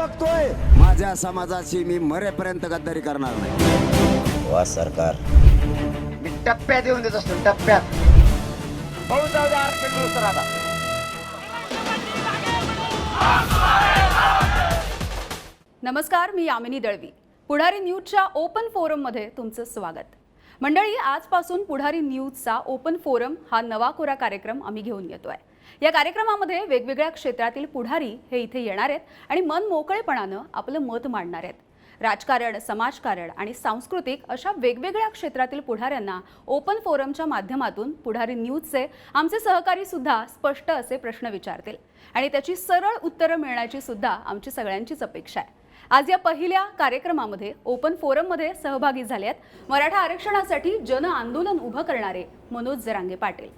बघतोय, माझ्या समाजाची मी मरेपर्यंत गद्दारी करणार नाही. वा सरकार, मी टप्प्यात येऊन देत असतो, टप्प्यात. पाहून जाऊ द्या आरक्षण मिळून आता. नमस्कार, मी यामिनी दळवी. पुढारी न्यूजच्या ओपन फोरममध्ये तुमचं स्वागत. मंडळी, आजपासून पुढारी न्यूजचा ओपन फोरम हा नवा कोरा कार्यक्रम आम्ही घेऊन येतोय. या कार्यक्रमामध्ये वेगवेगळ्या क्षेत्रातील पुढारी हे इथे येणार आहेत आणि मन मोकळेपणानं आपलं मत मांडणार आहेत. राजकारण, समाजकारण आणि सांस्कृतिक अशा वेगवेगळ्या क्षेत्रातील पुढाऱ्यांना ओपन फोरमच्या माध्यमातून पुढारी न्यूजचे आमचे सहकारी सुद्धा स्पष्ट असे प्रश्न विचारतील आणि त्याची सरळ उत्तरं मिळण्याची सुद्धा आमची सगळ्यांचीच अपेक्षा आहे. आज या पहिल्या कार्यक्रमामध्ये ओपन फोरममध्ये सहभागी झाले आहेत मराठा आरक्षणासाठी जन आंदोलन उभं करणारे मनोज जरांगे पाटील.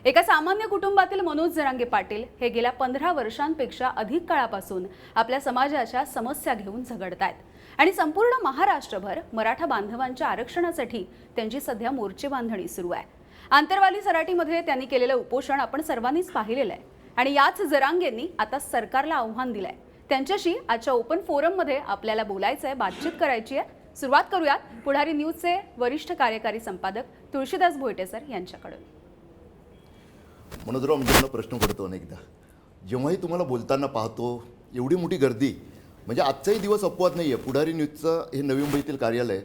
एका सामान्य कुटुंबातील मनोज जरांगे पाटील हे गेल्या 15 वर्षांपेक्षा अधिक काळापासून आपल्या समाजाच्या समस्या घेऊन झगडतायत आणि संपूर्ण महाराष्ट्रभर मराठा बांधवांच्या आरक्षणासाठी त्यांची सध्या मोर्चे बांधणी सुरू आहे. आंतरवाली सराटीमध्ये त्यांनी केलेलं उपोषण आपण सर्वांनीच पाहिलेलं आहे आणि याच जरांगेंनी आता सरकारला आव्हान दिलंय. त्यांच्याशी आजच्या ओपन फोरममध्ये आपल्याला बोलायचं आहे, बातचीत करायची आहे. सुरुवात करूयात पुढारी न्यूजचे वरिष्ठ कार्यकारी संपादक तुळशीदास भोईटे सर यांच्याकडून. मनोजराव, म्हणजे प्रश्न पडतो अनेकदा, जेव्हाही तुम्हाला बोलताना पाहतो एवढी मोठी गर्दी, म्हणजे आजचाही दिवस अपवाद नाही आहे. पुढारी न्यूजचं हे नवी मुंबईतील कार्यालय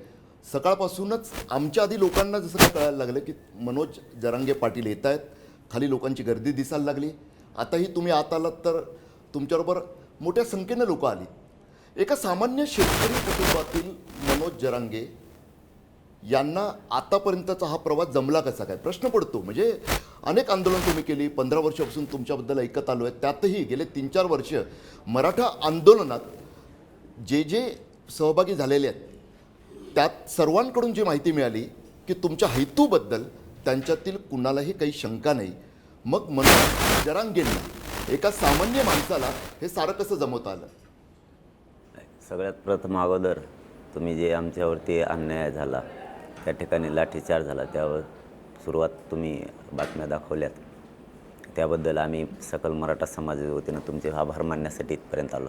सकाळपासूनच आमच्या आधी लोकांना जसं काय कळायला लागलं की मनोज जरांगे पाटील येत आहेत, खाली लोकांची गर्दी दिसायला लागली. आताही तुम्ही आत आलात तर तुमच्याबरोबर मोठ्या संख्येनं लोक आली. एका सामान्य शेतकरी कुटुंबातील मनोज जरांगे यांना आतापर्यंतचा हा प्रवास जमला कसा काय प्रश्न पडतो. म्हणजे अनेक आंदोलन तुम्ही केली, 15 वर्षापासून तुमच्याबद्दल ऐकत आलो आहे. त्यातही गेले 3-4 वर्ष मराठा आंदोलनात जे जे सहभागी झालेले आहेत त्यात सर्वांकडून जी माहिती मिळाली की तुमच्या हेतूबद्दल त्यांच्यातील कुणालाही काही शंका नाही. मग मनोज जरांगेंना, एका सामान्य माणसाला हे सारं कसं जमवता आलं? सगळ्यात प्रथम अगोदर तुम्ही जे आमच्यावरती अन्याय झाला, त्या ठिकाणी लाठीचार्ज झाला, त्यावर सुरुवात तुम्ही बातम्या दाखवल्यात, त्याबद्दल आम्ही सकल मराठा समाजाच्या वतीनं तुमचे आभार मानण्यासाठी इथपर्यंत आलो.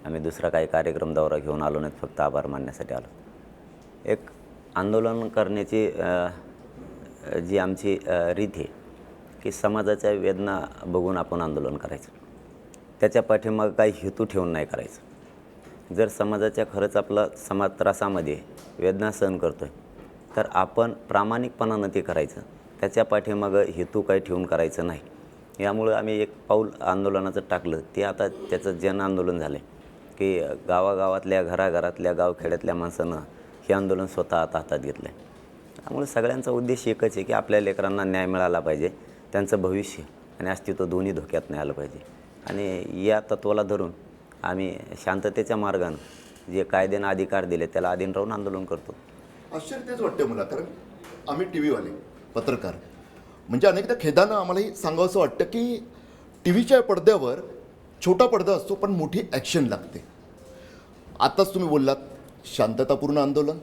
आम्ही दुसरा काही कार्यक्रम दौरा घेऊन आलो नाहीत, फक्त आभार मानण्यासाठी आलो. एक आंदोलन करण्याची जी आमची रीत आहे की समाजाच्या वेदना बघून आपण आंदोलन करायचं, त्याच्या पाठीमागं काही हेतू ठेवून नाही करायचं. जर समाजाच्या खरंच आपला समाज त्रासामध्ये वेदना सहन करतो आहे तर आपण प्रामाणिकपणानं ते करायचं, त्याच्या पाठीमागं हेतू काही ठेवून करायचं नाही. यामुळं आम्ही एक पाऊल आंदोलनाचं टाकलं, ते आता त्याचं जन आंदोलन झालं आहे की गावागावातल्या, घराघरातल्या, गावखेड्यातल्या माणसानं हे आंदोलन स्वतः आता हातात घेतलं आहे. त्यामुळे सगळ्यांचा उद्देश एकच आहे की आपल्या लेकरांना न्याय मिळाला पाहिजे, त्यांचं भविष्य आणि अस्तित्व दोन्ही धोक्यात नाही आलं पाहिजे. आणि या तत्त्वाला धरून आम्ही शांततेच्या मार्गानं जे कायद्यानं अधिकार दिले त्याला अधीन राहून आंदोलन करतो. आश्चर्य तेच वाटतं मला, कारण आम्ही टी व्हीवाले पत्रकार, म्हणजे अनेकदा खेदानं आम्हालाही सांगावंसं वाटतं की टी व्हीच्या पडद्यावर छोटा पडदा असतो पण मोठी ॲक्शन लागते. आत्ताच तुम्ही बोललात शांततापूर्ण आंदोलन,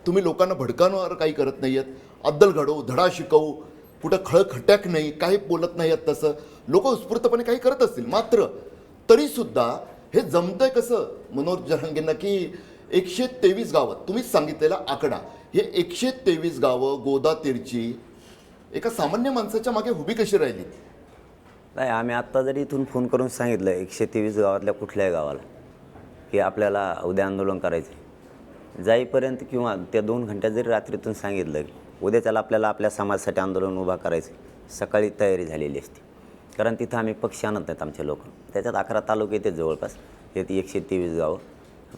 तुम्ही लोकांना भडकावणार काही करत नाही आहेत, अद्दल घडवू, धडा शिकवू, कुठं खळखट्याक नाही, काही बोलत नाही आहेत, तसं लोक उत्स्फूर्तपणे काही करत असतील. मात्र तरीसुद्धा हे जमतंय कसं मनोज जरांगेंना की 123 गावं, तुम्हीच सांगितलेला आकडा, हे 123 गावं गोदातीरची एका सामान्य माणसाच्या मागे उभी कशी राहिली? नाही, आम्ही आत्ता जरी इथून फोन करून सांगितलं 123 गावातल्या कुठल्याही गावाला की आपल्याला उद्या आंदोलन करायचं आहे, जाईपर्यंत किंवा त्या 2 घंट्यात जरी रात्रीतून सांगितलं की उद्याच्याला आपल्याला आपल्या समाजासाठी आंदोलन उभा करायचं, सकाळी तयारी झालेली असते. कारण तिथं आम्ही पक्ष आणत नाहीत आमचे लोक, त्याच्यात 11 तालुके येते जवळपास, हे 123 गावं.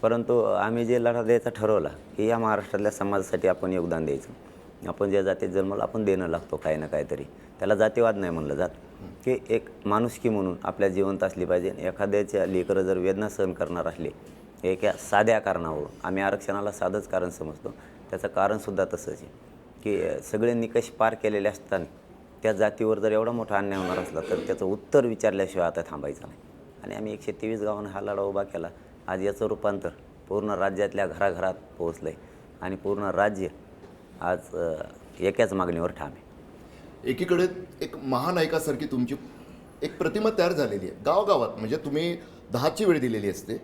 परंतु आम्ही जे लढा द्यायचा ठरवला की या महाराष्ट्रातल्या समाजासाठी आपण योगदान द्यायचं. आपण ज्या जातीत जन्माला आपण देणं लागतो काही ना काहीतरी, त्याला जातीवाद नाही म्हणलं जात, की एक माणुसकी म्हणून आपल्या जिवंत असली पाहिजे. एखाद्याच्या लेकरं जर वेदना सहन करणार असले एका साध्या कारणावरून, आम्ही आरक्षणाला साधंच कारण समजतो, त्याचं कारणसुद्धा तसंच आहे की सगळे निकष पार केलेले असताना त्या जातीवर जर एवढा मोठा अन्याय होणार असला तर त्याचं उत्तर विचारल्याशिवाय आता थांबायचं नाही. आणि आम्ही 123 गावांना हा लढा उभा केला. आज याचं रूपांतर पूर्ण राज्यातल्या घराघरात पोहोचलं आहे आणि पूर्ण राज्य आज एकाच मागणीवर ठाम आहे. एकीकडे एक महानायकासारखी तुमची एक प्रतिमा तयार झालेली आहे गावागावात, म्हणजे तुम्ही 10ची वेळ दिलेली असते,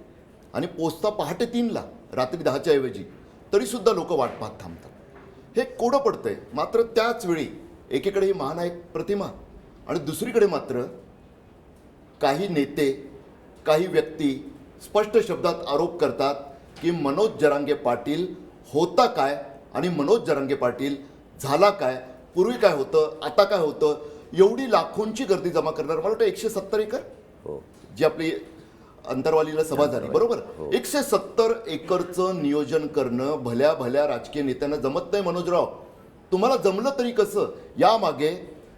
आणि पोचता पहाटे 3ला रात्री 10च्या ऐवजी तरीसुद्धा लोक वाट पाहत थांबतात. हे कोडं पडतंय. मात्र त्याच वेळी एकीकडे ही महानायक प्रतिमा आणि दुसरीकडे मात्र काही नेते, काही व्यक्ती स्पष्ट शब्दात आरोप करतात की मनोज जरांगे पाटील होता काय आणि मनोज जरांगे पाटील झाला काय, पूर्वी काय होतं, आता काय होतं. एवढी लाखोंची गर्दी जमा करणार, मला वाटतं 170 एकर हो. जी आपली अंतरवालीला सभा झाली, बरोबर. 170 एकरचं नियोजन करणं भल्या भल्या राजकीय नेत्यांना जमत नाही. मनोजराव, तुम्हाला जमलं तरी कसं? यामागे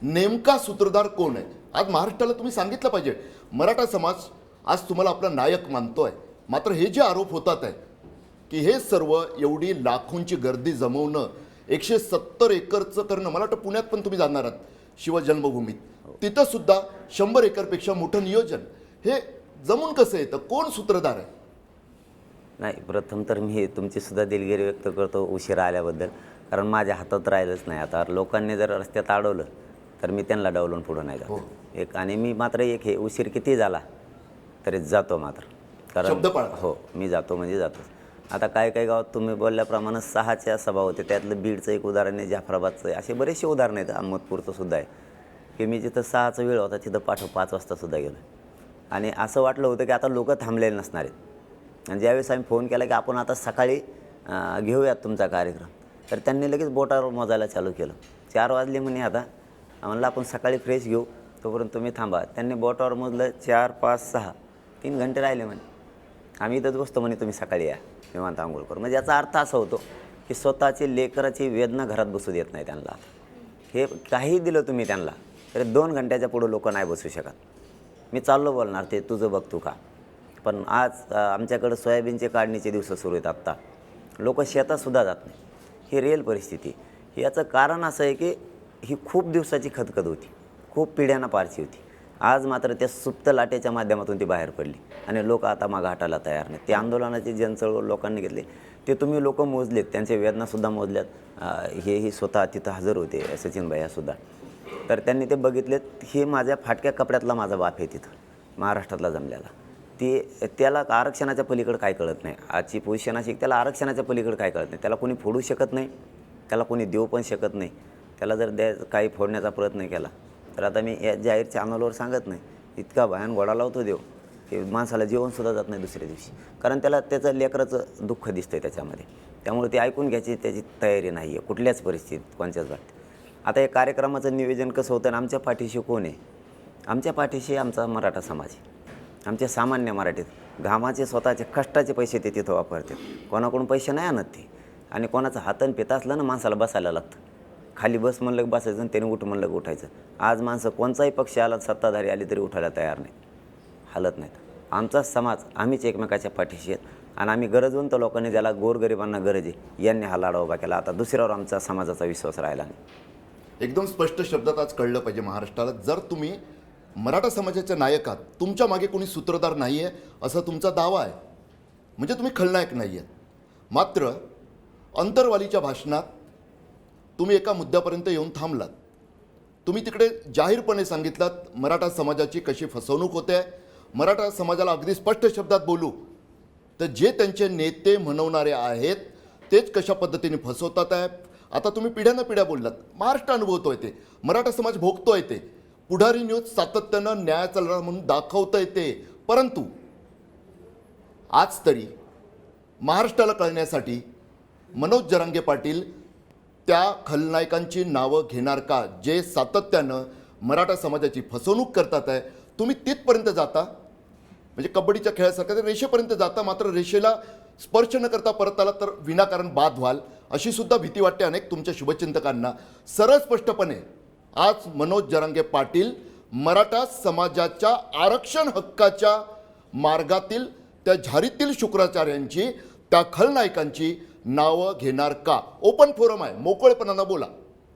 नेमका सूत्रधार कोण आहे? आज महाराष्ट्राला तुम्ही सांगितलं पाहिजे. मराठा समाज आज तुम्हाला आपला नायक मानतोय. मात्र हे जे आरोप होतात आहे की हे सर्व एवढी लाखोंची गर्दी जमवणं, 170 एकरचं करणं, मला वाटतं पुण्यात पण तुम्ही जाणार आहात शिवजन्मभूमीत, तिथं सुद्धा 100 एकरपेक्षा मोठं नियोजन. हे जमून कसं येतं? कोण सूत्रधार आहे? नाही, प्रथम तर मी तुमची सुद्धा दिलगिरी व्यक्त करतो उशिरा आल्याबद्दल, कारण माझ्या हातात राहिलंच नाही. आता लोकांनी जर रस्त्यात अडवलं तर मी त्यांना डावलून पुढं नाही जात. एक आणि मी मात्र एक हे उशीर किती झाला तरी जातो मात्र, शब्द पाळा. हो, मी जातो म्हणजे जातोच. आता काही काही गावात तुम्ही बोलल्याप्रमाणे 6च्या सभा होते, त्यातलं बीडचं एक उदाहरण आहे, जाफराबादचं आहे, असे बरेचसे उदाहरण आहेत. अहमदपूरचं सुद्धा आहे की मी जिथं 6चा वेळ होता तिथं 5 वाजता सुद्धा गेलो. आणि असं वाटलं होतं की आता लोक थांबलेले नसणार आहेत. आणि ज्यावेळेस आम्ही फोन केला की आपण आता सकाळी घेऊयात तुमचा कार्यक्रम, तर त्यांनी लगेच बोटावर मोजायला चालू केलं. 4 वाजले म्हणे, आता म्हणलं आपण सकाळी फ्रेश घेऊ, तोपर्यंत तुम्ही थांबा. त्यांनी बोटावर मोजलं 4, 5, 6, 3 घंटे राहिले म्हणे. आम्ही इथंच बसतो म्हणे, तुम्ही सकाळी या निवांत आंघोळ करू. म्हणजे याचा अर्थ असा होतो की स्वतःची लेकराची वेदना घरात बसू देत नाही त्यांना. हे काही दिलं तुम्ही त्यांना तरी 2 घंट्याच्या पुढं लोक नाही बसू शकत. मी चाललो बोलणार, ते तुझं बघ तू का. पण आज आमच्याकडं सोयाबीनचे काढणीचे दिवस सुरू आहेत. आत्ता लोक शेतातसुद्धा जात नाही. ही रिअल परिस्थिती. याचं कारण असं आहे की ही खूप दिवसाची खदखद होती, खूप पिढ्यांना पारची होती. आज मात्र त्या सुप्त लाटेच्या माध्यमातून ती बाहेर पडली आणि लोक आता मागं हटायला तयार नाहीत. ते आंदोलनाची जनचळवळ लोकांनी घेतली, ते तुम्ही लोक मोजलेत, त्यांच्या वेदनासुद्धा मोजल्यात. हेही स्वतः तिथं हजर होते, सचिन भैयासुद्धा. तर त्यांनी ते बघितलेत. हे माझ्या फाटक्या कपड्यातला माझा बाप आहे तिथं महाराष्ट्रातला जमलेला. त्याला आरक्षणाच्या पलीकडे काय कळत नाही. आजची पोझिशन अशी, त्याला आरक्षणाच्या पलीकडे काय कळत नाही. त्याला कोणी फोडू शकत नाही, त्याला कोणी देऊ पण शकत नाही. त्याला जर काही फोडण्याचा प्रयत्न केला तर आता मी या जाहीर चॅनलवर सांगत नाही, इतका भयान घोडा लावतो देव की माणसाला जेवणसुद्धा जात नाही दुसऱ्या दिवशी. कारण त्याला त्याचं लेकराचं दुःख दिसतं त्याच्यामध्ये. त्यामुळे ते ऐकून घ्यायची त्याची तयारी नाही आहे कुठल्याच परिस्थितीत, कोणत्याच बाबतीत. आता या कार्यक्रमाचं नियोजन कसं होतं आणि आमच्या पाठीशी कोण आहे? आमच्या पाठीशी आमचा मराठा समाज आहे. आमचे सामान्य मराठीत घामाचे, स्वतःचे कष्टाचे पैसे ते तिथं वापरतात. कोणाकडून पैसे नाही आणत ते. आणि कोणाचं हातन पिता असलं ना, माणसाला बसायला लागतं. खाली बस म्हणलं बसायचं आणि त्याने उठ म्हणलं उठायचं. आज माणसं कोणताही पक्ष आला, सत्ताधारी आली तरी उठायला तयार नाहीत, हालत नाहीत. आमचा समाज, आम्हीच एकमेकाच्या पाठीशी आहेत. आणि आम्ही गरजवंत लोकांनी, ज्याला गोरगरिबांना गरज आहे, यांनी हा लढा उभा केला. आता दुसऱ्यावर आमचा समाजाचा विश्वास राहिला नाही. एकदम स्पष्ट शब्दात आज कळलं पाहिजे महाराष्ट्राला, जर तुम्ही मराठा समाजाच्या नायक आहात, तुमच्या मागे कोणी सूत्रधार नाही आहे असा तुमचा दावा आहे, म्हणजे तुम्ही खलनायक नाही आहेत. मात्र अंतरवालीच्या भाषणात तुम्ही एका मुद्द्यापर्यंत येऊन थांबलात. तुम्ही तिकडे जाहीरपणे सांगितलात मराठा समाजाची कशी फसवणूक होते. मराठा समाजाला अगदी स्पष्ट शब्दात बोलू तर जे त्यांचे नेते म्हणवणारे आहेत तेच कशा पद्धतीने फसवतात आहे. आता तुम्ही पिढ्यानं पिढ्या बोललात, महाराष्ट्र अनुभवतोय ते, मराठा समाज भोगतोय ते, पुढारी न्यूज सातत्यानं न्यायाचा लढा म्हणून दाखवता येते. परंतु आज तरी महाराष्ट्राला कळण्यासाठी मनोज जरांगे पाटील त्या खलनायकांची नावं घेणार का, जे सातत्यानं मराठा समाजाची फसवणूक करतात आहे. तुम्ही तिथपर्यंत जाता, म्हणजे कबड्डीच्या खेळासारखं रेषेपर्यंत जाता, मात्र रेषेला स्पर्श न करता परत आला तर विनाकारण बाद व्हाल अशी सुद्धा भीती वाटते अनेक तुमच्या शुभचिंतकांना. सरळ स्पष्टपणे आज मनोज जरांगे पाटील मराठा समाजाच्या आरक्षण हक्काच्या मार्गातील त्या झारीतील शुक्राचार्यांची, त्या खलनायकांची नावं घेणार का? ओपन फोरम आहे, मोकळेपणानं बोला,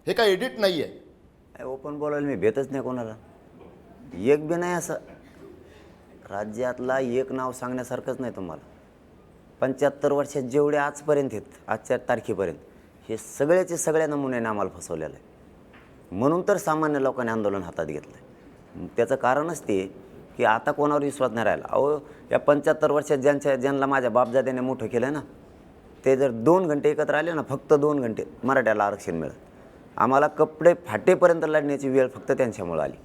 हे काय एडिट नाही आहे. ओपन बोलायला मी भेटच नाही कोणाला, एक बी नाही. असं राज्यातला एक नाव सांगण्यासारखंच नाही तुम्हाला. 75 वर्षात जेवढे आजपर्यंत आहेत, आजच्या तारखेपर्यंत, हे सगळ्याचे सगळ्या नमुन्याने आम्हाला फसवलेलं आहे. म्हणून तर सामान्य लोकांनी आंदोलन हातात घेतलं आहे. त्याचं कारणच ते की आता कोणावर विश्वास नाही राहिला. अहो, या 75 वर्षात ज्यांना माझ्या बापजाद्याने मोठं केलं ना, ते जर 2 घंटे एकत्र आले ना, फक्त 2 घंटे मराठ्याला आरक्षण मिळत. आम्हाला कपडे फाटेपर्यंत लढण्याची वेळ फक्त त्यांच्यामुळे आली.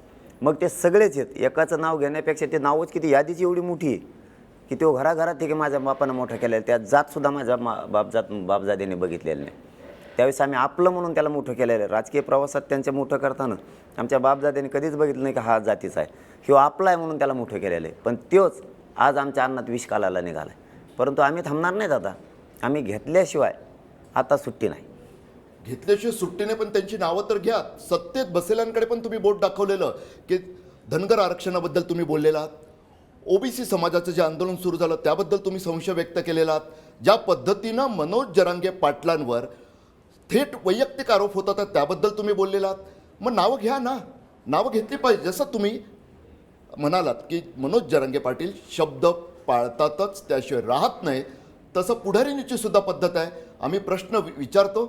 मग ते सगळेच आहेत. एकाचं नाव घेण्यापेक्षा ते नावच किती, यादीची एवढी मोठी आहे की तो घराघरात आहे की माझ्या बापानं मोठं केलं आहे. त्यात जातसुद्धा माझ्या बापजाद्याने बघितलेलं नाही. त्यावेळेस आम्ही आपलं म्हणून त्याला मोठं केलेलं आहे. राजकीय प्रवासात त्यांच्या मोठं करताना आमच्या बापजाद्याने कधीच बघितलं नाही की हा जातीचा आहे, किंवा आपला आहे म्हणून त्याला मोठं केलेलं आहे. पण तोच आज आमच्या अन्नात विष घालायला निघाला आहे. परंतु आम्ही थांबणार नाहीत. आता आम्ही घेतल्याशिवाय आता सुट्टी नाही. घेतल्याशिवाय सुट्टीने पण त्यांची नावं तर घ्या. सत्तेत बसलेल्यांकडे पण तुम्ही बोट दाखवलेलं की धनगर आरक्षणाबद्दल तुम्ही बोललेला आहात. ओबीसी समाजाचं जे आंदोलन सुरू झालं त्याबद्दल तुम्ही संशय व्यक्त केलेला आहात. ज्या पद्धतीनं मनोज जरांगे पाटलांवर थेट वैयक्तिक आरोप होत होता त्याबद्दल तुम्ही बोललेला आहात. मग नावं घ्या ना, नावं घेतली पाहिजे. जसं तुम्ही म्हणालात की मनोज जरांगे पाटील शब्द पाळतातच, त्याशिवाय राहत नाही, तसं पुढारींची सुद्धा पद्धत आहे. आम्ही प्रश्न विचारतो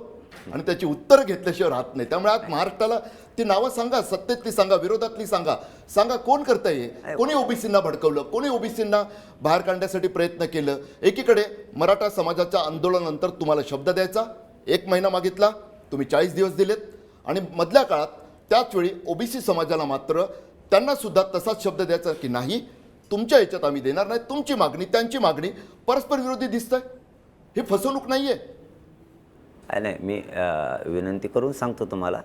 आणि त्याची उत्तरं घेतल्याशिवाय राहत नाही. त्यामुळे आज महाराष्ट्राला ती नावं सांगा, सत्तेतली सांगा, विरोधातली सांगा. सांगा कोण करताय, कोणी ओबीसींना भडकवलं, कोणी ओबीसींना बाहेर काढण्यासाठी प्रयत्न केलं. एकीकडे मराठा समाजाच्या आंदोलनानंतर तुम्हाला शब्द द्यायचा 1 महिना मागितला, तुम्ही 40 दिवस दिलेत. आणि मधल्या काळात त्याच वेळी ओबीसी समाजाला मात्र त्यांना सुद्धा तसाच शब्द द्यायचा की नाही, तुमच्या याच्यात आम्ही देणार नाही. तुमची मागणी त्यांची मागणी परस्पर विरोधी दिसतंय. ही फसवणूक नाही आहे. नाही, मी विनंती करून सांगतो तुम्हाला,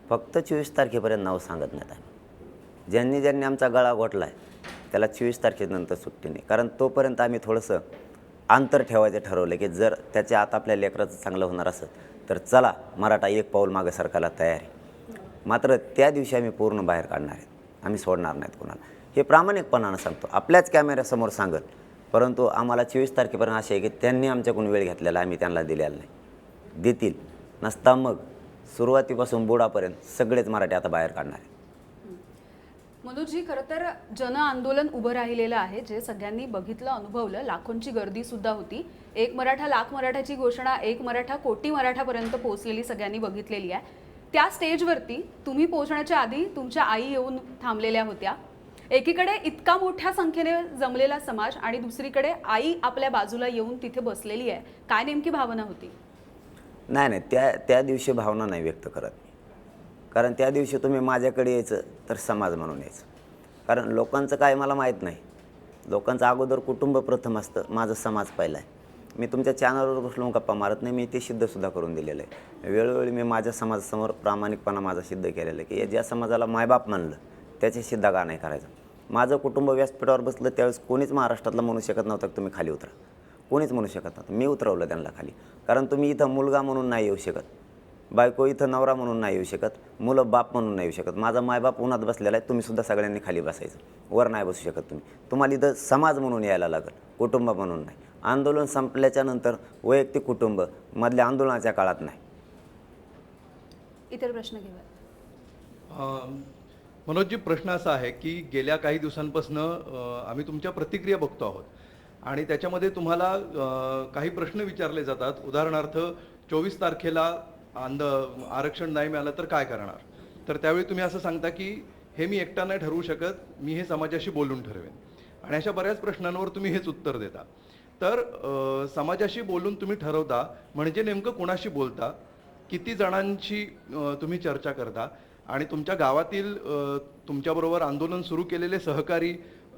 फक्त 24 तारखेपर्यंत नाव सांगत नाहीत आम्ही. ज्यांनी आमचा गळा घोटला आहे त्याला 24 तारखेनंतर सुट्टी नाही. कारण तोपर्यंत आम्ही थोडंसं अंतर ठेवायचं ठरवलं की जर त्याच्या आत आपल्या लेकराचं चांगलं होणार असेल तर चला, मराठा एक पाऊल मागं सरकारला तयार आहे. मात्र त्या दिवशी आम्ही पूर्ण बाहेर काढणार आहेत. आम्ही सोडणार नाहीत कोणाला. हे प्रामाणिकपणानं सांगतो, आपल्याच कॅमेऱ्यासमोर सांगत. परंतु आम्हाला 24 तारखेपर्यंत असे आहे की त्यांनी आमच्याकडून वेळ घेतलेला, आम्ही त्यांना दिलेला नाही. देतील नसता मग सुरुवातीपासून बुडापर्यंत सगळेच मराठी आता बाहेर काढणार आहे. मनोजजी, खरं तर जन आंदोलन उभं राहिलेलं आहे, जे सगळ्यांनी बघितलं, अनुभवलं. लाखोंची गर्दी सुद्धा होती. 1 मराठा लाख मराठाची घोषणा 1 मराठा कोटी मराठापर्यंत पोहोचलेली सगळ्यांनी बघितलेली आहे. त्या स्टेजवरती तुम्ही पोहोचण्याच्या आधी तुमच्या आई येऊन थांबलेल्या होत्या. एकीकडे इतका मोठ्या संख्येने जमलेला समाज आणि दुसरीकडे आई आपल्या बाजूला येऊन तिथे बसलेली आहे. काय नेमकी भावना होती? नाही, त्या दिवशी भावना नाही व्यक्त करत मी. कारण त्या दिवशी तुम्ही माझ्याकडे यायचं तर समाज म्हणून यायचं. कारण लोकांचं काय मला माहीत नाही. लोकांचं अगोदर कुटुंब प्रथम असतं, माझं समाज पहिला आहे. मी तुमच्या चॅनलवर बसलो गप्पा मारत नाही, मी ते सिद्धसुद्धा करून दिलेलं आहे. वेळोवेळी मी माझ्या समाजासमोर प्रामाणिकपणा माझा सिद्ध केलेला आहे की ज्या समाजाला मायबाप मानलं त्याची सिद्ध का नाही करायचं. माझं कुटुंब व्यासपीठावर बसलं त्यावेळेस कोणीच महाराष्ट्रातला म्हणू शकत नव्हतं की तुम्ही खाली उतरा. कोणीच म्हणू शकत नव्हतं. मी उतरवलं त्यांना खाली. कारण तुम्ही इथं मुलगा म्हणून नाही येऊ शकत, बायको इथं नवरा म्हणून नाही येऊ शकत, मुलं बाप म्हणून नाही येऊ शकत. माझा मायबाप उन्हात बसलेला आहे, तुम्ही सुद्धा सगळ्यांनी खाली बसायचं. वर नाही बसू शकत तुम्ही. तुम्हाला इथं समाज म्हणून यायला लागेल, कुटुंब म्हणून नाही. आंदोलन संपल्याच्या नंतर वैयक्तिक कुटुंब मधल्या आंदोलनाच्या काळात नाही. इतर प्रश्न घेऊया. मनोजजी, प्रश्न असा आहे की गेल्या काही दिवसांपासून आम्ही तुमच्या प्रतिक्रिया बघतो आहोत आणि त्याच्यामध्ये तुम्हाला काही प्रश्न विचारले जातात. उदाहरणार्थ 24 तारखेला आरक्षण नाही मिळालं तर काय करणार. तर त्यावेळी तुम्ही असं सांगता की हे मी एकटा नाही ठरवू शकत, मी हे समाजाशी बोलून ठरवेन. आणि अशा बऱ्याच प्रश्नांवर तुम्ही हेच उत्तर देता. तर समाजाशी बोलून तुम्ही ठरवता म्हणजे नेमकं कोणाशी बोलता, किती जणांशी तुम्ही चर्चा करता आणि तुमच्या गावातील तुमच्याबरोबर आंदोलन सुरू केलेले सहकारी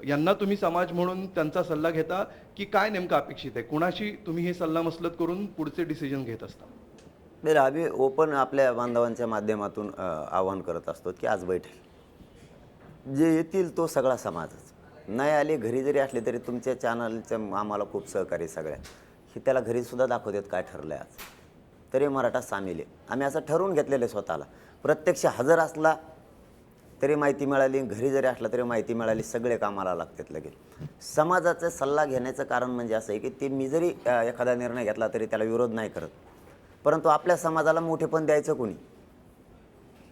यांना तुम्ही समाज म्हणून त्यांचा सल्ला घेता की काय नेमकं अपेक्षित आहे, कुणाशी तुम्ही हे सल्लामसलत करून पुढचे डिसिजन घेत असता? बरं, आम्ही ओपन आपल्या बांधवांच्या माध्यमातून आवाहन करत असतो की आज बैठक जे येतील तो सगळा समाजच. नाही आले, घरी जरी असले तरी तुमच्या चॅनलचं आम्हाला खूप सहकार्य सगळ्या हे त्याला घरीसुद्धा दाखवतात काय ठरलं आहे आज. तरी मराठा सामील आहे. आम्ही असं ठरवून घेतलेलं आहे स्वतःला. प्रत्यक्ष हजर असला तरी माहिती मिळाली, घरी जरी असला तरी माहिती मिळाली, सगळे कामाला लागतात लगेच. समाजाचा सल्ला घेण्याचं कारण म्हणजे असं आहे की ते मी जरी एखादा निर्णय घेतला तरी त्याला विरोध नाही करत. परंतु आपल्या समाजाला मोठेपण द्यायचं कोणी,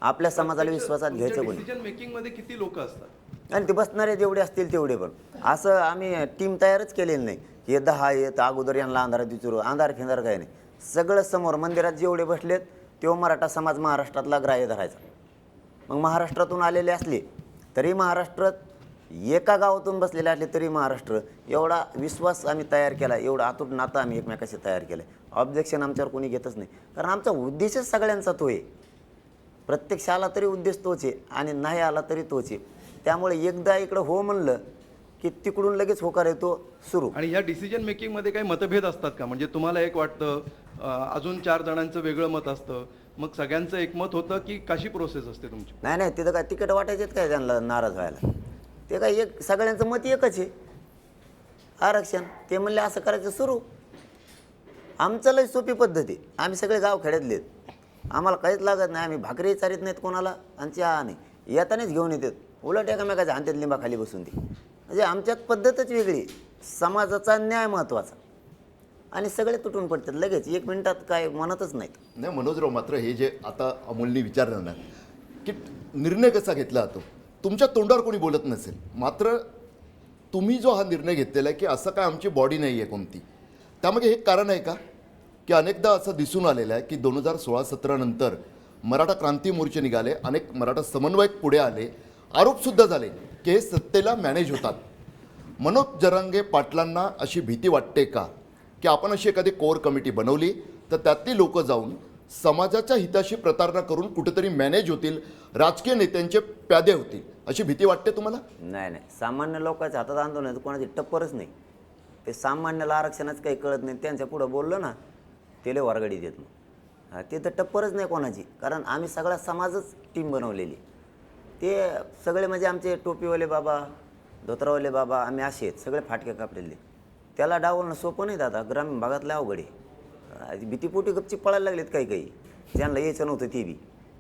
आपल्या समाजाला विश्वासात घ्यायचं कोणी. डिसिजन मेकिंग मध्ये किती लोक असतात आणि ते बसणारे जेवढे असतील तेवढे. पण असं आम्ही टीम तयारच केलेली नाही की हे 10 येत अगोदर यांना अंधारात विचारू, अंधार फिंधार काही नाही. सगळं समोर मंदिरात जेवढे बसलेत तेव्हा मराठा समाज महाराष्ट्रातला ग्राह्य धरायचा. मग महाराष्ट्रातून आलेले असले तरी महाराष्ट्रात एका गावातून बसलेले असले तरी महाराष्ट्र एवढा विश्वास आम्ही तयार केला, एवढं अतूट नातं आम्ही एकमेकाशी तयार केलं. ऑब्जेक्शन आमच्यावर कोणी घेतच नाही, कारण आमचा उद्देशच सगळ्यांचा तो आहे. प्रत्यक्ष आला तरी उद्देश तोच आहे आणि नाही आला तरी तोच आहे. त्यामुळे एकदा इकडं हो म्हणलं की तिकडून लगेच होकार येतो सुरू. आणि या डिसिजन मेकिंगमध्ये काही मतभेद असतात का? म्हणजे तुम्हाला एक वाटतं, अजून 4 जणांचं वेगळं मत असतं, मग सगळ्यांचं एकमत होतं की कशी प्रोसेस असते तुमची? नाही नाही, तिथं काय तिकीट वाटायचेत काय त्यांना नाराज व्हायला? ते काय एक सगळ्यांचं मत एकच आहे, आरक्षण. ते म्हणले असं करायचं सुरू. आमचं लय सोपी पद्धती. आम्ही सगळे गाव खेड्यातले, आम्हाला काहीच लागत नाही. आम्ही भाकरी चारीत नाहीत कोणाला आणि चहा नाही, येतानाच घेऊन येतात. उलट एकामेकाच्या हातात लिंबाखाली बसून ती. म्हणजे आमच्यात पद्धतच वेगळी. समाजाचा न्याय महत्त्वाचा आणि सगळे तुटून पडतात लगेच 1 मिनिटात, काय म्हणतच नाहीत. नाही मनोजराव, मात्र हे जे आता अमोलनी विचारलं ना की निर्णय कसा घेतला जातो, तुमच्या तोंडावर कोणी बोलत नसेल, मात्र तुम्ही जो हा निर्णय घेतलेला आहे की असं काय आमची बॉडी नाही आहे कोणती, त्यामागे हे कारण आहे का की अनेकदा असं दिसून आलेलं आहे की 2016-17 नंतर मराठा क्रांती मोर्चे निघाले, अनेक मराठा समन्वयक पुढे आले, आरोपसुद्धा झाले की हे सत्तेला मॅनेज होतात. मनोज जरांगे पाटलांना अशी भीती वाटते का की आपण अशी एखादी कोर कमिटी बनवली तर त्यातली लोक जाऊन समाजाच्या हिताशी प्रतारणा करून कुठेतरी मॅनेज होतील, राजकीय नेत्यांचे प्यादे होतील, अशी भीती वाटते तुम्हाला? नाही नाही, सामान्य लोकांच्या हातात आंदोलन आहे, कोणाची टप्परच नाही. ते सामान्याला आरक्षणाच काही कळत नाही. त्यांच्या पुढं बोललं ना ते लय वरगडी देत मग. ते तर टप्परच नाही कोणाची, कारण आम्ही सगळा समाजच टीम बनवलेली. ते सगळे म्हणजे आमचे टोपीवाले बाबा, धोत्रावाले बाबा, आम्ही असे आहेत सगळे फाटके कापलेले. त्याला डावलणं सोपं नाही दादा, ग्रामीण भागातल्या अवघड आहे. भीतीपोटी गपची पळायला लागलेत काही काही, ज्यांना यायचं नव्हतं ते बी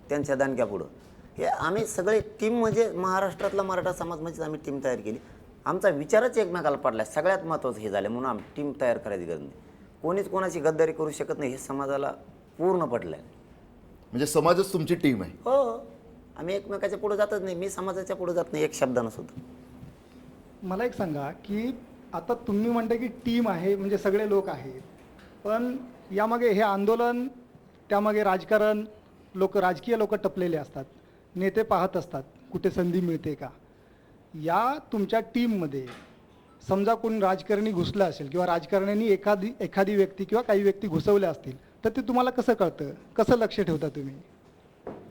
त्यांच्या दानक्या पुढं. हे आम्ही सगळे टीम म्हणजे महाराष्ट्रातला मराठा समाज म्हणजे आम्ही टीम तयार केली. आमचा विचारच एकमेकाला पडला, सगळ्यात महत्त्वाचं हे झालं म्हणून आम्ही टीम तयार करायची गरज नाही. कोणीच कोणाची गद्दारी करू शकत नाही, हे समाजाला पूर्ण पटलं आहे. म्हणजे समाजच तुमची टीम आहे? हो, आम्ही एकमेकाच्या पुढे जातच नाही. मी समाजाच्या पुढे जात नाही एक शब्दानं सुद्धा. मला एक सांगा की आता तुम्ही म्हणता की टीम आहे म्हणजे सगळे लोक आहेत, पण यामागे हे आंदोलन, त्यामागे राजकारण, राजकीय लोक टपलेले असतात, नेते पाहत असतात कुठे संधी मिळते का. या तुमच्या टीममध्ये समजा कोणी राजकारणी घुसलं असेल किंवा राजकारण्यांनी एखादी व्यक्ती किंवा काही व्यक्ती घुसवल्या असतील, तर ते तुम्हाला कसं कळतं, कसं लक्ष ठेवता तुम्ही?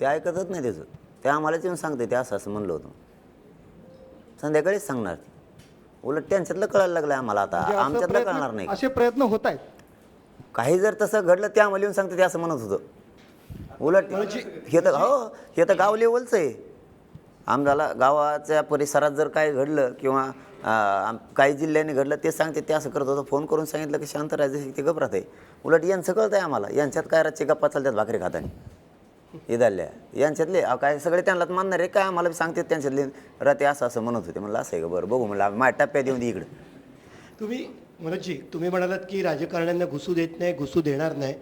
ते ऐकतच नाही त्याचं. ते आम्हालाच येऊन सांगते ते असं असं म्हणलं होतं, संध्याकाळीच सांगणार. उलट त्यांच्यातलं कळायला लागलं आम्हाला आता, म्हणजे असं आमच्यातलं कळणार नाही. असे प्रयत्न होत आहेत. काही जर तसं घडलं ते आम्हाला येऊन सांगते ते असं म्हणत होतं. उलट हे तर हो, हे तर गाव लेवलचं आहे. आम्हाला गावाच्या परिसरात जर काय घडलं किंवा काही जिल्ह्यांनी घडलं ते सांगते ते असं करत होतं. फोन करून सांगितलं की शांत राहायचं, ते गप राहते. उलट यांचं कळतं आहे आम्हाला, यांच्यात काय रातचे गप्पा चालतात भाकरी खातानी इदाल्या यांच्यातले काय सगळे त्यांनाच मानणार आहे काय, आम्हाला सांगते त्यांच्यातले राते असं असं म्हणत होते. म्हणलं असं आहे का, बरं बघू म्हणलं, माझ्या टप्प्यात येऊन दे इकडं. तुम्ही मनोजजी, तुम्ही म्हणालात की राजकारण्यांना घुसू देत नाही, घुसू देणार नाही.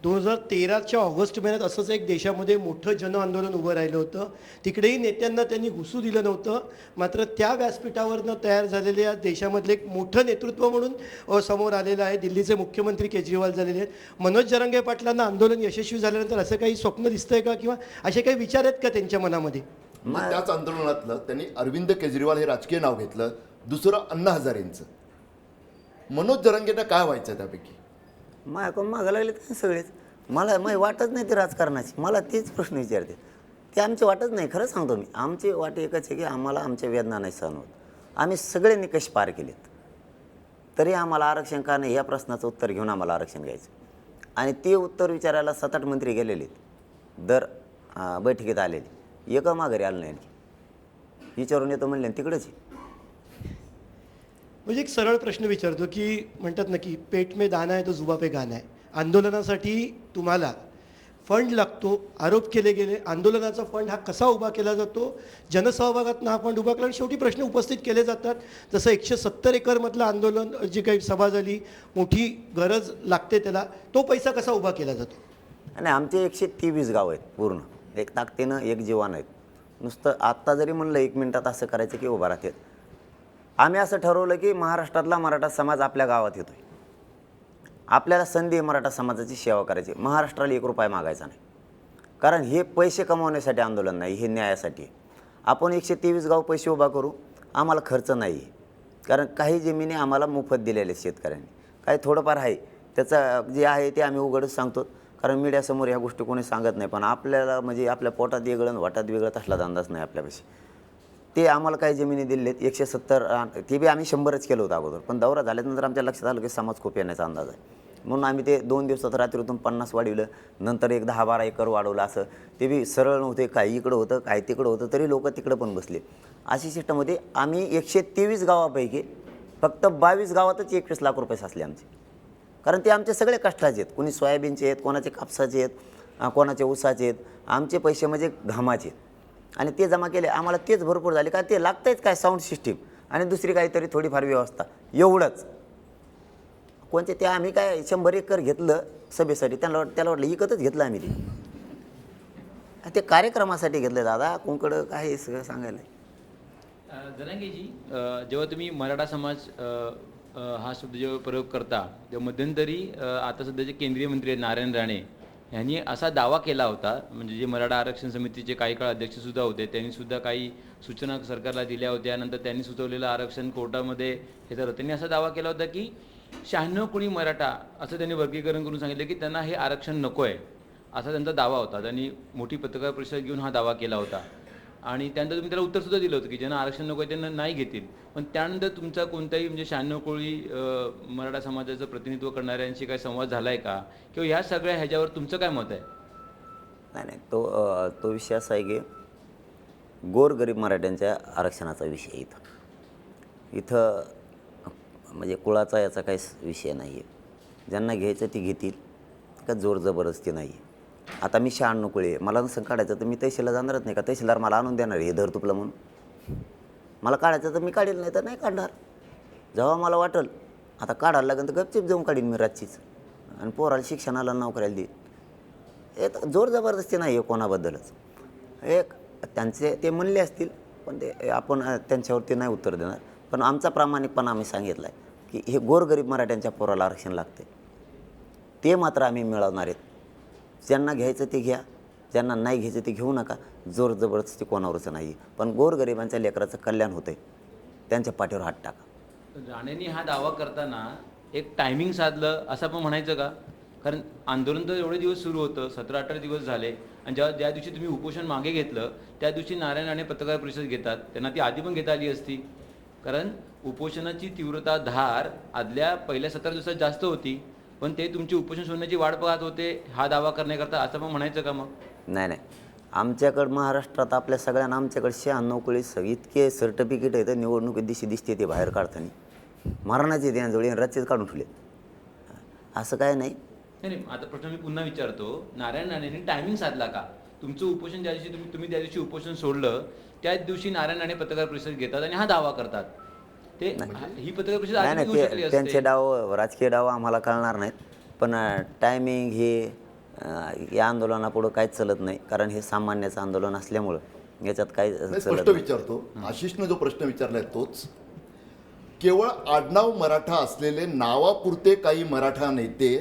2013च्या ऑगस्ट महिन्यात असंच एक देशामध्ये मोठं जनआंदोलन उभं राहिलं होतं. तिकडेही नेत्यांना त्यांनी घुसू दिलं नव्हतं. मात्र त्या व्यासपीठावरनं तयार झालेल्या देशामधले एक मोठं नेतृत्व म्हणून समोर आलेलं आहे. दिल्लीचे मुख्यमंत्री केजरीवाल झालेले आहेत. मनोज जरांगे पाटलांना आंदोलन यशस्वी झाल्यानंतर असं काही स्वप्न दिसतंय का, किंवा असे काही विचार आहेत का त्यांच्या मनामध्ये? त्याच आंदोलनातलं त्यांनी अरविंद केजरीवाल हे राजकीय नाव घेतलं, दुसरं अण्णा हजारेंचं. मनोज जरांगेंना काय व्हायचं त्यापैकी? माझ्याकडून मागं लागले ते सगळेच. मला वाटच नाही ते राजकारणाची. मला तेच प्रश्न विचारते ते. आमची वाटच नाही, खरं सांगतो मी. आमची वाट एकच आहे की आम्हाला आमच्या वेदना नाही सहन होत. आम्ही सगळे निकष पार केलेत, तरी आम्हाला आरक्षण का नाही या प्रश्नाचं उत्तर घेऊन आम्हाला आरक्षण घ्यायचं. आणि ते उत्तर विचारायला 7-8 मंत्री गेलेले आहेत, दर बैठकीत आलेले. एका माघारी आलं नाही. आणखी विचारून येतो म्हणले तिकडेच आहे. म्हणजे एक सरळ प्रश्न विचारतो की म्हणतात ना की पेट में दाना आहे तो जुबा पे गाना आहे. आंदोलनासाठी तुम्हाला फंड लागतो, आरोप केले गेले. आंदोलनाचा फंड हा कसा उभा केला जातो, जनसहभागातून हा फंड उभा केला. आणि शेवटी प्रश्न उपस्थित केले जातात, जसं 170 एकरमधलं आंदोलन, जी काही सभा झाली, मोठी गरज लागते त्याला, तो पैसा कसा उभा केला जातो? आणि आमचे 123 गाव आहेत पूर्ण, एक ताकदीनं एक जीवान आहेत. नुसतं आत्ता जरी म्हणलं 1 मिनिटात असं करायचं की उभा राहतात. आम्ही असं ठरवलं की महाराष्ट्रातला मराठा समाज आपल्या गावात येतो आहे, आपल्याला संधी मराठा समाजाची सेवा करायची. महाराष्ट्राला 1 रुपया मागायचा नाही, कारण हे पैसे कमावण्यासाठी आंदोलन नाही, हे न्यायासाठी. आपण 123 गाव पैसे उभा करू आम्हाला खर्च नाही आहे. कारण काही जमिनी आम्हाला मोफत दिलेल्या आहेत शेतकऱ्यांनी, काही थोडंफार आहे त्याचं जे आहे ते आम्ही उघडच सांगतो. कारण मीडियासमोर ह्या गोष्टी कोणी सांगत नाही, पण आपल्याला म्हणजे आपल्या पोटात वेगळं आणि वाटात वेगळं तसलाच अंदाज नाही आपल्यापाशी. ते आम्हाला काही जमिनी दिलेत 170, ते बी आम्ही 100च केलं होतं अगोदर, पण दौरा झाल्यानंतर आमच्या लक्षात आलं की समाज खूप येण्याचा अंदाज आहे. म्हणून आम्ही ते 2 दिवसात रात्रीतून 50 वाढवलं, नंतर एक 10-12 एकर वाढवलं. असं ते बी सरळ नव्हते, काही इकडं होतं काही तिकडं होतं, तरी लोक तिकडं पण बसले. अशी सिस्टममध्ये आम्ही 123 गावापैकी फक्त 22 गावातच 21 लाख रुपये साचले आमचे. कारण ते आमचे सगळे कष्टाचे आहेत, कोणी सोयाबीनचे आहेत, कोणाचे कापसाचे आहेत, कोणाचे ऊसाचे आहेत. आमचे पैसे म्हणजे घामाचे आहेत आणि ते जमा केले. आम्हाला तेच भरपूर झाले. काय ते लागतंच काय साऊंड सिस्टीम आणि दुसरी काहीतरी थोडीफार व्यवस्था, एवढंच. कोणते ते आम्ही काय 100 एकर घेतलं सभेसाठी, त्याला वाटलं इकतच घेतलं आम्ही ते कार्यक्रमासाठी घेतलं. दादा कोणकडं काय हे सगळं सांगायला. जरांगेजी, जेव्हा तुम्ही मराठा समाज हा शब्द जेव्हा प्रयोग करता तेव्हा मध्यंतरी आता सध्याचे केंद्रीय मंत्री नारायण राणे यांनी असा दावा केला होता, म्हणजे जे मराठा आरक्षण समितीचे काही काळ अध्यक्षसुद्धा होते, त्यांनीसुद्धा काही सूचना सरकारला दिल्या होत्या. नंतर त्यांनी सुचवलेलं आरक्षण कोर्टामध्ये हे झालं. त्यांनी असा दावा केला होता की 96 कुणी मराठा असं त्यांनी वर्गीकरण करून सांगितलं की त्यांना हे आरक्षण नको आहे, असा त्यांचा दावा होता. त्यांनी मोठी पत्रकार परिषद घेऊन हा दावा केला होता आणि त्यानंतर तुम्ही त्याला उत्तरसुद्धा दिलं होतं की ज्यांना आरक्षण नको आहे त्यांना नाही घेतील. पण त्यानंतर तुमचा कोणताही म्हणजे 96 कोळी मराठा समाजाचं प्रतिनिधित्व करणाऱ्यांशी काही संवाद झाला आहे का, किंवा ह्या सगळ्या ह्याच्यावर तुमचं काय मत आहे? नाही, तो विषय असा आहे की गोरगरीब मराठ्यांच्या आरक्षणाचा विषय इथं म्हणजे कुळाचा याचा काही विषय नाही आहे. ज्यांना घ्यायचं ती घेतील, का जोर जबरदस्ती नाही आहे. आता मी 96 कोळी आहे, मला नसं काढायचं तर मी तहसीलला जाणारच नाही का, तहसीलदार मला आणून देणार हे धर तुपलं म्हणून. मला काढायचं तर मी काढेल, नाही तर नाही काढणार. जेव्हा मला वाटेल आता काढायला लागेल तर गपचीप जाऊन काढीन मी रातचीच, आणि पोराला शिक्षणाला नोकऱ्याला देईन. हे तर जोर जबरदस्ती नाही आहे कोणाबद्दलच. एक त्यांचे ते म्हणले असतील, पण ते आपण त्यांच्यावरती नाही उत्तर देणार. पण आमचा प्रामाणिकपणा आम्ही सांगितला आहे की हे गोरगरीब मराठ्यांच्या पोराला आरक्षण लागते, ते मात्र आम्ही मिळवणार आहेत. ज्यांना घ्यायचं ते घ्या, ज्यांना नाही घ्यायचं ते घेऊ नका. जोर जबरदस्ती कोणावरच नाही आहे, पण गोरगरिबांच्या लेकराचं कल्याण होतं आहे, त्यांच्या पाठीवर हात टाका. राणेंनी हा दावा करताना एक टायमिंग साधलं असं आपण म्हणायचं का? कारण आंदोलन तर एवढे दिवस सुरू होतं, 17-18 दिवस झाले, आणि ज्या दिवशी तुम्ही उपोषण मागे घेतलं त्या दिवशी नारायण राणे पत्रकार परिषद घेतात. त्यांना ती आधी पण घेता आली असती, कारण उपोषणाची तीव्रता धार आदल्या पहिल्या 17 दिवसात जास्त होती, पण ते तुमची उपोषण सोडण्याची वाट पाहत होते हा दावा करण्याकरता, असं पण म्हणायचं का? मग नाही, आमच्याकडं महाराष्ट्रात आपल्या सगळ्यांना आमच्याकडे 96 कोळी इतके सर्टिफिकेट आहेत, निवडणुकीत दिसते ते बाहेर काढताना मारणाचे त्यांजवळी रचेच काढून ठेवले. असं काय नाही. नाही, आता प्रश्न मी पुन्हा विचारतो, नारायण राणेंनी टायमिंग साधला का? तुमचं उपोषण ज्या दिवशी तुम्ही त्या दिवशी उपोषण सोडलं त्याच दिवशी नारायण राणे पत्रकार परिषद घेतात आणि हा दावा करतात. ते ही पत्रकार परिषद आधी घेऊ शकली असते. त्यांचे डाव, राजकीय डाव आम्हाला कळणार नाहीत, पण टायमिंग हे या आंदोलनापुढं काहीच चलत नाही. कारण हे सामान्याचं आंदोलन असल्यामुळं याच्यात काही स्पष्ट चलत नाही. विचारतो, आशिषनं जो प्रश्न विचारलाय तोच. केवळ आडनाव मराठा असलेले नावापुरते काही मराठा नेते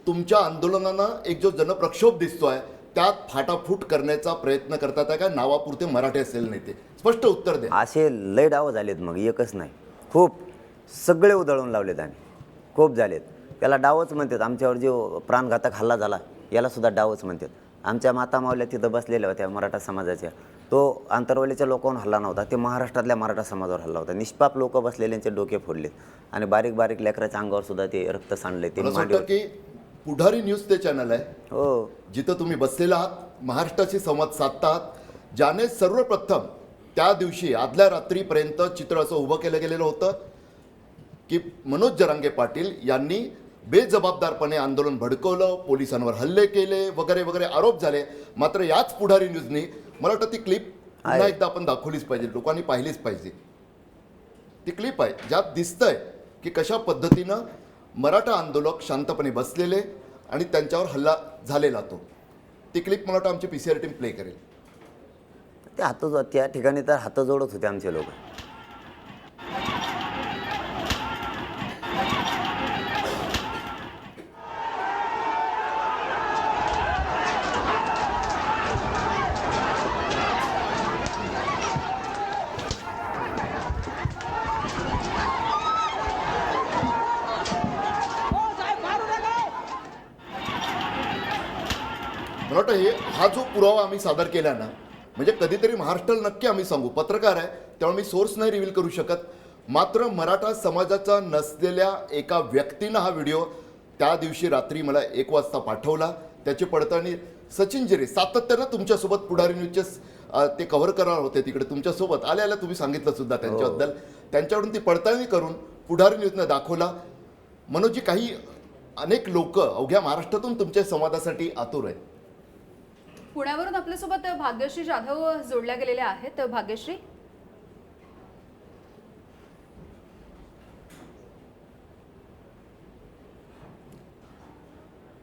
तुमच्या आंदोलनानं एक जो जनप्रक्षोभ दिसतोय त्यात फाटाफूट करण्याचा प्रयत्न करतात आहे का नावापुरते मराठी असलेले नेते? स्पष्ट उत्तर द्या. असे लय डाव झालेत, मग एकच नाही, खूप सगळे उधळून लावलेत आम्ही, खूप झालेत. त्याला डावच म्हणतात. आमच्यावर जो प्राणघातक हल्ला झाला याला सुद्धा डावच म्हणतात. आमच्या माता मावल्या तिथं बसलेल्या होत्या मराठा समाजाच्या, तो आंतरवलीच्या लोकांवर हल्ला नव्हता, ते महाराष्ट्रातल्या मराठा समाजावर हल्ला होता. निष्पाप लोक बसलेल्यांचे डोके फोडलेत आणि बारीक बारीक लेकराच्या अंगावर सुद्धा ते रक्त सांडले. ते मला वाटतं की पुढारी न्यूज ते चॅनल आहे, हो, जिथं तुम्ही बसलेला आहात, महाराष्ट्राशी संवाद साधतात, ज्याने सर्वप्रथम त्या दिवशी आदल्या रात्रीपर्यंत चित्र असं उभं केलं गेलेलं होतं की मनोज जरांगे पाटील यांनी बेजबाबदारपणे आंदोलन भडकवलं, पोलिसांवर हल्ले केले वगैरे वगैरे आरोप झाले. मात्र याच पुढारी न्यूजनी मला वाटतं ती क्लिप पुन्हा एकदा आपण दाखवलीच पाहिजे, लोकांनी पाहिलीच पाहिजे. ती क्लिप आहे ज्यात दिसतंय की कशा पद्धतीनं मराठा आंदोलक शांतपणे बसलेले आणि त्यांच्यावर हल्ला झालेला तो. ती क्लिप मला वाटतं आमची PCR टीम प्ले करेल. ते त्या ठिकाणी तर हात जोडत होते आमचे लोक. मला वाटतं हा जो पुरावा आम्ही सादर केला ना, म्हणजे कधीतरी महाराष्ट्राला नक्की आम्ही सांगू. पत्रकार आहे त्यामुळे मी सोर्स नाही रिव्हील करू शकत. मात्र मराठा समाजाचा नसलेल्या एका व्यक्तीनं हा व्हिडिओ त्या दिवशी रात्री मला 1 वाजता पाठवला. त्याची पडताळणी सचिन जिरे सातत्यानं तुमच्यासोबत पुढारी न्यूजचे ते कव्हर करणार होते तिकडे तुमच्यासोबत आल्या तुम्ही सांगितलं सुद्धा त्यांच्याबद्दल. त्यांच्याकडून ती पडताळणी करून पुढारी न्यूजनं दाखवला. मनोजी, काही अनेक लोक अवघ्या महाराष्ट्रातून तुमच्या संवादासाठी आतुर आहेत. पुण्यावरून आपल्यासोबत भाग्यश्री जाधव जोडल्या गेलेल्या आहेत. भाग्यश्री,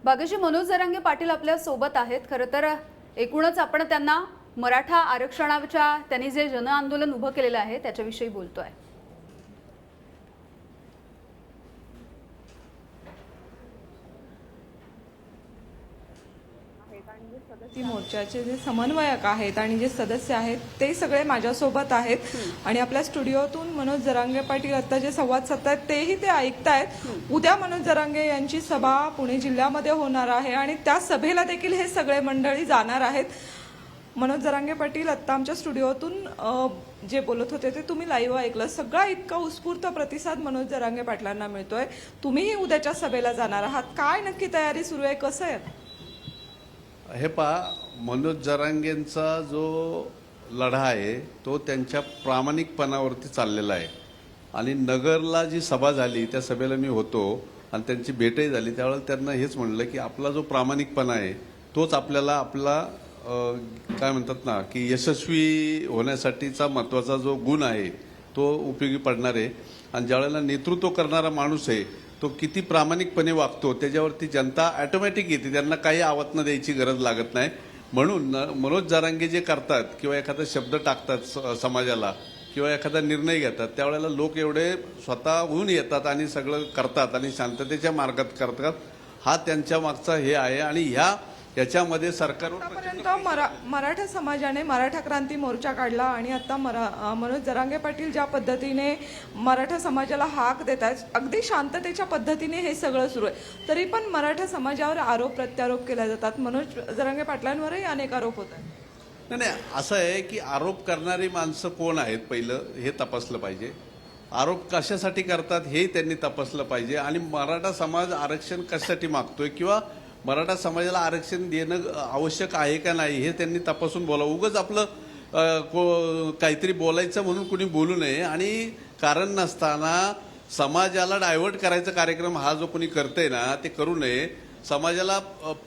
भाग्यश्री, मनोज जरांगे पाटील आपल्या सोबत आहेत. खरं तर एकूणच आपण त्यांना मराठा आरक्षणाच्या त्यांनी जे जन आंदोलन उभं केलेलं आहे त्याच्याविषयी बोलतोय. ती मोर्चाचे जे समन्वयक आहेत आणि जे सदस्य आहेत ते सगळे माझ्यासोबत आहेत आणि आपल्या स्टुडिओतून मनोज जरांगे पाटील आता जे संवाद साधतायत तेही ते ऐकतायत. उद्या मनोज जरांगे यांची सभा पुणे जिल्ह्यामध्ये होणार आहे आणि त्या सभेला देखील हे सगळे मंडळी जाणार आहेत. मनोज जरांगे पाटील आत्ता आमच्या स्टुडिओतून जे बोलत होते ते तुम्ही लाईव्ह ऐकलं. सगळा इतका उत्स्फूर्त प्रतिसाद मनोज जरांगे पाटलांना मिळतोय. तुम्हीही उद्याच्या सभेला जाणार आहात. काय नक्की तयारी सुरू आहे, कसं आहे? हे पहा, मनोज जरांगेंचा जो लढा आहे तो त्यांच्या प्रामाणिकपणावरती चाललेला आहे. आणि नगरला जी सभा झाली त्या सभेला मी होतो आणि त्यांची भेटही झाली. त्यावेळेला त्यांना हेच म्हणलं की आपला जो प्रामाणिकपणा आहे तोच आपल्याला आपला काय म्हणतात ना की यशस्वी होण्यासाठीचा महत्त्वाचा जो गुण आहे तो उपयोगी पडणार आहे. आणि ज्यावेळेला नेतृत्व करणारा माणूस आहे तो किती प्रामाणिकपणे वागतो त्याच्यावरती जनता ॲटोमॅटिक येते. त्यांना काही आवाहन द्यायची गरज लागत नाही. म्हणून मनोज जरांगे जे करतात किंवा एखादा शब्द टाकतात समाजाला किंवा एखादा निर्णय घेतात त्यावेळेला लोक एवढे स्वतःहून येतात आणि सगळं करतात आणि शांततेच्या मार्गात करतात. हा त्यांच्या मागचा हे आहे. आणि याच्यामध्ये आतापर्यंत मराठा समाजाने मराठा क्रांती मोर्चा काढला आणि आता मनोज जरांगे पाटील ज्या पद्धतीने मराठा समाजाला हाक देतात अगदी शांततेच्या पद्धतीने हे सगळं सुरू आहे. तरी पण मराठा समाजावर आरोप प्रत्यारोप केले जातात. मनोज जरांगे पाटलांवरही अनेक आरोप होत आहेत. नाही, असं आहे की आरोप करणारी माणसं कोण आहेत पहिलं हे तपासलं पाहिजे. आरोप कशासाठी करतात हे त्यांनी तपासलं पाहिजे. आणि मराठा समाज आरक्षण कशासाठी मागतोय किंवा मराठा समाजाला आरक्षण देणं आवश्यक आहे का नाही हे त्यांनी तपासून बोलावं. उगाच आपलं काहीतरी बोलायचं म्हणून कुणी बोलू नये आणि कारण नसताना समाजाला डायव्हर्ट करायचा कार्यक्रम हा जो कोणी करतंय ना ते करू नये. समाजाला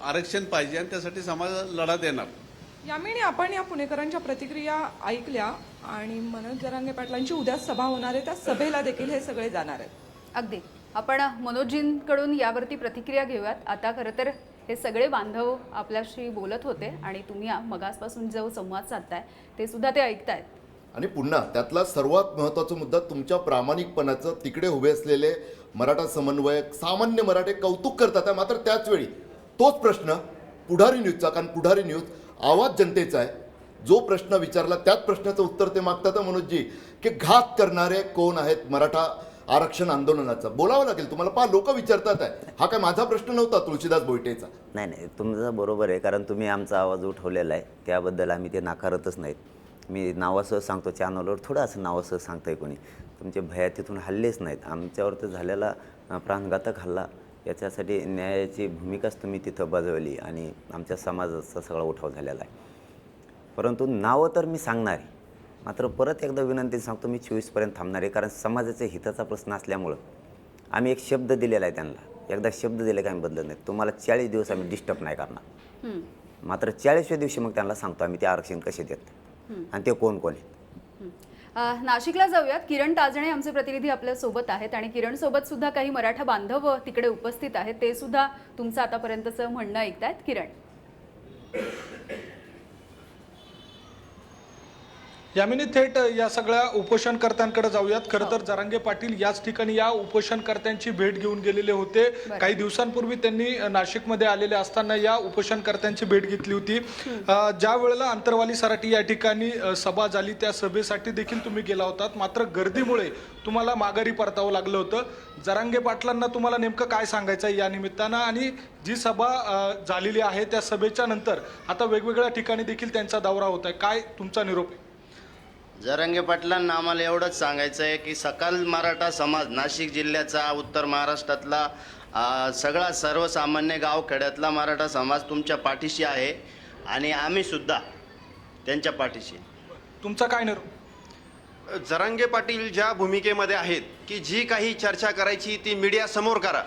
आरक्षण पाहिजे आणि त्यासाठी समाजाला लढा देणार. यामिनी, आपण या पुणेकरांच्या प्रतिक्रिया ऐकल्या आणि मनोज जरांगे पाटलांची उद्या सभा होणार आहे त्या सभेला देखील हे सगळे जाणार आहेत. अगदी आपण मनोजींकडून यावरती प्रतिक्रिया घेऊयात. आता खरं तर हे सगळे बांधव आपल्याशी बोलत होते आणि तुम्ही मगासपासून जो संवाद साधताय ते सुद्धा ते ऐकतायत. आणि पुन्हा त्यातला सर्वात महत्त्वाचा मुद्दा तुमच्या प्रामाणिकपणाचं तिकडे उभे असलेले मराठा समन्वयक सामान्य मराठे कौतुक करतात. मात्र त्याच वेळी तोच प्रश्न पुढारी न्यूजचा, कारण पुढारी न्यूज आवाज जनतेचा आहे. जो प्रश्न विचारला त्याच प्रश्नाचं उत्तर ते मागतात. मनोजजी, की घात करणारे कोण आहेत मराठा आरक्षण आंदोलनाचा? बोलावं लागेल तुम्हाला. पहा, लोक विचारतात आहे. हा काय माझा प्रश्न नव्हता तुळशीदास भोईटेचा. नाही, तुमचं बरोबर आहे. कारण तुम्ही आमचा आवाज उठवलेला आहे त्याबद्दल आम्ही ते नाकारतच नाहीत. मी नावासह सांगतो, चॅनलवर थोडं असं नावासह सांगताय कोणी. तुमचे भया तिथून हल्लेच नाहीत. आमच्यावर तर झालेला प्राणघातक हल्ला याच्यासाठी न्यायाची भूमिकाच तुम्ही तिथं बजावली आणि आमच्या समाजाचा सगळा उठाव झालेला आहे. परंतु नावं तर मी सांगणार आहे. मात्र परत एकदा विनंती सांगतो, मी 24पर्यंत थांबणार आहे. कारण समाजाच्या हिताचा प्रश्न असल्यामुळं आम्ही एक शब्द दिलेला आहे त्यांना. एकदा शब्द दिले का आम्ही बदलत नाही. तुम्हाला 40 दिवस आम्ही डिस्टर्ब नाही करणार. मात्र 40व्या दिवशी मग त्यांना सांगतो आम्ही ते आरक्षण कसे देत आणि ते कोण कोण आहेत. नाशिकला जाऊयात. किरण ताजणे आमचे प्रतिनिधी आपल्या सोबत आहेत आणि किरण सोबत सुद्धा काही मराठा बांधव तिकडे उपस्थित आहेत. ते सुद्धा तुमचं आतापर्यंतचं म्हणणं ऐकतायत. किरण, यामिनी थेट या सगळ्या उपोषणकर्त्यांकडे जाऊयात. खरं तर जरांगे पाटील याच ठिकाणी या उपोषणकर्त्यांची भेट घेऊन गेलेले होते. काही दिवसांपूर्वी त्यांनी नाशिकमध्ये आलेले असताना या उपोषणकर्त्यांची भेट घेतली होती. ज्या वेळेला अंतरवाली सराटी या ठिकाणी सभा झाली त्या सभेसाठी देखील तुम्ही गेला होतात, मात्र गर्दीमुळे तुम्हाला माघारी परतावं लागलं होतं. जरांगे पाटलांना तुम्हाला नेमकं काय सांगायचं आहे या निमित्तानं, आणि जी सभा झालेली आहे त्या सभेच्या नंतर आता वेगवेगळ्या ठिकाणी देखील त्यांचा दौरा होत आहे, काय तुमचा निरोप आहे? जरांगे पाटलांना आम्हाला एवढंच सांगायचं आहे की सकल मराठा समाज, नाशिक जिल्ह्याचा, उत्तर महाराष्ट्रातला सगळा सर्वसामान्य गावखेड्यातला मराठा समाज तुमच्या पाठीशी आहे आणि आम्ही सुद्धा त्यांच्या पाठीशी. तुमचा काय निरोप? जरांगे पाटील ज्या भूमिकेमध्ये आहेत की जी काही चर्चा करायची ती मीडियासमोर करा,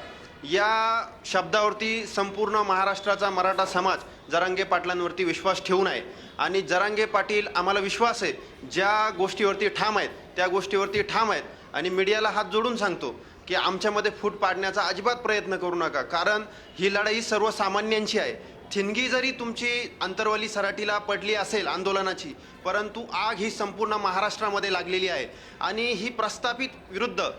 या शब्दावरती संपूर्ण महाराष्ट्राचा मराठा समाज जरांगे पाटलांवरती विश्वास ठेवून आहे. आणि जरांगे पाटील आम्हाला विश्वास आहे ज्या गोष्टीवरती ठाम आहेत त्या गोष्टीवरती ठाम आहेत. आणि मीडियाला हात जोडून सांगतो की आमच्यामध्ये फूट पाडण्याचा अजिबात प्रयत्न करू नका, कारण ही लढाई सर्वसामान्यांची आहे. ठिणगी जरी तुमची अंतरवली सराटीला पडली असेल आंदोलनाची, परंतु आग ही संपूर्ण महाराष्ट्रामध्ये लागलेली आहे. आणि ही प्रस्थापित विरुद्ध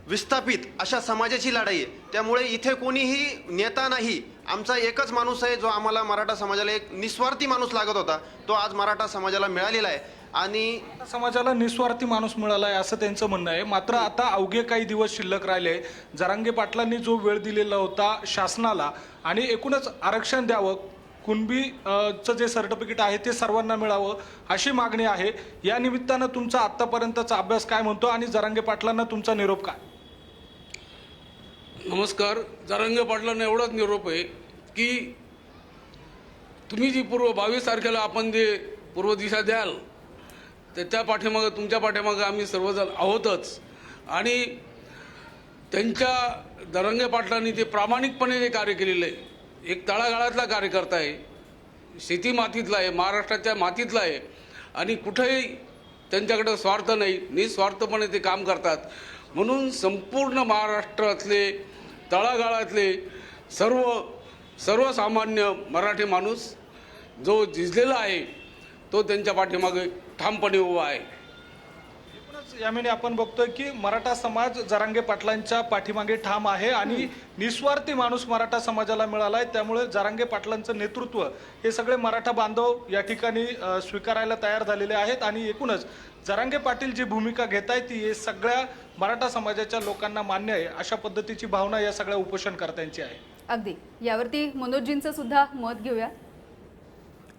विस्थापित अशा समाजाची लढाई आहे. त्यामुळे इथे कोणीही नेता नाही, आमचा एकच माणूस आहे जो आम्हाला मराठा समाजाला एक निस्वार्थी माणूस लागत होता, तो आज मराठा समाजाला मिळालेला आहे. आणि समाजाला निस्वार्थी माणूस मिळाला आहे असं त्यांचं म्हणणं आहे. मात्र आता अवघे काही दिवस शिल्लक राहिले. जरांगे पाटलांनी जो वेळ दिलेला होता शासनाला आणि एकूणच आरक्षण द्यावं, कुणबीचं जे सर्टिफिकेट आहे ते सर्वांना मिळावं अशी मागणी आहे. या निमित्तानं तुमचा आत्तापर्यंतचा अभ्यास काय म्हणतो आणि जरांगे पाटलांना तुमचा निरोप काय? नमस्कार. जरांगे पाटलांना एवढाच निरोप आहे की तुम्ही जी 22 तारखेला आपण जे पूर्व दिशा द्याल तर त्या पाठीमागं, तुमच्या पाठीमागं आम्ही सर्वजण आहोतच. आणि त्यांच्या जरांगे पाटलांनी ते प्रामाणिकपणे जे कार्य केलेलं आहे, एक तळागाळातला कार्यकर्ता आहे, शेती मातीतला आहे, महाराष्ट्राच्या मातीतला आहे आणि कुठेही त्यांच्याकडे स्वार्थ नाही, निस्वार्थपणे ते काम करतात. म्हणून संपूर्ण महाराष्ट्रातले तळागाळातले सर्वसामान्य मराठी माणूस जो झिजलेला आहे तो त्यांच्या पाठीमागे ठामपणे उभा आहे. यामिनी आपण बघतोय की मराठा समाज जरांगे पाटलांच्या पाठीमागे ठाम आहे आणि निस्वार्थी माणूस मराठा समाजाला मिळालाय. त्यामुळे जरांगे पाटलांचं नेतृत्व हे सगळे मराठा बांधव या ठिकाणी स्वीकारायला तयार झालेले आहेत. आणि एकूणच जरांगे पाटील जी भूमिका घेत आहेत ती हे सगळ्या मराठा समाजाच्या लोकांना मान्य आहे अशा पद्धतीची भावना या सगळ्या उपोषणकर्त्यांची आहे. अगदी यावरती मनोजजींचं सुद्धा मत घेऊया.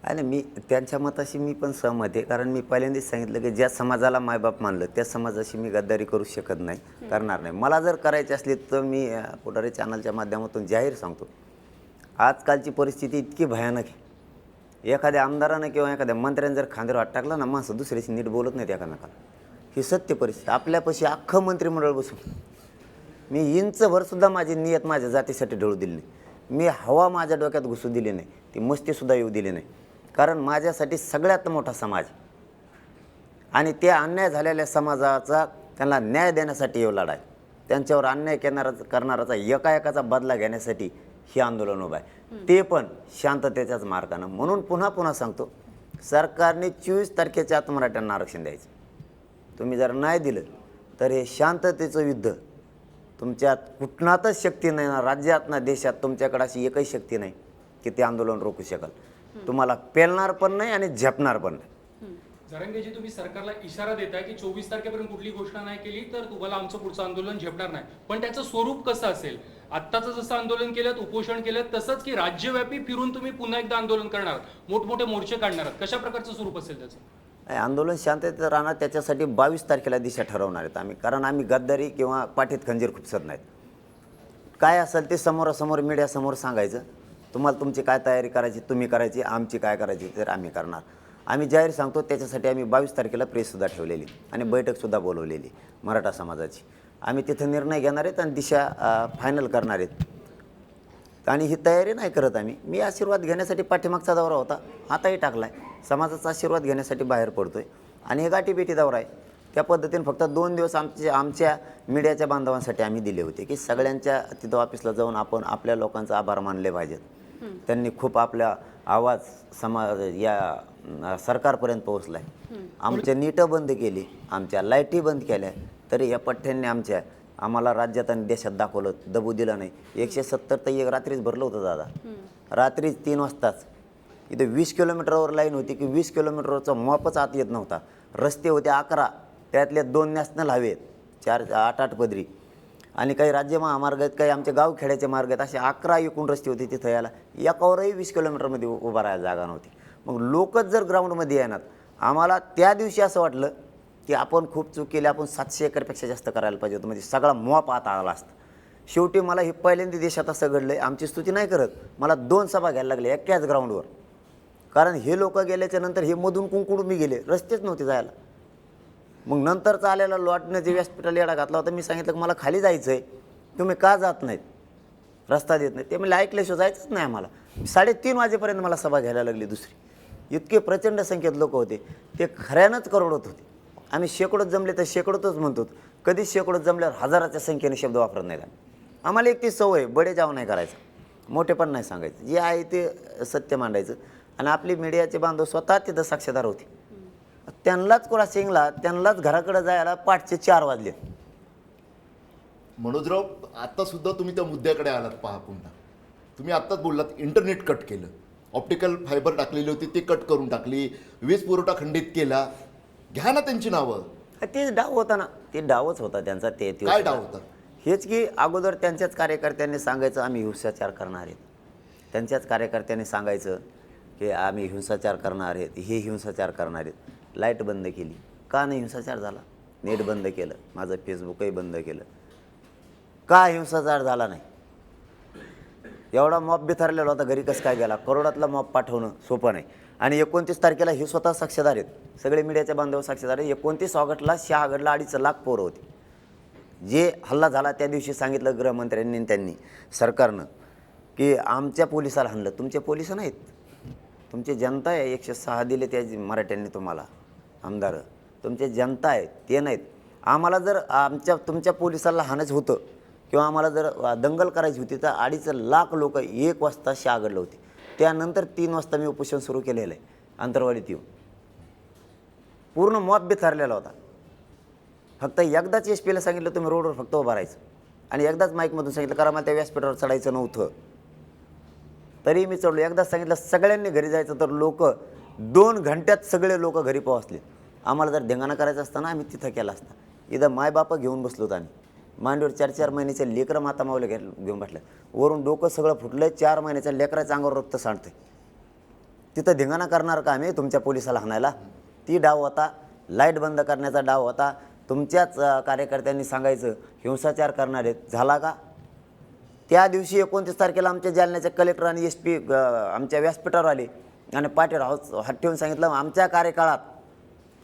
आणि मी त्यांच्या मताशी मी पण सहमत आहे, कारण मी पहिल्यांदाच सांगितलं की ज्या समाजाला मायबाप मानलं त्या समाजाशी मी गद्दारी करू शकत नाही, करणार नाही. मला जर करायची असली तर मी पुढारी चॅनलच्या माध्यमातून जाहीर सांगतो, आजकालची परिस्थिती इतकी भयानक आहे. एखाद्या आमदारानं किंवा एखाद्या मंत्र्यानं जर खांद्यावर हात टाकला ना, माणसं दुसऱ्याशी नीट बोलत नाहीत एकमेकाला. ही सत्य परिस्थिती. आपल्यापाशी अख्खं मंत्रिमंडळ बसून मी इंचभरसुद्धा माझी नियत माझ्या जातीसाठी ढळू दिली नाही. मी हवा माझ्या डोक्यात घुसू दिली नाही, ती मस्तीसुद्धा येऊ दिली नाही. कारण माझ्यासाठी सगळ्यात मोठा समाज आणि त्या अन्याय झालेल्या समाजाचा त्यांना न्याय देण्यासाठी येऊ लढाई, त्यांच्यावर अन्याय करणाराचा एकाएकाचा बदला घेण्यासाठी हे आंदोलन उभं आहे, ते पण शांततेच्याच मार्गानं. म्हणून पुन्हा पुन्हा सांगतो, सरकारने 24 तारखेच्या आत मराठ्यांना आरक्षण द्यायचं. तुम्ही जर नाही दिलं तर हे शांततेचं युद्ध, तुमच्यात कुठनातच शक्ती नाही ना, राज्यात ना देशात तुमच्याकडे अशी एकही शक्ती नाही की ते आंदोलन रोखू शकाल. तुम्हाला पेलणार पण नाही आणि झेपणार पण नाही. जरांगेजी, तुम्ही सरकारला इशारा देताय की 24 तारखेपर्यंत कुठली घोषणा नाही केली तर तुम्हाला आमचं पुढचं आंदोलन झेपणार नाही, पण त्याचं स्वरूप कसं असेल? आत्ताचं जसं आंदोलन केलं, उपोषण केलं, तसंच की राज्यव्यापी फिरून तुम्ही पुन्हा एकदा आंदोलन करणार, मोठमोठे मोर्चे काढणार, कशा प्रकारचं स्वरूप असेल त्याचं? आंदोलन शांततेत राहणार, त्याच्यासाठी 22 तारखेला दिशा ठरवणार आहेत आम्ही. कारण आम्ही गद्दारी किंवा पाठीत खंजीर खुपसत नाहीत. काय असेल ते समोरासमोर मीडियासमोर सांगायचं. तुम्हाला तुमची काय तयारी करायची तुम्ही करायची, आमची काय करायची तर आम्ही करणार. आम्ही जाहीर सांगतो, त्याच्यासाठी आम्ही 22 तारखेला प्रेससुद्धा ठेवलेली आणि बैठकसुद्धा बोलवलेली मराठा समाजाची. आम्ही तिथं निर्णय घेणार आहेत आणि दिशा फायनल करणार आहेत. आणि ही तयारी नाही करत आम्ही. मी आशीर्वाद घेण्यासाठी पाठीमागचा दौरा होता, आताही टाकला आहे. समाजाचा आशीर्वाद घेण्यासाठी बाहेर पडतो आहे आणि हे गाठीभेटी दौरा आहे. त्या पद्धतीने फक्त 2 दिवस आमच्या मीडियाच्या बांधवांसाठी आम्ही दिले होते की सगळ्यांच्या तिथं ऑफिसला जाऊन आपण आपल्या लोकांचा आभार मानले पाहिजेत. त्यांनी खूप आपला आवाज या सरकारपर्यंत पोहोचला आहे. आमच्या नीटं बंद केली, आमच्या लाईटी बंद केल्या, तरी या पठ्ठ्यांनी आम्हाला राज्यात आणि देशात दाखवलं, दबू दिलं नाही. 170 तर एक रात्रीच भरलं होतं दादा, रात्रीच 3 वाजताच. इथं 20 किलोमीटरवर लाईन होती की 20 किलोमीटरवरचा मॉपच आत येत नव्हता. रस्ते होते 11, त्यातले 2 नॅशनल हायवे, 8 पदरी, आणि काही राज्य महामार्ग आहेत, काही आमच्या गावखेड्याचे मार्ग आहेत, असे 11 एकूण रस्ते होते तिथं यायला. एकावरही 20 किलोमीटरमध्ये उभा राहायला जागा नव्हती. मग लोकच जर ग्राउंडमध्ये येणार, आम्हाला त्या दिवशी असं वाटलं की आपण खूप चूक केली, आपण 700 एकरपेक्षा जास्त करायला पाहिजे होतं, म्हणजे सगळा मॉप आता आला असता. शेवटी मला हे पहिल्यांदा देशात असं घडलं आहे. आमची स्तुती नाही करत, मला 2 सभा घ्यायला लागल्या एकाच ग्राउंडवर, कारण हे लोक गेल्याच्या नंतर हे मधून कुंकुडून मी गेले, रस्तेच नव्हते जायला. मग नंतरचा आलेला लॉटने जे व्यासपीठाला येडा घातला होता, मी सांगितलं की मला खाली जायचं आहे, तुम्ही का जात नाहीत, रस्ता देत नाही. ते मला ऐकल्याशिवाय जायचंच नाही आम्हाला. 3:30 वाजेपर्यंत मला सभा घ्यायला लागली दुसरी. इतके प्रचंड संख्येत लोक होते, ते खऱ्यानंच करोडोत होते. आम्ही शेकडोत जमले तर शेकडोतच म्हणतो, कधीच शेकडोत जमल्यावर हजाराच्या संख्येने शब्द वापरत नाही. आम्हाला एक ती सवय, बडे जाव नाही करायचं, मोठेपण नाही सांगायचं, जे आहे ते सत्य मांडायचं. आणि आपली मीडियाचे बांधव स्वतः तिथं साक्षीदार होते. त्यांनाच क्रॉसिंगला, त्यांनाच घराकडे जायला 5:04 वाजले. मनोजराव, आता सुद्धा तुम्ही त्या मुद्द्याकडे आलात. पहा, पुन्हा तुम्ही आत्ताच बोललात, इंटरनेट कट केलं, ऑप्टिकल फायबर टाकलेली होती ते कट करून टाकली, वीज पुरवठा खंडित केला. घ्या ना त्यांची नावं. तेच डाव होता ना, ते डावच होता त्यांचा. ते काय डाव होता? हेच की अगोदर त्यांच्याच कार्यकर्त्यांनी सांगायचं आम्ही हिंसाचार करणार आहेत, त्यांच्याच कार्यकर्त्यांनी सांगायचं की आम्ही हिंसाचार करणार आहेत, हे हिंसाचार करणार आहेत. लाईट बंद केली, का नाही हिंसाचार झाला? नेट बंद केलं, माझं फेसबुकही बंद केलं, का हिंसाचार झाला नाही? एवढा मॉप बिथरलेला होता, घरी कसं काय गेला? करोडातला मॉप पाठवणं सोपं नाही. आणि 29 तारखेला हे स्वतः साक्षीदार आहेत, सगळे मीडियाचे बांधव साक्षीदार आहेत. 29 ऑगस्टला शहागडला 2.5 लाख पोरं होती. जे हल्ला झाला त्या दिवशी सांगितलं गृहमंत्र्यांनी, त्यांनी, सरकारनं, की आमच्या पोलिसाला हाणलं. तुमचे पोलिस नाहीत, तुमची जनता आहे. 106 दिले त्या मराठ्यांनी तुम्हाला आमदार, तुमचे जनता आहे, ते नाहीत. आम्हाला जर तुमच्या पोलिसाला हाणायचं होतं किंवा आम्हाला जर दंगल करायची होती तर 2.5 लाख लोक 1 वाजता शहागडलं होते. त्यानंतर 3 वाजता मी उपोषण सुरू केलेलं आहे अंतरवाडीत येऊन. पूर्ण मॉप बिथरलेला होता. फक्त एकदाच एसपीला सांगितलं तुम्ही रोडवर फक्त उभं राहायचं, आणि एकदाच माईकमधून सांगितलं कारण मला त्या व्यासपीठावर चढायचं नव्हतं, तरी मी चढलो. एकदाच सांगितलं सगळ्यांनी घरी जायचं, तर लोक 2 घंट्यात सगळे लोक घरी पोहोचले. आम्हाला जर धिंगाणा करायचा असताना आम्ही तिथं केला असता. इथं मायबापं घेऊन बसलो होतो आम्ही, मांडीवर 4-4 महिन्याच्या लेकरं माता मावले घेऊन बसले. वरून डोकं सगळं फुटलं, 4 महिन्याच्या लेकराच्या अंगावर रक्त सांडते. तिथं धिंगाणा करणार का आम्ही तुमच्या पोलिसाला हाणायला? ती डाव होता. लाईट बंद करण्याचा डाव होता. तुमच्याच कार्यकर्त्यांनी सांगायचं हिंसाचार करणार आहेत, झाला का? त्या दिवशी 29 तारखेला आमच्या जालन्याच्या कलेक्टर आणि SP आमच्या व्यासपीठावर आले आणि पाठीवर हात ठेवून सांगितलं आमच्या कार्यकाळात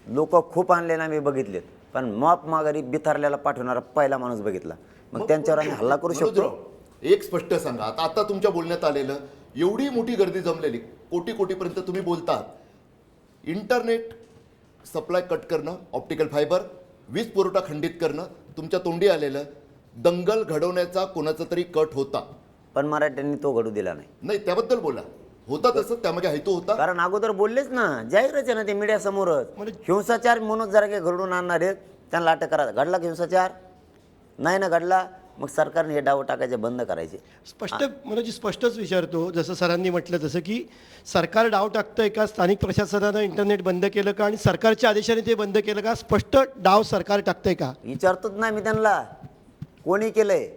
लोक खूप आणले ना, मी बघितलेत, पण मॉप माघारी बिथरल्याला पाठवणारा पहिला माणूस बघितला. मग त्यांच्यावर आम्ही हल्ला करू शकतो? एक स्पष्ट सांगा, आता तुमच्या बोलण्यात आलेलं, एवढी मोठी गर्दी जमलेली, कोटीपर्यंत तुम्ही बोलतात, इंटरनेट सप्लाय कट करणं, ऑप्टिकल फायबर, वीज पुरवठा खंडित करणं, तुमच्या तोंडी आलेलं, दंगल घडवण्याचा कोणाचा तरी कट होता, पण मराठ्यांनी तो घडू दिला नाही. त्याबद्दल बोला. होता तसं, त्यामध्ये हेतू होता. कारण अगोदर बोललेच ना, जाहीरच आहे ना ते मीडियासमोरच, हिंसाचार मनोज जरांगे घडवून आणणार आहेत, त्यांना अटक करा. घडला की हिंसाचार? नाही ना घडला, मग सरकारने हे डाव टाकायचे बंद करायचे. स्पष्टच विचारतो, जसं सरांनी म्हटलं तसं की सरकार डाव टाकतंय का, स्थानिक प्रशासनानं इंटरनेट बंद केलं का, आणि सरकारच्या आदेशाने ते बंद केलं का? स्पष्ट डाव सरकार टाकतंय का विचारतोच नाही मी त्यांना. कोणी केलंय?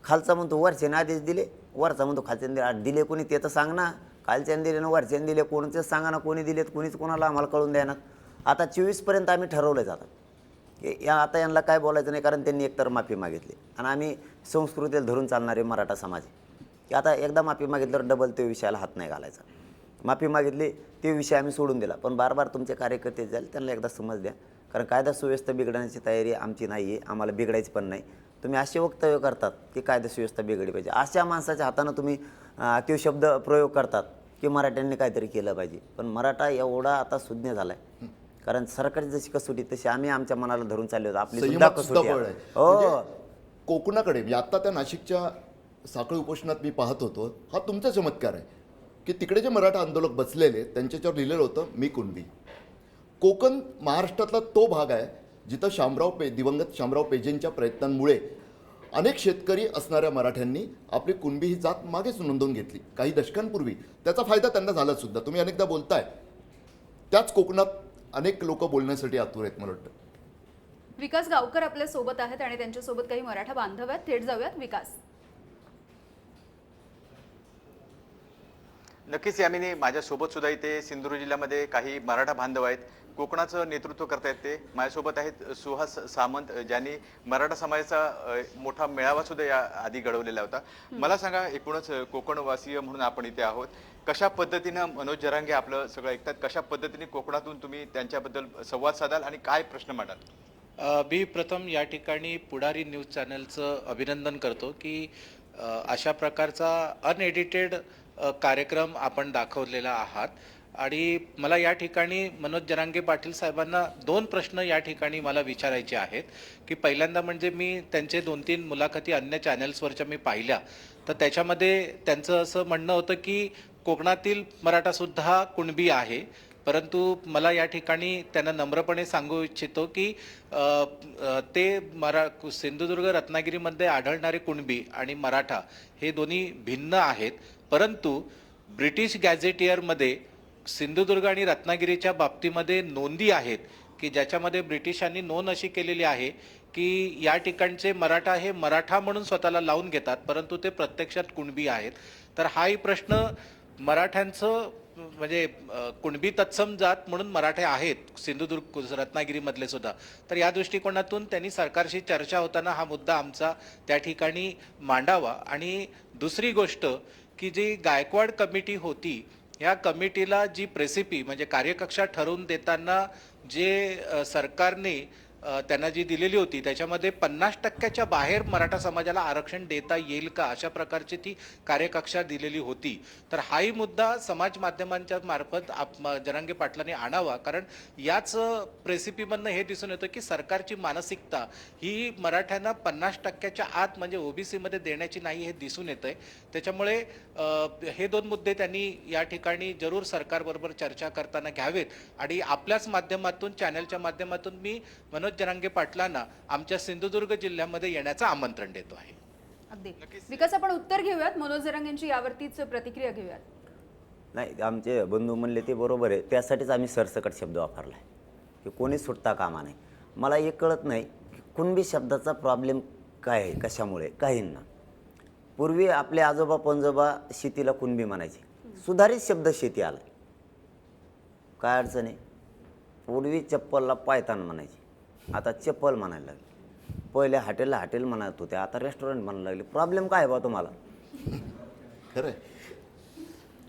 खालचा म्हणतो वरच्याने आदेश दिले, वरचा म्हणतो खालच्याने दिले. कोणी ते तर सांग ना, खालच्याने दिले ना वरच्याने दिले, कोणतेच सांगा ना कोणी दिलेत, कोणीच कोणाला आम्हाला कळून द्या ना. आता 24पर्यंत आम्ही ठरवलं जातं की आता यांना काय बोलायचं नाही, कारण त्यांनी एकतर माफी मागितली आणि आम्ही संस्कृतीला धरून चालणारे मराठा समाज की आता एकदा माफी मागितल्यावर डबल ते विषयाला हात नाही घालायचा. माफी मागितली ते विषय आम्ही सोडून दिला, पण बार तुमचे कार्यकर्ते जाईल त्यांना एकदा समज द्या, कारण कायदा सुव्यवस्था बिघडण्याची तयारी आमची नाही आहे, आम्हाला बिघडायची पण नाही. तुम्ही असे वक्तव्य करतात की कायदा सुव्यवस्था बिघडली पाहिजे, अशा माणसाच्या हातानं तुम्ही ते शब्द प्रयोग करतात की मराठ्यांनी काहीतरी केलं पाहिजे. पण मराठा एवढा आता सुज्ञ झाला आहे, कारण सरकारची जशी कसोटी तशी आम्ही आमच्या मनाला धरून चालले होतो. आपली सुद्धा कसोटी आहे. हो, कोकणाकडे मी आत्ता त्या नाशिकच्या साखळी उपोषणात मी पाहत होतो, हा तुमचा चमत्कार आहे की तिकडे जे मराठा आंदोलक बसलेले त्यांच्यावर लिहिलेलं होतं मी कुणबी. कोकण महाराष्ट्रातला तो भाग आहे जिथं दिवंगत शामराव पेजेंच्या प्रयत्नांमुळे अनेक शेतकरी असणाऱ्या मराठ्यांनी आपली कुणबी ही जात मागेच नोंदवून घेतली काही दशकांपूर्वी. त्याचा फायदा त्यांना झाला सुद्धा. तुम्ही अनेकदा बोलताय त्याच कोकणात अनेक लोक बोलण्यासाठी आतुर आहेत. मला वाटतं विकास गावकर आपल्या सोबत आहेत आणि त्यांच्यासोबत काही मराठा बांधव आहेत. थेट जाऊयात. विकास, नक्कीच यामिनी, माझ्यासोबत सुद्धा इथे सिंधुदुर्ग जिल्ह्यामध्ये काही मराठा बांधव आहेत, कोकणाचं नेतृत्व करतायत. ते माझ्यासोबत आहेत सुहास सामंत, ज्यांनी मराठा समाजाचा मोठा मेळावा सुद्धा या आधी घडवलेला होता. मला सांगा, एकूणच कोकणवासीय म्हणून आपण इथे आहोत, कशा पद्धतीनं मनोज जरांगे आपलं सगळं ऐकतात, कशा पद्धतीने कोकणातून तुम्ही त्यांच्याबद्दल संवाद साधाल आणि काय प्रश्न मांडाल? मी प्रथम या ठिकाणी पुढारी न्यूज चॅनलचं अभिनंदन करतो की अशा प्रकारचा अनएडिटेड कार्यक्रम आपण दाखवलेला आहात. आणि मला या ठिकाणी मनोज जरांगे पाटील साहेबांना 2 प्रश्न या ठिकाणी मला विचारायचे आहेत. की पहिल्यांदा म्हणजे मी त्यांचे 2-3 मुलाखती अन्य चॅनल्सवरच्या मी पाहिल्या, तर त्याच्यामध्ये त्यांचं असं म्हणणं होतं की कोकणातील मराठासुद्धा कुणबी आहे, परंतु मला या ठिकाणी त्यांना नम्रपणे सांगू इच्छितो की ते सिंधुदुर्ग रत्नागिरीमध्ये आढळणारे कुणबी आणि मराठा हे दोन्ही भिन्न आहेत. परंतु ब्रिटिश गॅझेटियरमध्ये सिंधुदुर्ग आणि रत्नागिरीच्या बाबतीमध्ये नोंदी आहेत की ज्याच्यामध्ये ब्रिटिशांनी नोंद अशी केलेली आहे की या ठिकाणचे मराठा हे मराठा म्हणून स्वतःला लावून घेतात, परंतु ते प्रत्यक्षात कुणबी आहेत. तर हाही प्रश्न मराठ्यांचं म्हणजे कुणबी तत्सम जात म्हणून मराठे आहेत सिंधुदुर्ग रत्नागिरीमधले सुद्धा. तर या दृष्टिकोनातून त्यांनी सरकारशी चर्चा होताना हा मुद्दा आमचा त्या ठिकाणी मांडावा. आणि दुसरी गोष्ट की जी गायकवाड कमिटी होती, या कमिटीला जी रेसिपी म्हणजे कार्यकक्षा ठरवून देताना जे सरकारने त्यांना जी दिलेली होती त्याच्यामध्ये 50% बाहेर मराठा समाजाला आरक्षण देता येईल का, अशा प्रकारची ती कार्यकक्षा दिलेली होती. तर हाही मुद्दा समाज माध्यमांच्या मार्फत जरांगे पाटलांनी आणावा, कारण याच रेसिपीमधनं हे दिसून येतं की सरकारची मानसिकता ही मराठ्यांना 50% आत म्हणजे ओबीसीमध्ये देण्याची नाही हे दिसून येतंय. त्याच्यामुळे हे 2 मुद्दे त्यांनी या ठिकाणी जरूर सरकारबरोबर चर्चा करताना घ्यावेत. आणि आपल्याच माध्यमातून चॅनलच्या माध्यमातून मी मनोज जरांगे पाटलांना आमच्या सिंधुदुर्ग जिल्ह्यामध्ये येण्याचं आमंत्रण देतो आहे. अगदी विकास, आपण उत्तर घेऊयात मनोज जरांगेंची यावरतीच प्रतिक्रिया घेऊयात. नाही, आमचे बंधू म्हणले ते बरोबर आहे, त्यासाठीच आम्ही सरसकट शब्द वापरला आहे की कोणी सुटता कामा नाही. मला हे कळत नाही की कुणबी शब्दाचा प्रॉब्लेम काय आहे, कशामुळे. काहींना पूर्वी आपले आजोबा पंजोबा शेतीला कुणबी म्हणायचे, सुधारित शब्द शेती आला, काय अडचण आहे. पूर्वी चप्पलला पायतान म्हणायचे, आता चप्पल म्हणायला लागले. पहिले हॉटेलला हॉटेल म्हणत होते, आता रेस्टॉरंट म्हणायला लागले. प्रॉब्लेम काय आहे बा तुम्हाला? खरं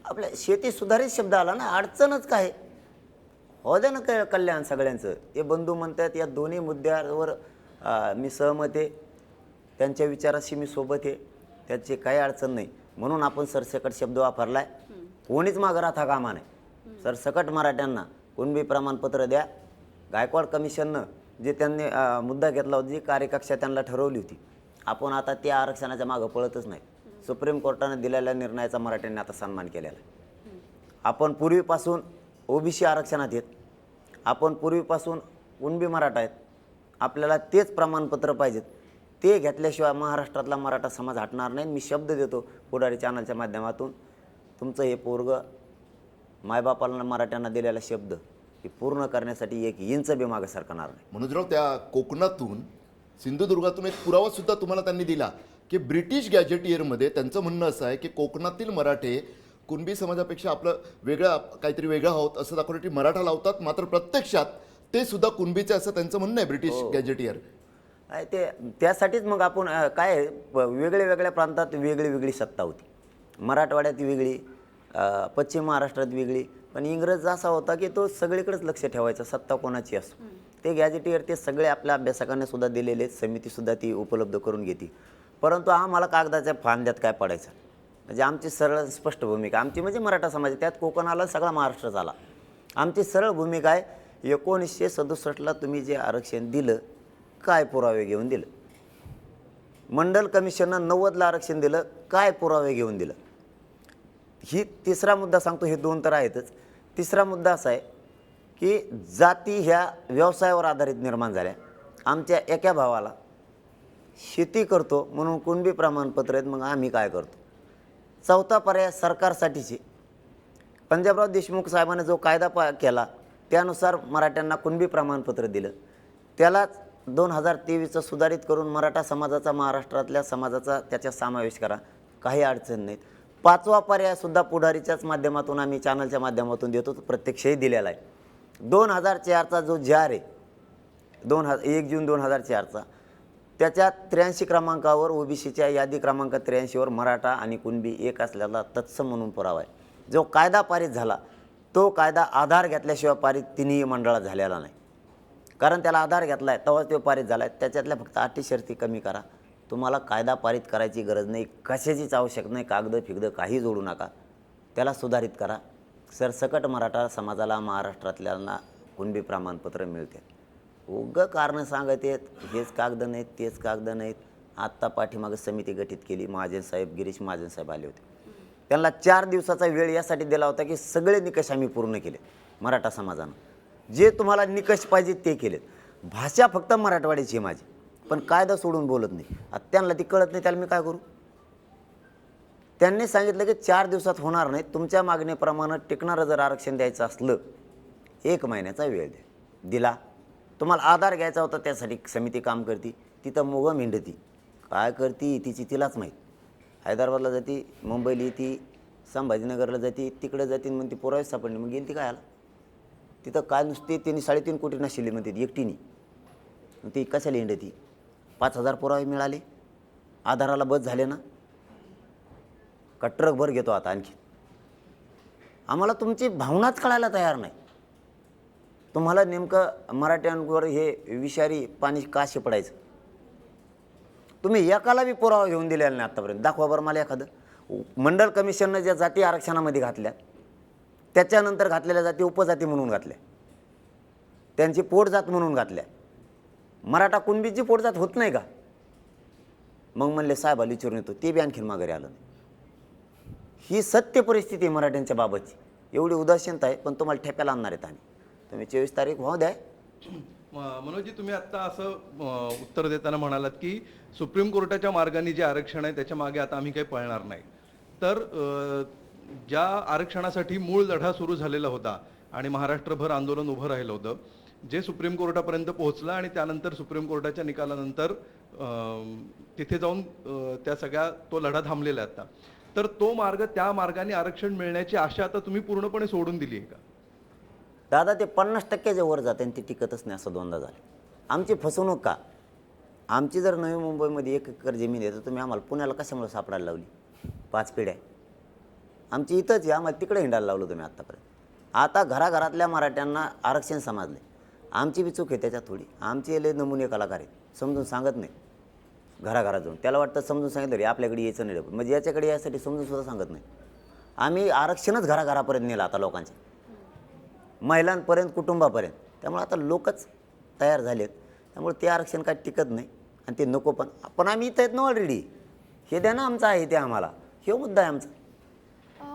आपल्या शेती सुधारित शब्द आला ना, अडचणच काय हो दे ना कल्याण सगळ्यांचं. हे बंधू म्हणतात या दोन्ही मुद्द्यावर मी सहमत आहे, त्यांच्या विचाराशी मी सोबत आहे, त्याची काही अडचण नाही. म्हणून आपण सरसकट शब्द वापरलाय. कोणीच मागं राहता कामा नाही. सरसकट मराठ्यांना कुणबी प्रमाणपत्र द्या. गायकवाड कमिशननं जे त्यांनी मुद्दा घेतला होता, जी कार्यकक्षा त्यांना ठरवली होती, आपण आता त्या आरक्षणाच्या मागं पळतच नाही. सुप्रीम कोर्टाने दिलेल्या निर्णयाचा मराठ्यांनी आता सन्मान केलेला आहे. आपण पूर्वीपासून ओबीसी आरक्षणात आहेत, आपण पूर्वीपासून कुणबी मराठा आहेत, आपल्याला तेच प्रमाणपत्र पाहिजेत. ते घेतल्याशिवाय महाराष्ट्रातला मराठा समाज हटणार नाही. मी शब्द देतो पुढारी चॅनलच्या माध्यमातून, तुमचं हे पोरग मायबापाला मराठ्यांना दिलेला शब्द हे पूर्ण करण्यासाठी 1 इंच बी मागे सरकणार नाही. मनोजराव, त्या कोकणातून सिंधुदुर्गातून एक पुरावा सुद्धा तुम्हाला त्यांनी दिला की ब्रिटिश गॅजेटियरमध्ये त्यांचं म्हणणं असं आहे की कोकणातील मराठे कुणबी समाजापेक्षा आपलं काहीतरी वेगळं आहोत असं दाखवण्यासाठी मराठा लावतात, मात्र प्रत्यक्षात ते सुद्धा कुणबीचे असं त्यांचं म्हणणं आहे ब्रिटिश गॅजेटियर. ते त्यासाठीच मग आपण काय वेगळ्या प्रांतात वेगळी सत्ता होती. मराठवाड्यात वेगळी, पश्चिम महाराष्ट्रात वेगळी. पण इंग्रज असा होता की तो सगळीकडेच लक्ष ठेवायचा, सत्ता कोणाची असो. ते गॅजेटियर ते सगळे आपल्या अभ्यासकांना सुद्धा दिलेले, समितीसुद्धा ती उपलब्ध करून घेते. परंतु आम्हाला कागदाच्या फांद्यात काय पडायचं, म्हणजे आमची सरळ स्पष्ट भूमिका, आमची म्हणजे मराठा समाज, त्यात कोकण आला, सगळा महाराष्ट्र झाला. आमची सरळ भूमिका आहे, 1967ला तुम्ही जे आरक्षण दिलं, काय पुरावे घेऊन दिलं. मंडल कमिशननं 90ला आरक्षण दिलं, काय पुरावे घेऊन दिलं. ही तिसरा मुद्दा सांगतो, हे 2 तर आहेतच. तिसरा मुद्दा असा आहे की जाती ह्या व्यवसायावर आधारित निर्माण झाल्या. आमच्या एका भावाला शेती करतो म्हणून कुणबी प्रमाणपत्र आहेत, मग आम्ही काय करतो? चौथा पर्याय सरकारसाठीची. पंजाबराव देशमुख साहेबांनी जो कायदा केला त्यानुसार मराठ्यांना कुणबी प्रमाणपत्र दिलं, त्यालाच 2023चं सुधारित करून मराठा समाजाचा, महाराष्ट्रातल्या समाजाचा त्याच्यात समावेश करा, काही अडचण नाहीत. पाचवा पर्यायसुद्धा पुढारीच्याच माध्यमातून आम्ही चॅनलच्या माध्यमातून देतो, तो प्रत्यक्षही दिलेला आहे. 2004चा जो जार आहे 1 जून 2004चा, त्याच्यात 83 क्रमांकावर ओबीसीच्या यादी क्रमांक 83वर मराठा आणि कुणबी एक असल्याला तत्सम म्हणून पुरावा आहे. जो कायदा पारित झाला तो कायदा आधार घेतल्याशिवाय पारित तिन्ही मंडळात झालेला नाही, कारण त्याला आधार घेतला आहे तेव्हाच तो पारित झाला आहे. त्याच्यातल्या फक्त अटी शर्ती कमी करा. तुम्हाला कायदा पारित करायची गरज नाही, कशाचीच आवश्यक नाही, कागदं फिगदं काही जोडू नका, त्याला सुधारित करा. सरसकट मराठा समाजाला, महाराष्ट्रातल्यांना कुणबी प्रमाणपत्र मिळते. उगं कारणं सांगत आहेत, हेच कागद नाहीत, तेच कागद नाहीत. आत्ता पाठीमागं समिती गठीत केली, महाजन साहेब, गिरीश महाजन साहेब आले होते. त्यांना 4 दिवसाचा वेळ यासाठी दिला होता की सगळे निकष आम्ही पूर्ण केले मराठा समाजानं. जे तुम्हाला निकष पाहिजे ते केलेत. भाषा फक्त मराठवाड्याची आहे माझी, पण कायदा सोडून बोलत नाही. आता त्यांना ती कळत नाही, त्याला मी काय करू? त्यांनी सांगितलं की 4 दिवसात होणार नाही, तुमच्या मागणीप्रमाणे टिकणारं जर आरक्षण द्यायचं असलं 1 महिन्याचा वेळ दिला. तुम्हाला आधार घ्यायचा होता त्यासाठी समिती काम करती, तिथं मोगं मिंडती, काय करती तिची तिलाच माहीत. हैदराबादला जाती, मुंबईला येते, संभाजीनगरला जाते, तिकडे जाते, मग ती पुरावे सापडली, मग गेली ती काय आला तिथं काय नुसते त्यांनी 3.5 कोटी नशिली म्हणते एकटीने. मग ती कशाला हिंडती? 5,000 पुरावे मिळाले, आधाराला बस झाले ना, का ट्रकभर घेतो आता आणखी? आम्हाला तुमची भावनाच कळायला तयार नाही. तुम्हाला नेमकं मराठ्यांवर हे विषारी पाणी का शिपडायचं? तुम्ही एकाला बी पुरावा घेऊन दिलेला नाही आत्तापर्यंत. दाखवा बरं मला एखादं. मंडल कमिशननं ज्या जाती आरक्षणामध्ये घातल्या त्याच्यानंतर घातलेल्या जाती उपजाती म्हणून घातल्या, त्यांची पोटजात म्हणून घातल्या. मराठा कुणबीची पोटजात होत नाही का? मग म्हणले साहेबाला विचारून येतो, ते बी आणखीन माघारी आलं नाही. ही सत्य परिस्थिती आहे मराठ्यांच्या बाबतची. एवढी उदासीनता आहे, पण तुम्हाला ठेप्याला आणणार आहेत. आणि तुम्ही 24 तारीख व्हावं द्या. मनोजी, तुम्ही आत्ता असं उत्तर देताना म्हणालात की सुप्रीम कोर्टाच्या मार्गाने जे आरक्षण आहे त्याच्या मागे आता आम्ही काही पळणार नाही. तर ज्या आरक्षणासाठी मूळ लढा सुरू झालेला होता आणि महाराष्ट्रभर आंदोलन उभं राहिलं होतं, जे सुप्रीम कोर्टापर्यंत पोहोचलं आणि त्यानंतर सुप्रीम कोर्टाच्या निकालानंतर तिथे जाऊन त्या सगळ्या तो लढा थांबलेला आहे आता, तर तो मार्ग, त्या मार्गाने आरक्षण मिळण्याची आशा आता तुम्ही पूर्णपणे सोडून दिली आहे का? दादा, ते 50%च्या वर जाते आणि ती टिकतच नाही, असं दोनदा झालं. आमची फसवणूक का? आमची जर नवी मुंबईमध्ये 1 एकर जमीन आहे तर तुम्ही आम्हाला पुण्याला कशामुळे सापडायला लावली? 5 पिढ्या आमची इथंच आहे, आम्हाला तिकडे हिंडायला लावलं तुम्ही आत्तापर्यंत. आता घराघरातल्या मराठ्यांना आरक्षण समजले. आमची बी चूक आहे त्याच्यात थोडी. आमचे लय नमुने कलाकार आहेत, समजून सांगत नाही घराघरात जाऊन. त्याला वाटतं समजून सांगितलं रे आपल्याकडे यायचं नाही, म्हणजे याच्याकडे यासाठी समजून सुद्धा सांगत नाही. आम्ही आरक्षणच घराघरापर्यंत नेलं आता लोकांच्या, महिलांपर्यंत, कुटुंबापर्यंत. त्यामुळे आता लोकच तयार झालेत. त्यामुळे ते आरक्षण काय टिकत नाही आणि ते नको. पण आम्ही इथं आहेत ना ऑलरेडी. हे द्या ना, आमचं आहे ते आम्हाला, हे मुद्दा आहे आमचा.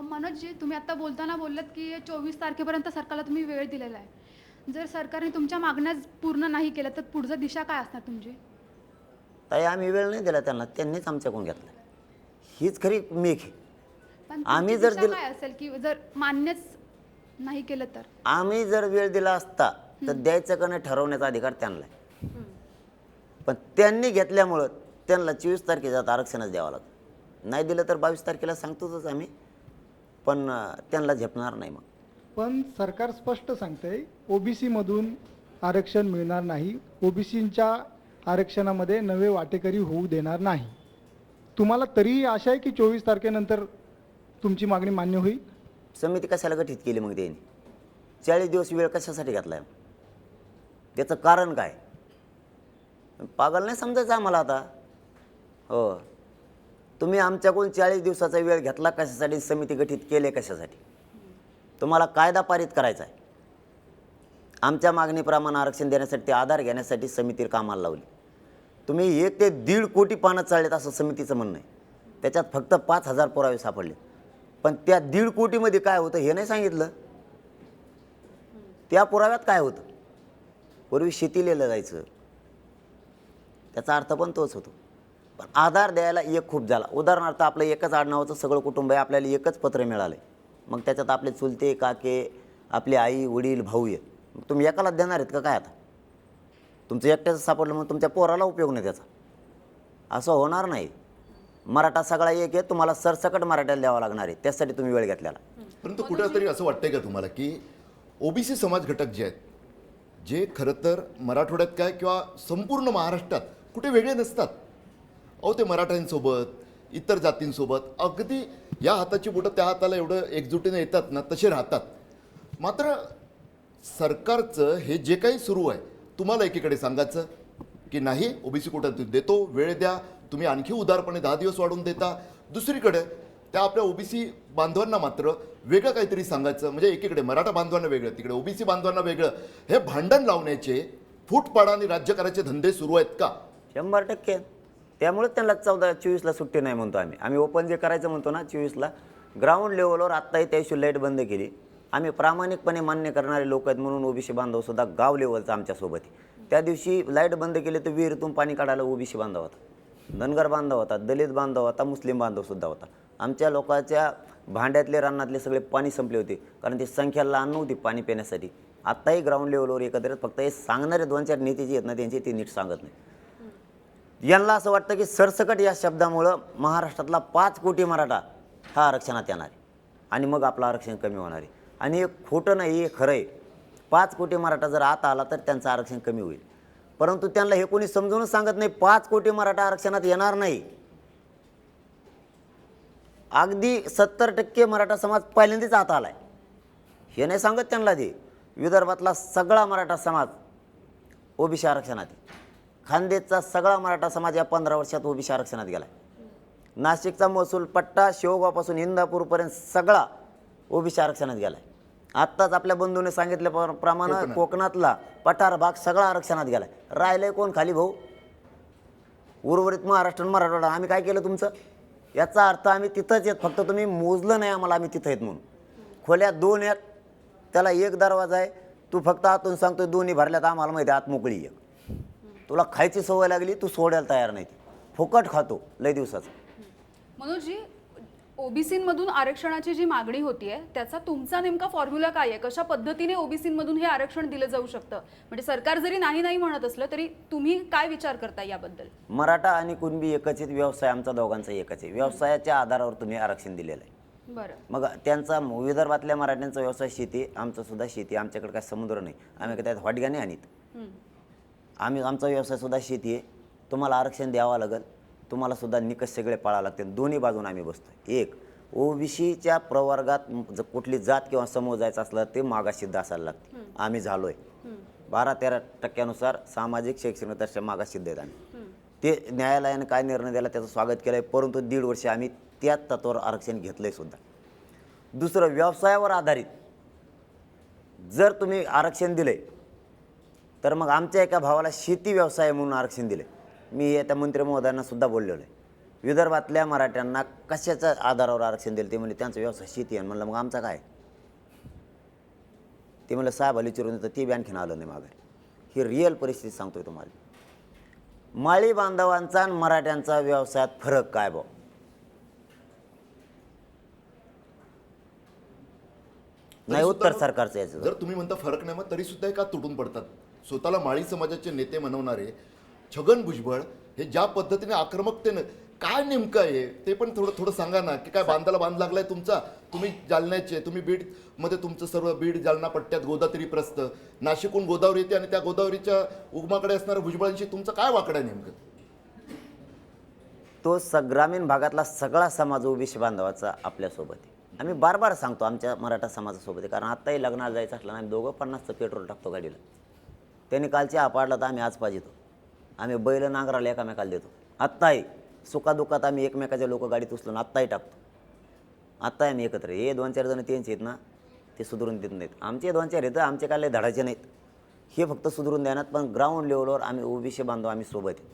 मनोजजी, तुम्ही आता बोलताना बोललात की 24 तारखेपर्यंत सरकारला तुम्ही वेळ दिलेला आहे. जर सरकारने तुमच्या मागण्या पूर्ण नाही केल्या तर पुढची दिशा काय असणार तुमची? ताई, आम्ही वेळ नाही दिला त्यांना, त्यांनीच आमच्याकडून घेतला. हीच खरी मेघ आहे. पण आम्ही जर दिलं, काय असेल की जर मान्यच नाही केलं तर? आम्ही जर वेळ दिला असता तर द्यायचं का नाही ठरवण्याचा अधिकार त्यांना आहे. पण त्यांनी घेतल्यामुळं त्यांना 24 तारखेच्या आत आरक्षणच द्यावं लागतं. नाही दिलं तर 22 तारखेला सांगतोच आम्ही, पण त्यांना झेपणार नाही. मग पण सरकार स्पष्ट सांगतंय ओबीसी मधून आरक्षण मिळणार नाही, ओबीसींच्या आरक्षणामध्ये नवे वाटेकरी होऊ देणार नाही. तुम्हाला तरीही आशा आहे की 24 तारखेनंतर तुमची मागणी मान्य होईल? समिती कशाला गठीत केली मग त्यांनी? 40 दिवस वेळ कशासाठी घेतला आहे? त्याचं कारण काय? पागल नाही समजायचं आम्हाला आता. हो, तुम्ही आमच्याकडून 40 दिवसाचा वेळ घेतला कशासाठी? समिती गठीत केले कशासाठी? तुम्हाला कायदा पारित करायचा आहे. आमच्या मागणीप्रमाणे आरक्षण देण्यासाठी, आधार घेण्यासाठी समिती कामाला लावली. तुम्ही 1 ते 1.5 कोटी पानं चाललेत असं समितीचं म्हणणं आहे. त्याच्यात फक्त 5,000 पुरावे सापडले. पण त्या 1.5 कोटीमध्ये काय होतं हे नाही सांगितलं. त्या पुराव्यात काय होतं? पूर्वी शेती लिहिलं जायचं, त्याचा अर्थ पण तोच होतो. पण आधार द्यायला एक खूप झाला. उदाहरणार्थ आपलं एकच आडनावाचं सगळं कुटुंब आहे, आपल्याला एकच पत्र मिळालं आहे, मग त्याच्यात आपले चुलते काके, आपले आई वडील भाऊ आहेत, मग तुम्ही एकालाच देणार आहेत का काय? आता तुमचं एकट्याचं सापडलं मग तुमच्या पोराला उपयोग नाही त्याचा. असं होणार नाही. मराठा सगळा एक आहे, तुम्हाला सरसकट मराठ्याला द्यावा लागणार आहे, त्यासाठी तुम्ही वेळ घेतलेला. परंतु कुठेतरी असं वाटतंय का तुम्हाला की ओबीसी समाज घटक जे आहेत, जे खरं तर मराठवाड्यात काय किंवा संपूर्ण महाराष्ट्रात कुठे वेगळे नसतात, अहो ते मराठ्यांसोबत इतर जातींसोबत अगदी या हाताची बोटं त्या हाताला एवढं एकजुटीने येतात ना, तसे राहतात. मात्र सरकारचं हे जे काही सुरू आहे, तुम्हाला एकीकडे सांगायचं की नाही ओबीसी कोट्यातून देतो, वेळ द्या, तुम्ही आणखी उदारपणे 10 दिवस वाढवून देता. दुसरीकडे त्या आपल्या ओबीसी बांधवांना मात्र वेगळं काहीतरी सांगायचं. म्हणजे एकीकडे मराठा बांधवांना वेगळं, तिकडे ओबीसी बांधवांना वेगळं, हे भांडण लावण्याचे फूटपाडाने राज्य करायचे धंदे सुरू आहेत का? 100%. त्यामुळे त्यांना 14-24ला सुट्टी नाही म्हणतो आम्ही ओपन जे करायचं म्हणतो ना 24ला, ग्राउंड लेवलवर आत्ताही त्याशी लाईट बंद केली. आम्ही प्रामाणिकपणे मान्य करणारे लोक आहेत म्हणून ओबीसी बांधवसुद्धा गाव लेवलचा आमच्यासोबत आहे. त्या दिवशी लाईट बंद केली तर विहिरीतून पाणी काढायला ओबीसी बांधव होता, धनगर बांधव होता, दलित बांधव होता, मुस्लिम बांधवसुद्धा होता. आमच्या लोकांच्या भांड्यातले रानातले सगळे पाणी संपले होते, कारण ती संख्या लहान नव्हती पाणी पिण्यासाठी. आत्ताही ग्राउंड लेवलवर एकत्रित फक्त हे सांगणारे 2-4 नेते जे आहेत ना, त्यांची ती नीट सांगत नाही. यांना असं वाटतं की सरसकट या शब्दामुळं महाराष्ट्रातला 5 कोटी मराठा हा आरक्षणात येणार आहे आणि मग आपलं आरक्षण कमी होणार आहे. आणि हे खोटं नाही, हे खरं आहे. 5 कोटी मराठा जर आत आला तर त्यांचं आरक्षण कमी होईल. परंतु त्यांना हे कोणी समजूनच सांगत नाही, 5 कोटी मराठा आरक्षणात येणार नाही. अगदी 70% मराठा समाज पहिल्यांदाच आत आला आहे, हे नाही सांगत त्यांना. ते विदर्भातला सगळा मराठा समाज ओबीसी आरक्षणात आहे. खानदेशचा सगळा मराठा समाज या 15 वर्षात ओबीसी आरक्षणात गेला आहे. नाशिकचा महसूल पट्टा शेवगावपासून इंदापूरपर्यंत सगळा ओबीसी आरक्षणात गेला आहे. आत्ताच आपल्या बंधूने सांगितल्याप्रमाणे कोकणातला पठार भाग सगळा आरक्षणात गेला आहे. राहिलं कोण खाली भाऊ? उर्वरित महाराष्ट्र मराठवाडा. आम्ही काय केलं तुमचं? याचा अर्थ आम्ही तिथंच येत, फक्त तुम्ही मोजलं नाही आम्हाला आम्ही तिथं येत म्हणून. खोल्या 2 आहेत, त्याला 1 दरवाजा आहे, तू फक्त आतून सांगतोय 2 भरल्यात, आम्हाला माहिती आहे आत मोकळी आहे. तुला खायची सवय लागली, तू सोडायला तयार नाही, फुकट खातो लय दिवसाचं. मनोजजी, ओबीसीमधून आरक्षणाची जी मागणी होतीये त्याचा तुमचा नेमका फॉर्म्युला काय आहे? कशा पद्धतीने ओबीसीमधून हे आरक्षण दिलं जाऊ शकतं? म्हणजे सरकार जरी नाही म्हणत असलं तरी तुम्ही काय विचार करता याबद्दल? मराठा आणि कुणबी एकच आहेत, व्यवसाय आमचा दोघांचा एकच आहे. व्यवसायाच्या आधारावर तुम्ही आरक्षण दिलेलं आहे. बरं. मग त्यांचा विदर्भातल्या मराठ्यांचा व्यवसाय शेती, आमचा सुद्धा शेती. आमच्याकडे काय समुद्र नाही, आम्ही काय त्यात वाटग्या नाही आणीत. आमचा व्यवसाय सुद्धा शेती आहे. तुम्हाला आरक्षण द्यावं लागेल, तुम्हाला सुद्धा निकष सगळे पाळावं लागते. दोन्ही बाजून आम्ही बसतोय. एक, ओबीसीच्या प्रवर्गात कुठली जात किंवा समूह जायचं असलं ते मागाससिद्ध असायला लागते. आम्ही झालोय 12-13% सामाजिक शैक्षणिक दृष्ट्या मागाससिद्ध आहेत आम्ही. ते न्यायालयाने काय निर्णय दिला त्याचं स्वागत केलं आहे, परंतु 1.5 वर्ष आम्ही त्याच तत्वावर आरक्षण घेतलं आहे सुद्धा. दुसरं, व्यवसायावर आधारित जर तुम्ही आरक्षण दिले तर मग आमच्या एका भावाला शेती व्यवसाय म्हणून आरक्षण दिले. मी त्या मंत्री महोदयांना सुद्धा बोललेलो आहे, विदर्भातल्या मराठ्यांना कशाच्या आधारावर आरक्षण दिलं? ते म्हणजे त्यांचा व्यवसाय शेती आहे. म्हणलं मग आमचा काय? ते म्हणलं साहेब आली चिरून तर ते बी आणखीन आलं नाही माघारी. ही रिअल परिस्थिती सांगतोय तुम्हाला. माळी बांधवांचा आणि मराठ्यांचा व्यवसायात फरक काय भाऊ? नाही उत्तर सरकारचं याचं. जर तुम्ही म्हणता फरक नाही, मग तरी सुद्धा का तुटून पडतात? स्वतःला माळी समाजाचे नेते म्हणवणारे छगन भुजबळ हे ज्या पद्धतीने आक्रमकतेनं, काय नेमकं आहे ते पण थोडं सांगा ना. की काय बांधाला बांध लागलाय तुमचा? तुम्ही जालन्याचे, तुम्ही बीडमध्ये तुमचं सर्व बीड जालना पट्ट्यात गोदावरी प्रस्थ, नाशिकहून गोदावरी येते आणि त्या गोदावरीच्या उगमाकडे असणाऱ्या भुजबळांशी तुमचं काय वाकडं आहे नेमकं? तो ग्रामीण भागातला सगळा समाज ओबीसी बांधवाचा आपल्यासोबत आहे. आम्ही बार सांगतो आमच्या मराठा समाजासोबत आहे. कारण आत्ताही लग्नाला जायचं असलं ना, आम्ही दोघं 50चं पेट्रोल टाकतो गाडीला. त्यांनी कालची पाडला तर आम्ही आज पाहिजेतो. आम्ही बैल नांगराला एकामेकाला देतो. आत्ताही सुखादुखात आम्ही एकमेकाच्या लोक गाडीत उचलून आत्ताही टाकतो. आत्ताही आम्ही एकत्र. हे 2-4 जण त्यांचे आहेत ना, ते सुधरून देत नाहीत. आमचे 2-4 आहेत, आमचे काय लय धडाचे नाहीत. हे फक्त सुधरून देण्यात. पण ग्राउंड लेवलवर आम्ही ओबीसी बांधव आम्ही सोबत आहे.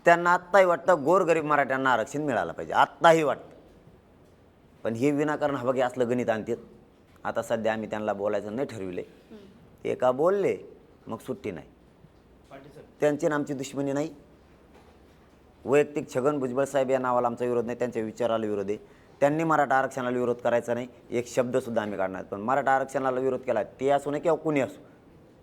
त्यांना आत्ताही वाटतं गोरगरीब मराठ्यांना आरक्षण मिळालं पाहिजे, आत्ताही वाटतं. पण हे विनाकारण हवगे असलं गणित आणतात. आता सध्या आम्ही त्यांना बोलायचं नाही ठरविले. ते का बोलले मग सुट्टी नाही. त्यांची आणि आमची दुश्मनी नाही. वैयक्तिक छगन भुजबळ साहेब या नावाला आमचा विरोध नाही, त्यांच्या विचाराला विरोध आहे. त्यांनी मराठा आरक्षणाला विरोध करायचा नाही, एक शब्दसुद्धा आम्ही काढणार. पण मराठा आरक्षणाला विरोध केला ते असू नये किंवा कुणी असो,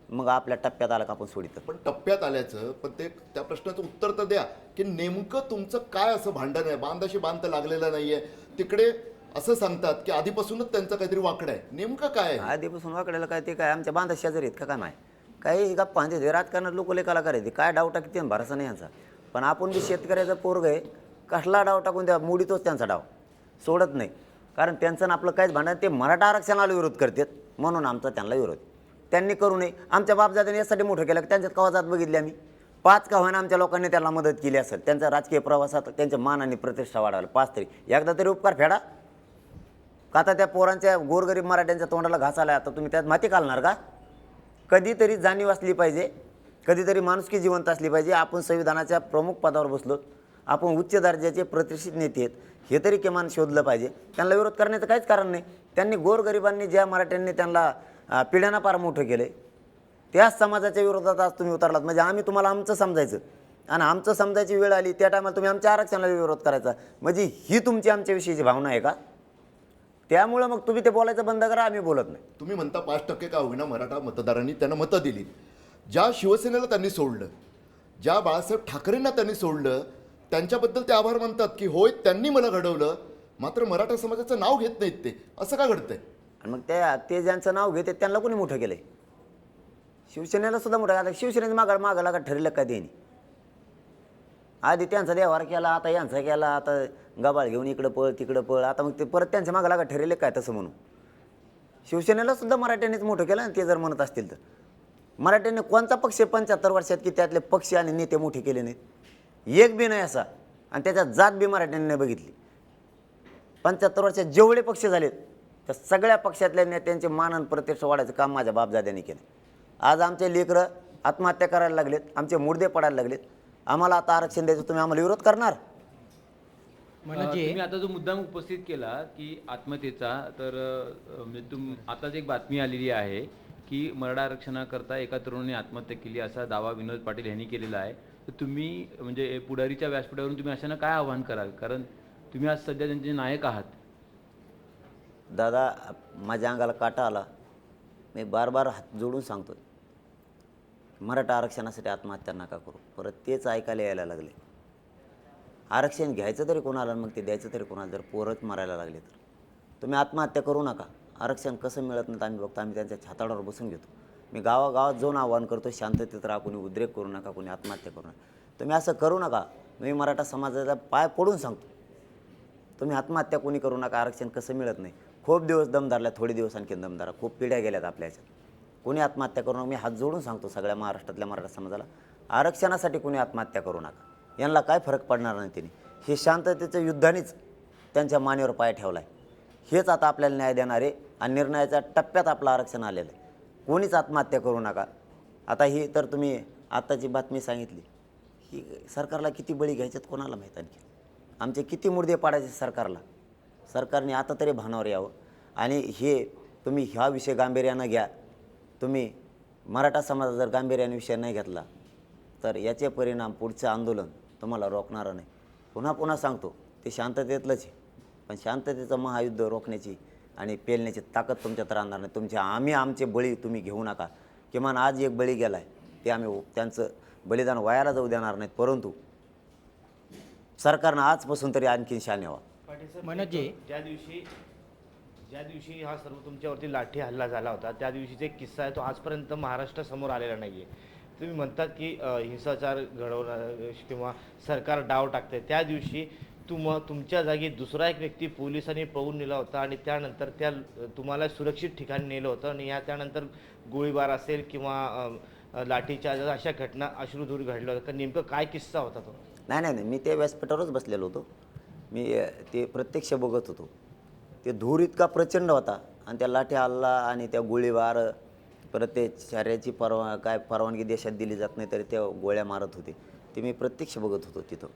मग आपल्या टप्प्यात आला का आपण सोडित. पण टप्प्यात आल्याचं पण ते त्या प्रश्नाचं उत्तर तर द्या की नेमकं तुमचं काय असं भांडण आहे. बांधाशी बांध तर लागलेला नाहीये. तिकडे असं सांगतात की आधीपासूनच त्यांचं काहीतरी वाकडं आहे. नेमकं काय आहे? आधीपासून वाकडायला काय ते काय आमच्या बांधा शेजारी आहेत का काय नाही. काही गप्पा ते राजकारणात लोक लय कलाकार आहेत. काय डाव टाकते भरोसा नाही यांचा. पण आपण बी शेतकऱ्याचा पोरग आहे, कसला डाव टाकून त्या मोडीतोच त्यांचा डाव सोडत नाही. कारण त्यांचं आणि आपलं काहीच भांडण. ते मराठा आरक्षणाला विरोध करतात म्हणून आमचा त्यांना विरोध. त्यांनी करू नये. आमच्या बापजात्याने यासाठी मोठं केलं की त्यांच्यात कवा जात बघितली आम्ही. 5 का होईना आमच्या लोकांनी त्याला मदत केली असेल. त्यांचा राजकीय प्रवासात त्यांच्या मान आणि प्रतिष्ठा वाढवला. 5 तरी एकदा तरी उपकार फेडा. का आता त्या पोरांच्या गोरगरीब मराठ्यांच्या तोंडाला घास आला, आता तुम्ही त्यात माती घालणार का? कधीतरी जाणीव असली पाहिजे, कधीतरी माणुसकी जिवंत असली पाहिजे. आपण संविधानाच्या प्रमुख पदावर बसलो, आपण उच्च दर्जाचे प्रतिष्ठित नेते आहेत, हे तरी किमान शोधलं पाहिजे. त्यांना विरोध करण्याचं काहीच कारण नाही. त्यांनी गोरगरिबांनी ज्या मराठ्यांनी त्यांना पिढ्यानं पार मोठं केलं, त्याच समाजाच्या विरोधात आज तुम्ही उतरलात. म्हणजे आम्ही तुम्हाला आमचं समजायचं आणि आमचं समजायची वेळ आली त्या टायमाला तुम्ही आमच्या आरक्षणाला विरोध करायचा. म्हणजे ही तुमची आमच्याविषयीची भावना आहे का? त्यामुळं मग तुम्ही ते बोलायचं बंद करा, आम्ही बोलत नाही. तुम्ही म्हणता 5% का होईना मराठा मतदारांनी त्यांना मतं दिली. ज्या शिवसेनेला त्यांनी सोडलं, ज्या बाळासाहेब ठाकरेंना त्यांनी सोडलं, त्यांच्याबद्दल ते आभार मानतात की होय त्यांनी मला घडवलं. मात्र मराठा समाजाचं नाव घेत नाहीत ते. असं का घडतंय? आणि मग ते ज्यांचं नाव घेते त्यांना कोणी मोठं केलंय? शिवसेनेला सुद्धा मोठं. आता शिवसेनेचं मागं लागा ठरलं का त्यांनी? आधी त्यांचा व्यवहार केला, आता यांचा केला, आता गबाळ घेऊन इकडं पळ तिकडं पळ. आता मग ते परत त्यांच्या मागं लागा ठरले काय तसं म्हणून? शिवसेनेला सुद्धा मराठ्यांनीच मोठं केलं. आणि ते जर म्हणत असतील तर मराठ्यांनी कोणता पक्ष 75 वर्षात की त्यातले पक्ष आणि नेते मोठे केले नाहीत? एक बी नाही असा. आणि त्याच्यात जात बी मराठ्यांनी नाही बघितली. 75 वर्षात जेवढे पक्ष झालेत त्या सगळ्या पक्षातल्या नेत्यांचे मान आणि प्रतिष्ठा वाढायचं काम माझ्या बापजाद्यांनी केलं. आज आमचे लेकरं आत्महत्या करायला लागलेत, आमचे मुर्दे पडायला लागलेत. आम्हाला आता आरक्षण द्यायचं, तुम्ही आम्हाला विरोध करणार? तुम्ही आता जो मुद्दा उपस्थित केला की आत्महत्येचा, तर म्हणजे आताच एक बातमी आलेली आहे की मराठा आरक्षणाकरता एका तरुणाने आत्महत्या केली असा दावा विनोद पाटील यांनी केलेला आहे. तर तुम्ही म्हणजे पुढारीच्या व्यासपीठावरून तुम्ही अशांना काय आव्हान कराल? कारण तुम्ही आज सध्या त्यांचे नायक आहात. दादा, माझ्या अंगाला काटा आला. मी बार हात जोडून सांगतो, मराठा आरक्षणासाठी आत्महत्या नका करू. परत तेच ऐकायला यायला लागले. आरक्षण घ्यायचं तरी कोणाला, मग ते द्यायचं तरी कोणाला. जर पोरच मारायला लागले तर तुम्ही आत्महत्या करू नका. आरक्षण कसं मिळत नाही आम्ही बघतो. आम्ही त्यांच्या छाताडावर बसून घेतो. मी गावागावात जाऊन आव्हान करतो, शांततेत राहा, कोणी उद्रेक करू नका, कोणी आत्महत्या करू नका. तुम्ही असं करू नका. मी मराठा समाजाचा पाय पडून सांगतो, तुम्ही आत्महत्या कोणी करू नका. आरक्षण कसं मिळत नाही. खूप दिवस दम धरला, थोडे दिवस आणखी दम धरा. खूप पिढ्या गेल्यात आपल्या ह्याच्यात. कोणी आत्महत्या करू नका. मी हात जोडून सांगतो सगळ्या महाराष्ट्रातल्या मराठा समाजाला, आरक्षणासाठी कोणी आत्महत्या करू नका. यांना काय फरक पडणार नाही. त्यांनी हे शांततेचं युद्धानेच त्यांच्या मानेवर पाय ठेवला आहे. हेच आता आपल्याला न्याय देणार आहे. आणि निर्णयाच्या टप्प्यात आपलं आरक्षण आलेलं आहे. कोणीच आत्महत्या करू नका. आता ही तर तुम्ही आत्ताची बातमी सांगितली, ही सरकारला किती बळी घ्यायच्यात कोणाला माहीत. आणखी आमचे किती मुर्दे पाडायचे सरकारला. सरकारने आता तरी भानावर यावं. आणि हे तुम्ही ह्या विषय गांभीर्यानं घ्या. तुम्ही मराठा समाज जर गांभीर्याने विषय नाही घेतला तर याचे परिणाम पुढचं आंदोलन तुम्हाला रोखणारं नाही. पुन्हा सांगतो, ते शांततेतलंच आहे. पण शांततेचं महायुद्ध रोखण्याची आणि पेलण्याची ताकद तुमच्यात राहणार नाही. आम्ही आमचे बळी तुम्ही घेऊ नका. किमान आज एक बळी गेला आहे, ते आम्ही त्यांचं बलिदान वायाला जाऊ देणार नाहीत. परंतु सरकारनं आजपासून तरी आणखीन शान यावा. ज्या दिवशी हा सर्व तुमच्यावरती लाठी हल्ला झाला होता, त्या दिवशीचा एक किस्सा आहे, तो आजपर्यंत महाराष्ट्रासमोर आलेला नाही आहे. तुम्ही म्हणतात की हिंसाचार घडवणार किंवा सरकार डाव टाकते. त्या दिवशी तुमच्या जागी दुसरा एक व्यक्ती पोलिसांनी पळवून नेला होता आणि त्यानंतर तुम्हाला सुरक्षित ठिकाणी नेलं होतं. आणि त्यानंतर गोळीबार असेल किंवा लाठीचार्ज अशा घटना अश्रूधूर घडल्या होत्या. नेमकं काय किस्सा होता तो? नाही, मी त्या व्यासपीठावरच बसलेलो होतो. मी ते प्रत्यक्ष बघत होतो. ते धूर इतका प्रचंड होता आणि त्या लाठी हल्ला आणि त्या गोळीबार, परत ते शहराची परवानगी देशात दिली जात नाही तरी त्या गोळ्या मारत होते. ते मी प्रत्यक्ष बघत होतो तिथं.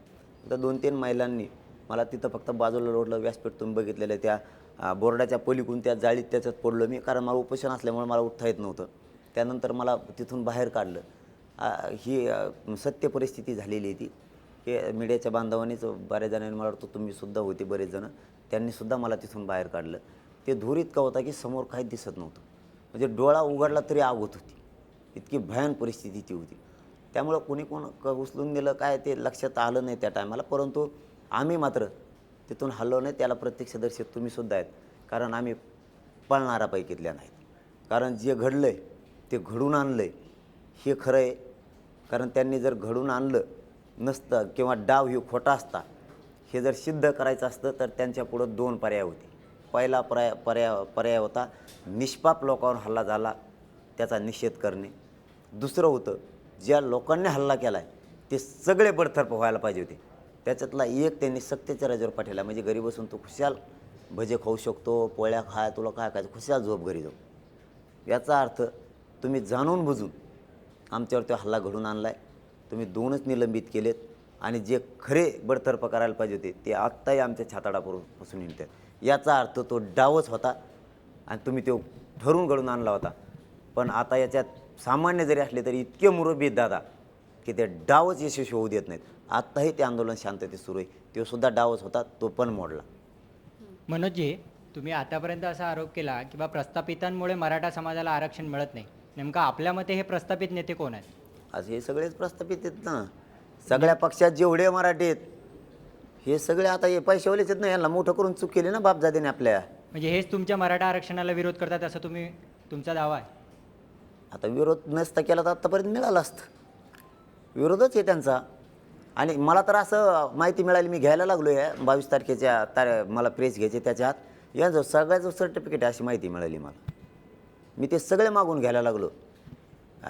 तर 2-3 महिलांनी मला तिथं फक्त बाजूला लोटलं. व्यासपीठ तुम्ही बघितलेलं, त्या बोर्डाच्या पलीकडून त्या जाळीत त्याच्यात पडलो मी. कारण मला उपोषण असल्यामुळे मला उठता येत नव्हतं. त्यानंतर मला तिथून बाहेर काढलं. ही सत्य परिस्थिती झालेली आहे ती, की मीडियाच्या बांधवांनीच बऱ्याच जणांनी, मला वाटतं तुम्हीसुद्धा होते बरेच जण, त्यांनीसुद्धा मला तिथून बाहेर काढलं. ते धूर इतका होता की समोर काहीच दिसत नव्हतं, म्हणजे डोळा उघडला तरी आग होत होती, इतकी भयान परिस्थिती ती होती. त्यामुळं कोणी उचलून दिलं काय ते लक्षात आलं नाही त्या टायमाला, परंतु आम्ही मात्र तिथून हल्लो नाही. त्याला प्रत्यक्षदर्शी तुम्हीसुद्धा आहेत, कारण आम्ही पळणारापैकीतल्या नाहीत. कारण जे घडलं आहे ते घडून आणलं आहे हे खरं आहे. कारण त्यांनी जर घडून आणलं नसतं किंवा डाव हे खोटा असता, हे जर सिद्ध करायचं असतं तर त्यांच्यापुढं 2 पर्याय होते. पहिला पर्याय होता निष्पाप लोकांवर हल्ला झाला त्याचा निषेध करणे. दुसरं होतं ज्या लोकांनी हल्ला केला आहे ते सगळे बडतर्फ व्हायला पाहिजे होते. त्याच्यातला एक त्यांनी सक्तीच्या रजेवर पाठवला, म्हणजे घरी बसून तो खुशाल भजे खाऊ शकतो, पोळ्या खाय, तुला काय खायचं, खुशाल झोप घरी जाऊ. याचा अर्थ तुम्ही जाणून बुजून आमच्यावर तो हल्ला घडून आणला आहे. तुम्ही 2च निलंबित केलेत आणि जे खरे बडतर्फ करायला पाहिजे होते ते आत्ताही आमच्या छाताडापासून येतात. याचा अर्थ तो डावच होता आणि तुम्ही तो ठरवून घडून आणला होता. पण आता याच्यात सामान्य जरी असले तरी इतके मुरब्बी आहेत दादा की ते डावच यशस्वी होऊ देत नाहीत. आत्ताही ते आंदोलन शांततेत सुरू आहे, तो सुद्धा डावच होता, तो पण मोडला. मनोजजी, तुम्ही आतापर्यंत असा आरोप केला की बा प्रस्थापितांमुळे मराठा समाजाला आरक्षण मिळत नाही. नेमकं आपल्या मते हे प्रस्थापित नेते कोण आहेत? आज हे सगळेच प्रस्थापित आहेत ना, सगळ्या पक्षात जेवढे मराठी आहेत हे सगळे आता हे पैशावालेच आहेत ना. यांना मोठं करून चूक केली ना बापजादेने आपल्या. म्हणजे हेच तुमच्या मराठा आरक्षणाला विरोध करतात असं तुमचा दावा आहे? आता विरोध नसता केला तर आत्तापर्यंत मिळालं असतं. विरोधच आहे त्यांचा. आणि मला तर असं माहिती मिळाली, मी घ्यायला लागलो आहे 22 तारखेच्या मला प्रेस घ्यायचे त्याच्यात, यांचं सगळ्याचं सर्टिफिकेट अशी माहिती मिळाली मला. मी ते सगळे मागून घ्यायला लागलो.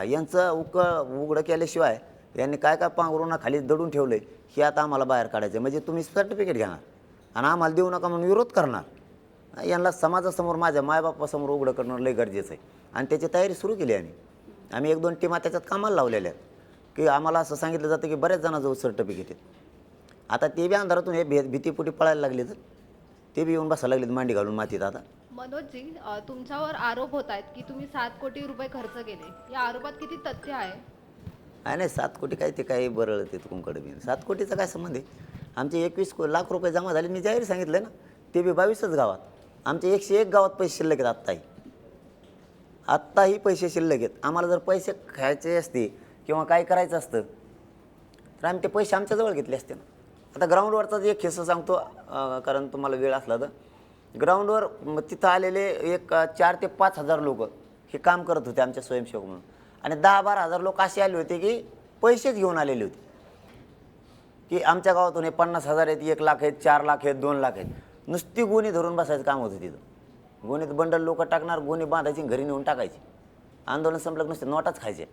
यांचं उघडं केल्याशिवाय यांनी काय काय पांघरूंना खाली दडून ठेवलं आहे हे आता आम्हाला बाहेर काढायचं. म्हणजे तुम्ही सर्टिफिकेट घेणार आणि आम्हाला देऊ नका म्हणून विरोध करणार. यांना समाजासमोर, माझ्या मायबापासमोर उघडं करणं लय गरजेचं आहे आणि त्याची तयारी सुरू केली. आम्ही 1-2 टीमा त्याच्यात कामाला लावलेल्या आहेत की आम्हाला असं सांगितलं जातं की बऱ्याच जणांजवळ सर्टिफिकेट आहेत. आता ते बी अंधारातून हे भीतीपोटी पळायला लागले तर ते बी येऊन बसायला लागलेत मांडी घालून मातीत. आता मनोजजी, तुमच्यावर आरोप होत आहेत की तुम्ही 7 कोटी रुपये खर्च केले. या आरोपात किती तथ्य आहे? नाही 7 कोटी काय ते काही बरं ते तुमकडे बी 7 कोटीचा काय संबंध आहे? आमचे 21 लाख रुपये जमा झाले, मी जाहीर सांगितलं ना. ते बी 22च गावात. आमचे 101 गावात पैसे शिल्लक आहेत. आत्ताही पैसे शिल्लक आहेत. आम्हाला जर पैसे खायचे असते किंवा काय करायचं असतं तर आम्ही ते पैसे आमच्याजवळ घेतले असते ना. आता ग्राउंडवरचाच एक किस्सा सांगतो, कारण तुम्हाला वेळ असला तर. ग्राउंडवर तिथं आलेले एक 4,000 ते 5,000 लोक हे काम करत होते आमच्या स्वयंसेवक म्हणून, आणि 10-12 हजार लोक असे आले होते की पैसेच घेऊन आलेले होते की आमच्या गावातून हे 50,000 आहेत, 1 लाख आहेत, 4 लाख आहेत, 2 लाख आहेत. नुसती गोणी धरून बसायचं काम होतं तिथं. गोणीत बंडल लोक टाकणार, गोणी बांधायची, घरी नेऊन टाकायची. आंदोलन संपलं नुसते नोटाच खायचे.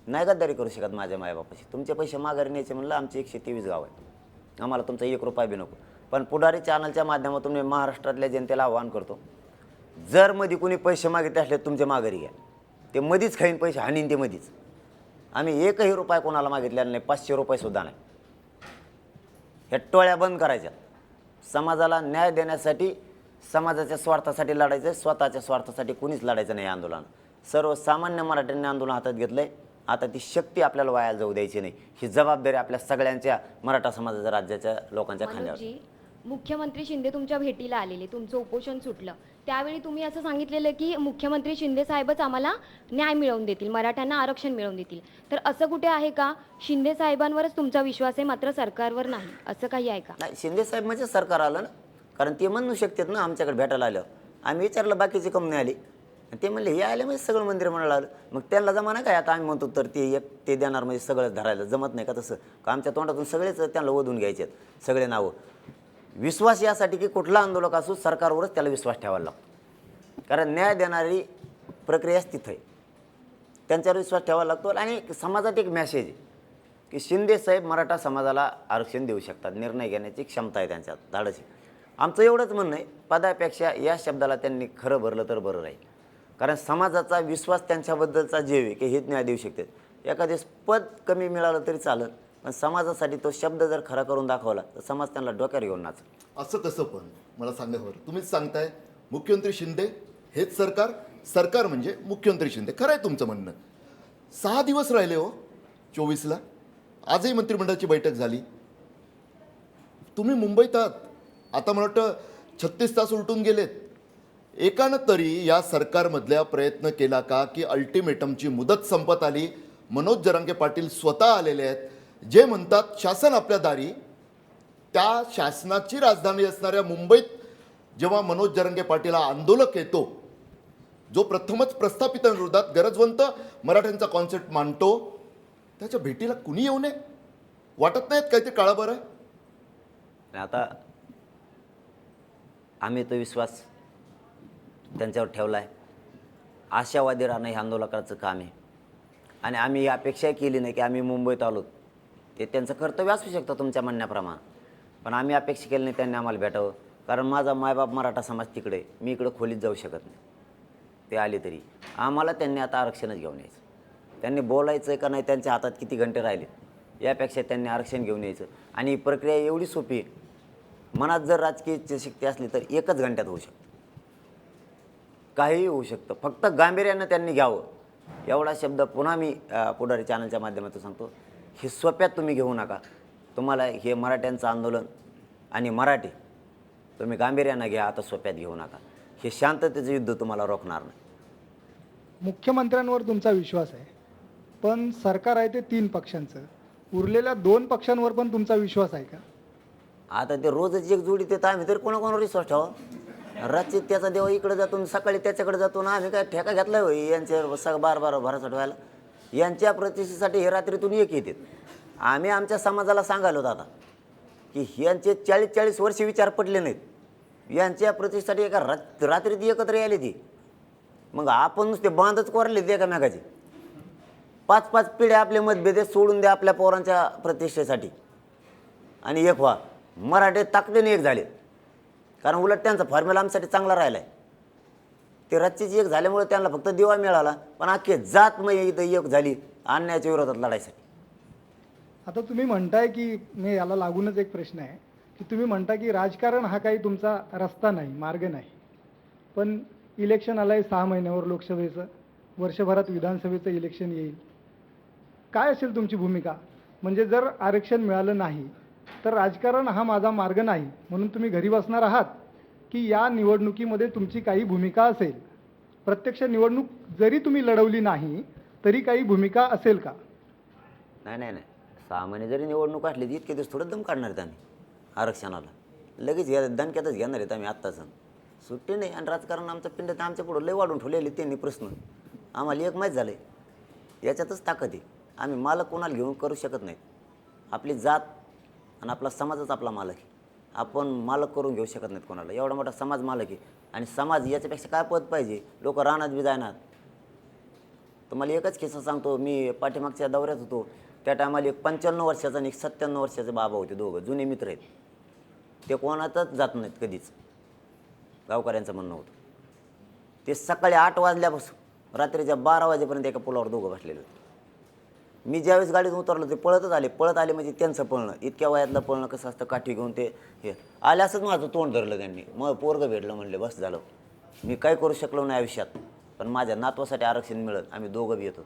नाही गद्दारी करू शकत माझ्या मायबापाशी. तुमचे पैसे माघारी न्यायचे म्हणलं, आमचे 123 गाव आहेत, आम्हाला तुमचा 1 रुपया बी नको. पण पुढारी चॅनलच्या माध्यमातून मी महाराष्ट्रातल्या जनतेला आवाहन करतो, जर मध्ये कोणी पैसे मागितले असले तुमच्या माघारी घ्या. ते मधीच खाईन पैसे, हाणीन ते मधीच. आम्ही 1ही रुपया कोणाला मागितलेला नाही, 500 रुपयेसुद्धा नाही. ह्या टोळ्या बंद करायच्या. समाजाला न्याय देण्यासाठी, समाजाच्या स्वार्थासाठी लढायचं, स्वतःच्या स्वार्थासाठी कोणीच लढायचं नाही. आंदोलन सर्वसामान्य मराठ्यांनी आंदोलन हातात घेतलं आहे. आता ती शक्ती आपल्याला वाया जाऊ द्यायची नाही. ही जबाबदारी आपल्या सगळ्यांच्या मराठा समाजाच्या, राज्याच्या लोकांच्या खांद्यावर. मुख्यमंत्री शिंदे तुमच्या भेटीला आलेले, तुमचं उपोषण सुटलं, त्यावेळी तुम्ही असं सांगितलेलं की मुख्यमंत्री शिंदे साहेबच आम्हाला न्याय मिळवून देतील, मराठ्यांना आरक्षण मिळवून देतील. तर असं कुठे आहे का शिंदे साहेबांवरच तुमचा विश्वास आहे मात्र सरकारवर नाही, असं काही आहे का? नाही, शिंदे साहेब म्हणजे सरकार आलं ना, कारण ते म्हणू शकतात ना आमच्याकडे भेटायला आलं. आम्ही विचारलं बाकीची कंपनी आली, ते म्हणले हे आले म्हणजे सगळं मंदिर म्हणायला आलं. मग त्यांना जमा काय आता आम्ही म्हणतो तर ते देणार म्हणजे सगळं धरायला जमत नाही का? तसं का आमच्या तोंडातून सगळेच त्यांना ओढून घ्यायचे आहेत सगळे नावं. विश्वास यासाठी की कुठला आंदोलक असो सरकारवरच त्याला विश्वास ठेवायला लागतो, कारण न्याय देणारी प्रक्रियाच तिथं आहे, त्यांच्यावर विश्वास ठेवायला लागतो. आणि समाजात एक मॅसेज आहे की शिंदे साहेब मराठा समाजाला आरक्षण देऊ शकतात, निर्णय घेण्याची क्षमता आहे त्यांच्यात, धाडस. आमचं एवढंच म्हणणं आहे, पदापेक्षा या शब्दाला त्यांनी खरं भरलं तर बरं राहील. कारण समाजाचा विश्वास त्यांच्याबद्दलचा जेव आहे की हेच न्याय देऊ शकतात. एखादे पद कमी मिळालं तरी चालेल, पण समाजासाठी तो शब्द जर खरा करून दाखवला तर समाज त्यांना डोक्यावर घेऊन नाचेल. असं कसं? पण मला सांगा बरं, तुम्हीच सांगताय मुख्यमंत्री शिंदे हेच सरकार सरकार म्हणजे मुख्यमंत्री शिंदे. खरं आहे तुमचं म्हणणं. 6 दिवस राहिले हो 24ला. आजही मंत्रिमंडळाची बैठक झाली. तुम्ही मुंबईत आहात, आता मला वाटतं 36 तास उलटून गेलेत. एकानं तरी या सरकारमधल्या प्रयत्न केला का की अल्टिमेटमची मुदत संपत आली, मनोज जरांगे पाटील स्वतः आलेले आहेत, जे म्हणतात शासन आपल्या दारी. त्या शासनाची राजधानी असणाऱ्या मुंबईत जेव्हा मनोज जरांगे पाटील हा आंदोलक येतो, जो प्रथमच प्रस्थापितांविरोधात गरजवंत मराठ्यांचा कॉन्सेप्ट मांडतो, त्याच्या भेटीला कुणी येऊ नये? वाटत नाहीत काय ते काळा बरं? आता आम्ही तो विश्वास त्यांच्यावर ठेवला आहे. आशावादी राहणं हे आंदोलकाचं काम आहे. आणि आम्ही ही अपेक्षा केली नाही की आम्ही मुंबईत आलो, ते त्यांचं कर्तव्य असू शकतं तुमच्या म्हणण्याप्रमाणे, पण आम्ही अपेक्षा केली नाही त्यांनी आम्हाला भेटावं. कारण माझा मायबाप मराठा समाज तिकडे, मी इकडं खोलीत जाऊ शकत नाही. ते आले तरी आम्हाला त्यांनी आता आरक्षणच घेऊन यायचं. त्यांनी बोलायचं का नाही, त्यांच्या हातात किती घंटे राहिले, यापेक्षा त्यांनी आरक्षण घेऊन यायचं. आणि ही प्रक्रिया एवढी सोपी आहे, मनात जर राजकीय शक्ती असली तर 1च घंट्यात होऊ शकतं. काहीही होऊ शकतं, फक्त गांभीर्यानं त्यांनी घ्यावं. एवढा शब्द पुन्हा मी पुढारी चॅनलच्या माध्यमातून सांगतो, हे सोप्यात तुम्ही घेऊ नका. तुम्हाला हे मराठ्यांचं आंदोलन आणि मराठी तुम्ही गांभीर्यानं घ्या, आता सोप्यात घेऊ नका. हे शांततेचं युद्ध तुम्हाला रोखणार नाही. मुख्यमंत्र्यांवर तुमचा विश्वास आहे, पण सरकार आहे ते 3 पक्षांचं, उरलेल्या 2 पक्षांवर पण तुमचा विश्वास आहे का? आता ते रोजच एक जोडी देत, आम्ही तरी कोणाकोणावर विश्वास ठेवा? रात्री त्याचा देव इकडे जातो, सकाळी त्याच्याकडे जातो ना. आम्ही काय ठेका घेतला होय यांच्या बार भराचा ठेवायला? यांच्या प्रतिष्ठेसाठी हे रात्रीतून एक येतात. आम्ही आमच्या समाजाला सांगायला होतं आता की यांचे 40-40 वर्ष विचार पडले नाहीत, यांच्या प्रतिष्ठेसाठी एका रात्रीत एकत्र यायले ती. मग आपण नुसते बांधच कोरले ते एकामेकाचे. 5-5 पिढ्या आपले मतभेद सोडून द्या आपल्या पोरांच्या प्रतिष्ठेसाठी आणि एक व्हा. मराठे ताकदीने एक झाले, कारण उलट त्यांचा फॉर्म्युला आमच्यासाठी चांगला राहिला आहे. ते रात्रीची एक झाल्यामुळे त्यांना फक्त दिवा मिळाला, पण अख्खे जात मग इथं एक झाली अन्यायाच्या विरोधात लढायसाठी. आता तुम्ही म्हणताय की, मी याला लागूनच एक प्रश्न आहे की तुम्ही म्हणता की राजकारण हा काही तुमचा रस्ता नाही, मार्ग नाही, पण इलेक्शन आलं आहे 6 महिन्यावर लोकसभेचं, वर्षभरात विधानसभेचं इलेक्शन येईल. काय असेल तुमची भूमिका? म्हणजे जर आरक्षण मिळालं नाही तर राजकारण हा माझा मार्ग नाही म्हणून तुम्ही घरी बसणार आहात, की या निवडणुकीमध्ये तुमची काही भूमिका असेल? प्रत्यक्ष निवडणूक जरी तुम्ही लढवली नाही तरी काही भूमिका असेल का? नाही, 6 महिने जरी निवडणूक असली तर इतके दिवस थोडं दम काढणार आहेत आम्ही आरक्षणाला. लगेच या दणक्यातच घेणार आहेत आम्ही आत्ताच. सुट्टी नाही. आणि राजकारण आमचं पिंड आमच्या पुढं लय वाढून ठेवलेले त्यांनी प्रश्न. आम्हाला एक माहीत झालं आहे, याच्यातच ताकद आहे. आम्ही मालक कोणाला घेऊन करू शकत नाहीत. आपली जात आणि आपला समाजच आपला मालक आहे. आपण मालक करून घेऊ शकत नाहीत कोणाला. एवढा मोठा समाज मालक आहे, आणि समाज याच्यापेक्षा काय पद पाहिजे? लोक रानात बी जाणार. तुम्हाला एकच किस्सा सांगतो. मी पाठीमागच्या दौऱ्यात होतो, त्या टायमाला एक 95 वर्षाचा आणि एक 97 वर्षाचे बाबा होते, दोघं जुने मित्र आहेत. ते कोणातच जात नाहीत कधीच, गावकऱ्यांचं म्हणणं होतं. ते सकाळी 8 वाजल्यापासून रात्रीच्या 12 वाजेपर्यंत एका पुलावर दोघं बसलेले होते. मी ज्यावेळेस गाडीतून उतरलो ते पळतच आले. पळत आले म्हणजे त्यांचं पळणं, इतक्या वयातलं पळणं कसं असतं, काठी घेऊन ते हे आले. असंच माझं तोंड धरलं त्यांनी. मग पोरगं भेटलं, म्हणले बस झालं. मी काय करू शकलो नाही आयुष्यात, पण माझ्या नातवासाठी आरक्षण मिळत. आम्ही दोघं बी येतो,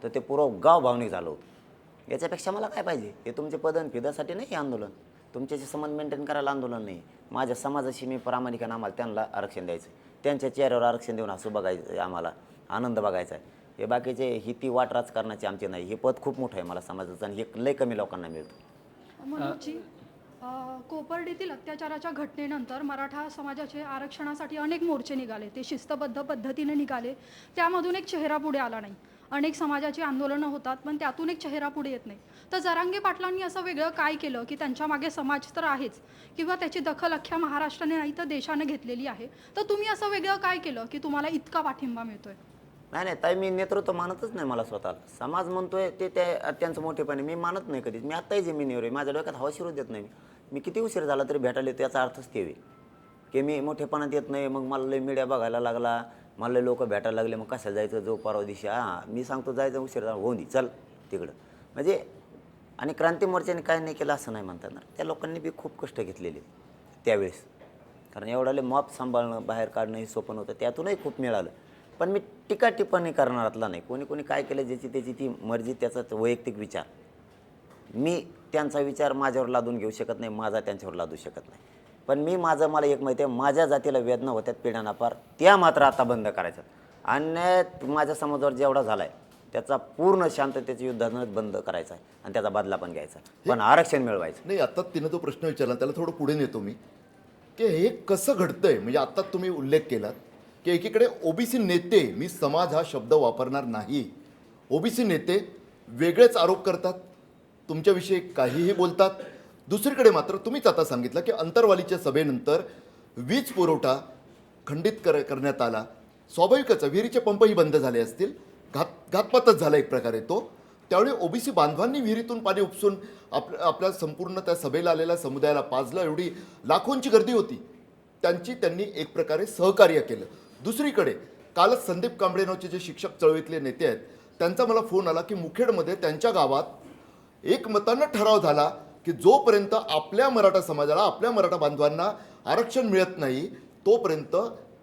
तर ते पुरं गाव भावनिक झालं होतं. याच्यापेक्षा मला काय पाहिजे? हे तुमचे पदन फिदासाठी नाही हे आंदोलन, तुमच्याशी संबंध मेंटेन करायला आंदोलन नाही. माझ्या समाजाशी मी प्रामाणिकानं आम्हाला त्यांना आरक्षण द्यायचं, त्यांच्या चेहऱ्यावर आरक्षण देऊन असं बघायचं, आम्हाला आनंद बघायचा आहे. हे बाकीचे ही ती वाट राजकारणाची आमची नाही. हे पद खूप मोठं आहे मला समाजाचं, आणि हे लय कमी लोकांना मिळतं. मनोजजी, कोपर्डीतील अत्याचाराच्या घटनेनंतर मराठा समाजाचे आरक्षणासाठी अनेक मोर्चे निघाले, ते शिस्तबद्ध पद्धतीने निघाले. त्यामधून एक चेहरा पुढे आला नाही. अनेक समाजाची आंदोलनं होतात, पण त्यातून एक चेहरा पुढे येत नाही. तर जरांगे पाटलांनी असं वेगळं काय केलं की त्यांच्या मागे समाज तर आहेच, किंवा त्याची दखल अख्ख्या महाराष्ट्राने नाही तर देशाने घेतलेली आहे, तर तुम्ही असं वेगळं काय केलं की तुम्हाला इतका पाठिंबा मिळतोय? नाही ताई, मी नेतृत्व मानतच नाही. मला स्वतःला समाज म्हणतोय ते त्यांचं मोठेपणे मी मानत नाही कधीच. मी आत्ताही जमिनीवर आहे, माझ्या डोक्यात हवा शिरू देत नाही. मी किती उशीर झाला तरी भेटायला त्याचा अर्थच ते की मी मोठेपणात येत नाही. मग मला लय मीडिया बघायला लागला, मला लय लोक भेटायला लागले. मग कशाला जायचं? जो परवा दिवशी मी सांगतो जायचं, उशीर झाला होऊन दे, चल तिकडं. म्हणजे आणि क्रांती मोर्चाने काय नाही केलं असं नाही म्हणता येणार. त्या लोकांनी बी खूप कष्ट घेतलेले त्यावेळेस, कारण एवढाले मॉप सांभाळणं, बाहेर काढणं हे सोपं होतं. त्यातूनही खूप मिळालं. पण मी टीका टिप्पणी करणारातला नाही. कोणी कोणी काय केलं ज्याची त्याची ती मर्जी, त्याचा तो वैयक्तिक विचार. मी त्यांचा विचार माझ्यावर लादून घेऊ शकत नाही, माझा त्यांच्यावर लादू शकत नाही. पण मला एक माहिती आहे, माझ्या जातीला वेदना होत्यात पिढ्यानापार, त्या मात्र आता बंद करायच्या. अन्याय माझ्या समाजावर जेवढा झाला आहे त्याचा पूर्ण शांततेच्या युद्धानं बंद करायचा आहे आणि त्याचा बदला पण घ्यायचा, पण आरक्षण मिळवायचं नाही. आता तिनं तो प्रश्न विचारला, त्याला थोडं पुढे नेतो मी, की हे कसं घडतंय. म्हणजे आता तुम्ही उल्लेख केलात की एकीकडे ओबीसी नेते, मी समाज हा शब्द वापरणार नाही, ओबीसी नेते वेगळेच आरोप करतात, तुमच्याविषयी काहीही बोलतात. दुसरीकडे मात्र तुम्हीच आता सांगितलं की अंतरवालीच्या सभेनंतर वीज पुरवठा खंडित करण्यात आला. स्वाभाविकच विहिरीचे पंपही बंद झाले असतील, घातपातच झाला एक प्रकारे तो. त्यावेळी ओबीसी बांधवांनी विहिरीतून पाणी उपसून आपल्या संपूर्ण त्या सभेला आलेल्या समुदायाला पाजलं. एवढी लाखोंची गर्दी होती, त्यांनी एक प्रकारे सहकार्य केलं. दुसरीकडे कालच संदीप कांबळे नावाचे जे शिक्षक चळवळीतले नेते आहेत, त्यांचा मला फोन आला की मुखेडमध्ये त्यांच्या गावात एकमतानं ठराव झाला की जोपर्यंत आपल्या मराठा समाजाला, आपल्या मराठा बांधवांना आरक्षण मिळत नाही तोपर्यंत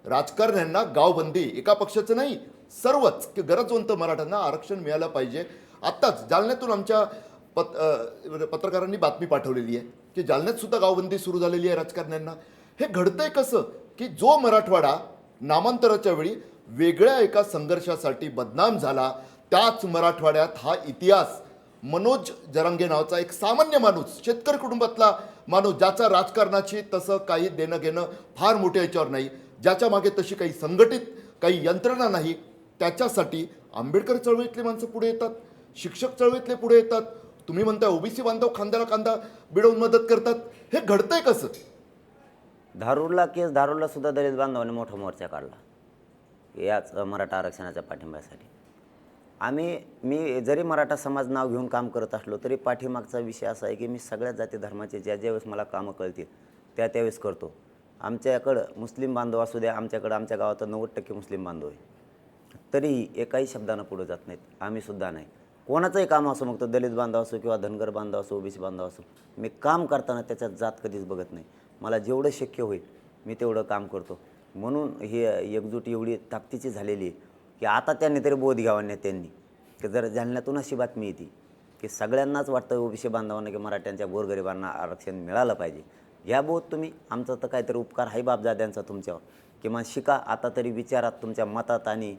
राजकारण्यांना गावबंदी, एका पक्षाचं नाही सर्वच, की गरजवंत मराठ्यांना आरक्षण मिळालं पाहिजे. आत्ताच जालन्यातून आमच्या पत्रकारांनी बातमी पाठवलेली आहे की जालन्यात सुद्धा गावबंदी सुरू झालेली आहे राजकारण्यांना. हे घडतंय कसं की जो मराठवाडा नामांतराच्या वेळी वेगळ्या एका संघर्षासाठी बदनाम झाला, त्याच मराठवाड्यात हा इतिहास मनोज जरांगे नावाचा एक सामान्य माणूस, शेतकरी कुटुंबातला माणूस, ज्याचा राजकारणाची तसं काही देणं घेणं फार मोठ्या याच्यावर नाही, ज्याच्या मागे तशी काही संघटित काही यंत्रणा नाही, त्याच्यासाठी आंबेडकर चळवळीतले माणसं पुढे येतात, शिक्षक चळवळीतले पुढे येतात. तुम्ही म्हणताय ओबीसी बांधव खांद्याला खांदा भिडवून मदत करतात. हे घडतंय कसं? धारूरला सुद्धा दलित बांधवांनी मोठा मोर्चा काढला याच मराठा आरक्षणाच्या पाठिंब्यासाठी. मी जरी मराठा समाज नाव घेऊन काम करत असलो तरी पाठीमागचा विषय असा आहे की मी सगळ्या जाती धर्माचे ज्यावेळेस मला कामं कळतील त्यावेळेस करतो. आमच्याकडं मुस्लिम बांधव असू द्या, आमच्याकडं आमच्या गावात 90% मुस्लिम बांधव आहे, तरीही एकाही शब्दानं पुढे जात नाहीत. आम्ही सुद्धा नाही. कोणाचंही काम असो, मग तो दलित बांधव असो किंवा धनगर बांधव असो, ओबीसी बांधव असो, मी काम करताना त्याच्यात जात कधीच बघत नाही. मला जेवढं शक्य होईल मी तेवढं काम करतो. म्हणून ही एकजूट एवढी ताकदीची झालेली आहे की आता त्यांनी तरी बोध घ्यावा नेत्यांनी, की जर जालन्यातून अशी बातमी येते की सगळ्यांनाच वाटतं ओबीसी बांधवांना की मराठ्यांच्या गोरगरिबांना आरक्षण मिळालं पाहिजे. घ्या बोध तुम्ही, आमचा तर काहीतरी उपकार आहे बापजाद्यांचा तुमच्यावर, किंवा शिका आता तरी विचारात, तुमच्या मतात आणि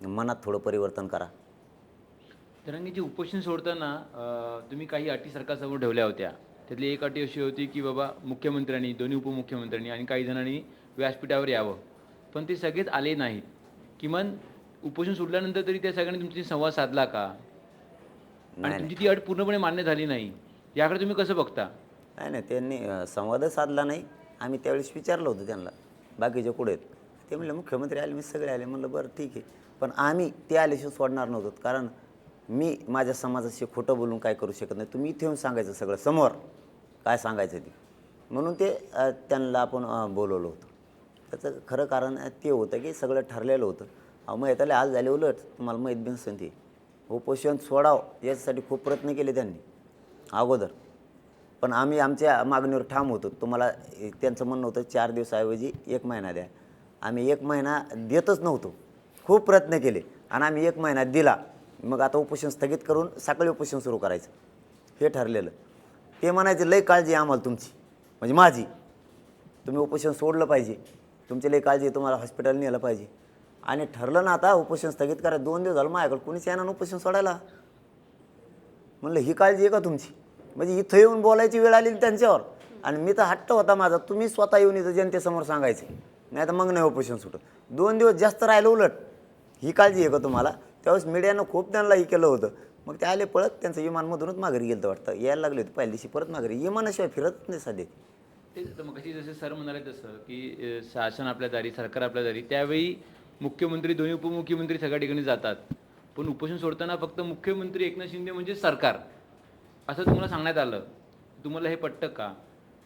मनात थोडं परिवर्तन करा. जरांगेजी, उपोषण सोडताना तुम्ही काही अटी सरकारसमोर ठेवल्या होत्या. त्यातली एक अटी अशी होती की बाबा मुख्यमंत्र्यांनी, दोन्ही उपमुख्यमंत्र्यांनी आणि काही जणांनी व्यासपीठावर यावं, पण ते सगळेच आले नाहीत. किमान उपोषण सोडल्यानंतर तरी त्या सगळ्यांनी तुमच्याशी संवाद साधला का? आणि तुमची ती अट पूर्णपणे मान्य झाली नाही, याकडे तुम्ही कसं बघता? नाही, त्यांनी संवादच साधला नाही. आम्ही त्यावेळेस विचारलं होतं त्यांना, बाकीचे कुठे आहेत? ते म्हणलं मुख्यमंत्री आले, मी सगळे आले. म्हणलं बरं ठीक आहे, पण आम्ही ते आल्याशिवाय सोडणार नव्हतो, कारण मी माझ्या समाजाशी खोटं बोलून काय करू शकत नाही. तुम्ही इथे येऊन सांगायचं सगळं समोर काय सांगायचं ते. म्हणून ते त्यांना आपण बोलवलं होतं. त्याचं खरं कारण ते होतं की सगळं ठरलेलं होतं. मग येताले आज झाले, उलट तुम्हाला माहीत बी नसेल ते उपोषण सोडावं याच्यासाठी खूप प्रयत्न केले त्यांनी अगोदर, पण आम्ही आमच्या मागणीवर ठाम होतो. तुम्हाला त्यांचं म्हणणं होतं 4 दिवसाऐवजी 1 महिना द्या. आम्ही 1 महिना देतच नव्हतो, खूप प्रयत्न केले आणि आम्ही 1 महिना दिला. मग आता उपोषण स्थगित करून सकाळी उपोषण सुरू करायचं हे ठरलेलं. ते म्हणायचे लई काळजी आम्हाला तुमची, म्हणजे माझी, तुम्ही उपोषण सोडलं पाहिजे, तुमची लई काळजी, तुम्हाला हॉस्पिटल नेलं पाहिजे. आणि ठरलं ना आता उपोषण स्थगित करा. 2 दिवस झालं माझ्याकडे कोणीच येणार उपोषण सोडायला. म्हणलं ही काळजी आहे का तुमची? म्हणजे इथं येऊन बोलायची वेळ आली त्यांच्यावर, आणि मी तर हट्ट होता माझा, तुम्ही स्वतः येऊन इथं जनतेसमोर सांगायचे, नाही तर मग नाही उपोषण सुटत. 2 दिवस जास्त राहिलं, उलट ही काळजी आहे का तुम्हाला? त्यावेळेस मीडियानं खूप त्यांना हे केलं होतं. मग ते आले पळत, त्यांचं विमानमधूनच माघारी गेलं वाटतं, यायला लागले होते पहिल्या दिवशी परत माघारी. विमानाशिवाय फिरत नाही सध्या. तेच मग कशी जसे सर म्हणाले तसं की शासन आपल्या दारी, सरकार आपल्या दारी, त्यावेळी मुख्यमंत्री, दोन्ही उपमुख्यमंत्री सगळ्या ठिकाणी जातात, पण उपोषण सोडताना फक्त मुख्यमंत्री एकनाथ शिंदे म्हणजे सरकार असं तुम्हाला सांगण्यात आलं. तुम्हाला हे पटतं का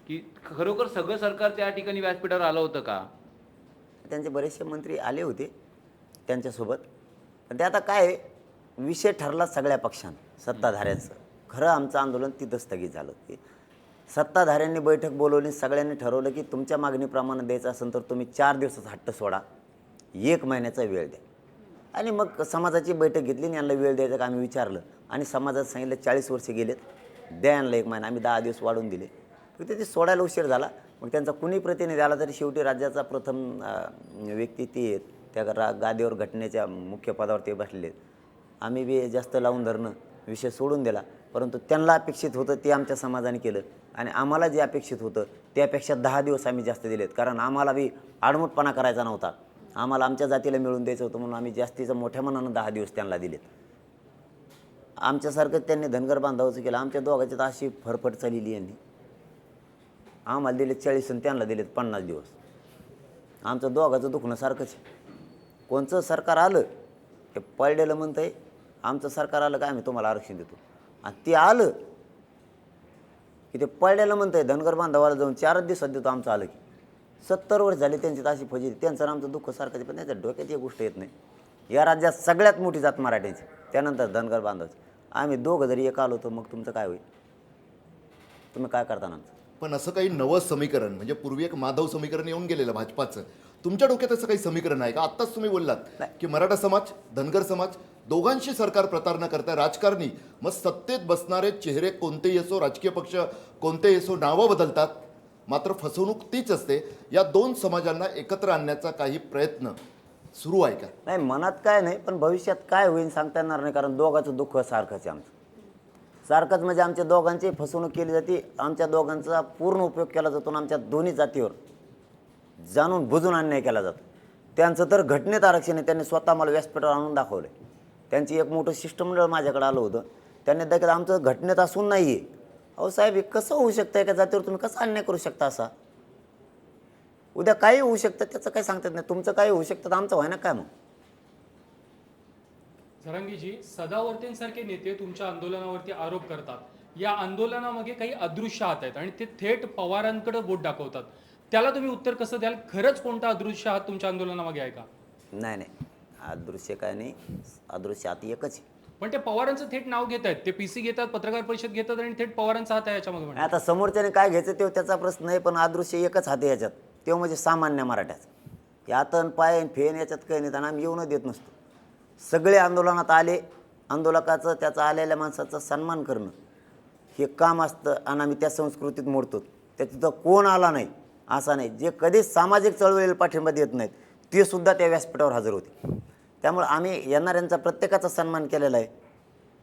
की खरोखर सगळं सरकार त्या ठिकाणी व्यासपीठावर आलं होतं का? त्यांचे बरेचसे मंत्री आले होते त्यांच्यासोबत. पण ते आता काय विषय ठरला सगळ्या पक्षांना, सत्ताधाऱ्यांचं. खरं आमचं आंदोलन तिथं स्थगित झालं की सत्ताधाऱ्यांनी बैठक बोलवली, सगळ्यांनी ठरवलं की तुमच्या मागणीप्रमाणे द्यायचं असेल तर तुम्ही 4 दिवसाचा हट्ट सोडा, 1 महिन्याचा वेळ द्या. आणि मग समाजाची बैठक घेतली आणि यांना वेळ द्यायचा का आम्ही विचारलं आणि समाजात सांगितलं 40 वर्ष गेलेत, द्या यांना 1 महिना. आम्ही 10 दिवस वाढवून दिले. फक्त ते सोडायला उशीर झाला. मग त्यांचा कुणी प्रतिनिधी आला तरी शेवटी राज्याचा प्रथम व्यक्ती ते आहेत, त्या गादीवर घटनेच्या मुख्य पदावर ते बसलेले आहेत. आम्ही बी जास्त लावून धरणं विषय सोडून दिला. परंतु त्यांना अपेक्षित होतं ते आमच्या समाजाने केलं आणि आम्हाला जे अपेक्षित होतं त्यापेक्षा 10 दिवस आम्ही जास्त दिलेत. कारण आम्हाला बी आडमुटपणा करायचा नव्हता, आम्हाला आमच्या जातीला मिळून द्यायचं होतं म्हणून आम्ही जास्तीचं मोठ्या मनानं 10 दिवस त्यांना दिलेत. आमच्यासारखं त्यांनी धनगर बांधावचं केलं. आमच्या दोघांची तर अशी फरफट चाललेली यांनी. आम्हाला दिलेत 40 आणि त्यांना दिलेत 50 दिवस. आमचं दोघांचं दुखणं सारखंच आहे. कोणचं सरकार आलं ते पळलेलं म्हणतं आहे आमचं सरकार आलं काय आम्ही तुम्हाला आरक्षण देतो, आणि ते आलं की ते पळलेलं म्हणतं आहे धनगर बांधावाला जाऊन 4 दिवसात देतो. आमचं आलं की 70 वर्ष झाले त्यांची अशी फजिती. त्यांचं आणि आमचं दुःख सारखं, पण त्याच्या डोक्यात एक गोष्ट येत नाही. या राज्यात सगळ्यात मोठी जात मराठ्यांची, त्यानंतर धनगर बांधवाची. आम्ही दोघं जरी एक आलो तर मग तुमचं काय होईल, तुम्ही काय करता आमचं. पण असं काही नवं समीकरण, म्हणजे पूर्वी एक माधव समीकरण येऊन गेलेलं भाजपाचं, तुमच्या डोक्यात असं काही समीकरण आहे का? आत्ताच तुम्ही बोललात की मराठा समाज, धनगर समाज दोघांशी सरकार प्रतारणा करताय, राजकारणी. मग सत्तेत बसणारे चेहरे कोणतेही असो, राजकीय पक्ष कोणतेही असो, नावं बदलतात, मात्र फसवणूक तीच असते. या 2 समाजांना एकत्र आणण्याचा काही प्रयत्न सुरू आहे का? नाही, मनात काय नाही, पण भविष्यात काय होईल सांगता येणार नाही. कारण दोघांचं दुःख सारखंच आहे आमचं. सारखंच म्हणजे आमच्या दोघांची फसवणूक केली जाते, आमच्या दोघांचा पूर्ण उपयोग केला जातो आणि आमच्या दोन्ही जातीवर जाणून बुजून अन्याय केला जातो. त्यांचं तर घटनेत आरक्षण आहे. त्यांनी स्वतः मला व्यासपीठावर आणून दाखवलं. त्यांची एक मोठं शिष्टमंडळ माझ्याकडे आलं होतं. त्यांनी दाखवलं आमचं घटनेत असून नाही आहे. अहो साहेब, हे कसं होऊ शकतं? एका जातीवर तुम्ही कसा अन्याय करू शकता? असा उद्या काही होऊ शकतं, त्याचं काही सांगतात नाही. तुमचं काही होऊ शकतं तर आमचं व्हाय ना काय मग. झरंगीजी, सदावर्तेंसारखे नेते तुमच्या आंदोलनावरती आरोप करतात. या आंदोलनामागे काही अदृश्य हात आहेत आणि ते थेट पवारांकडे बोट दाखवतात. त्याला तुम्ही उत्तर कसं द्याल? खरंच कोणता अदृश्य हात तुमच्या आंदोलनामागे आहे का? नाही नाही, अदृश्य काय नाही, अदृश्य हात एकच आहे. पण ते पवारांचं थेट नाव घेत आहेत, ते PC घेतात, पत्रकार परिषद घेतात आणि थेट पवारांचा हात आहे याच्यामध्ये. आता समोरच्याने काय घ्यायचं तेव्हा त्याचा प्रश्न नाही, पण अदृश्य एकच हात आहे याच्यात, तेव्हा म्हणजे सामान्य मराठ्याचं. यातन पाय फेन याच्यात काही नाही, त्यांना आम्ही येऊन देत नसतो. सगळे आंदोलनात आले, आंदोलकाचं त्याचा आलेल्या माणसाचा सन्मान करणं हे काम असतं आणि आम्ही त्या संस्कृतीत मोडतो. त्याचं कोण आला नाही असा नाही. जे कधीच सामाजिक चळवळीला पाठिंबा देत नाहीत ते सुद्धा त्या व्यासपीठावर हजर होते. त्यामुळे आम्ही येणाऱ्यांचा प्रत्येकाचा सन्मान केलेला आहे.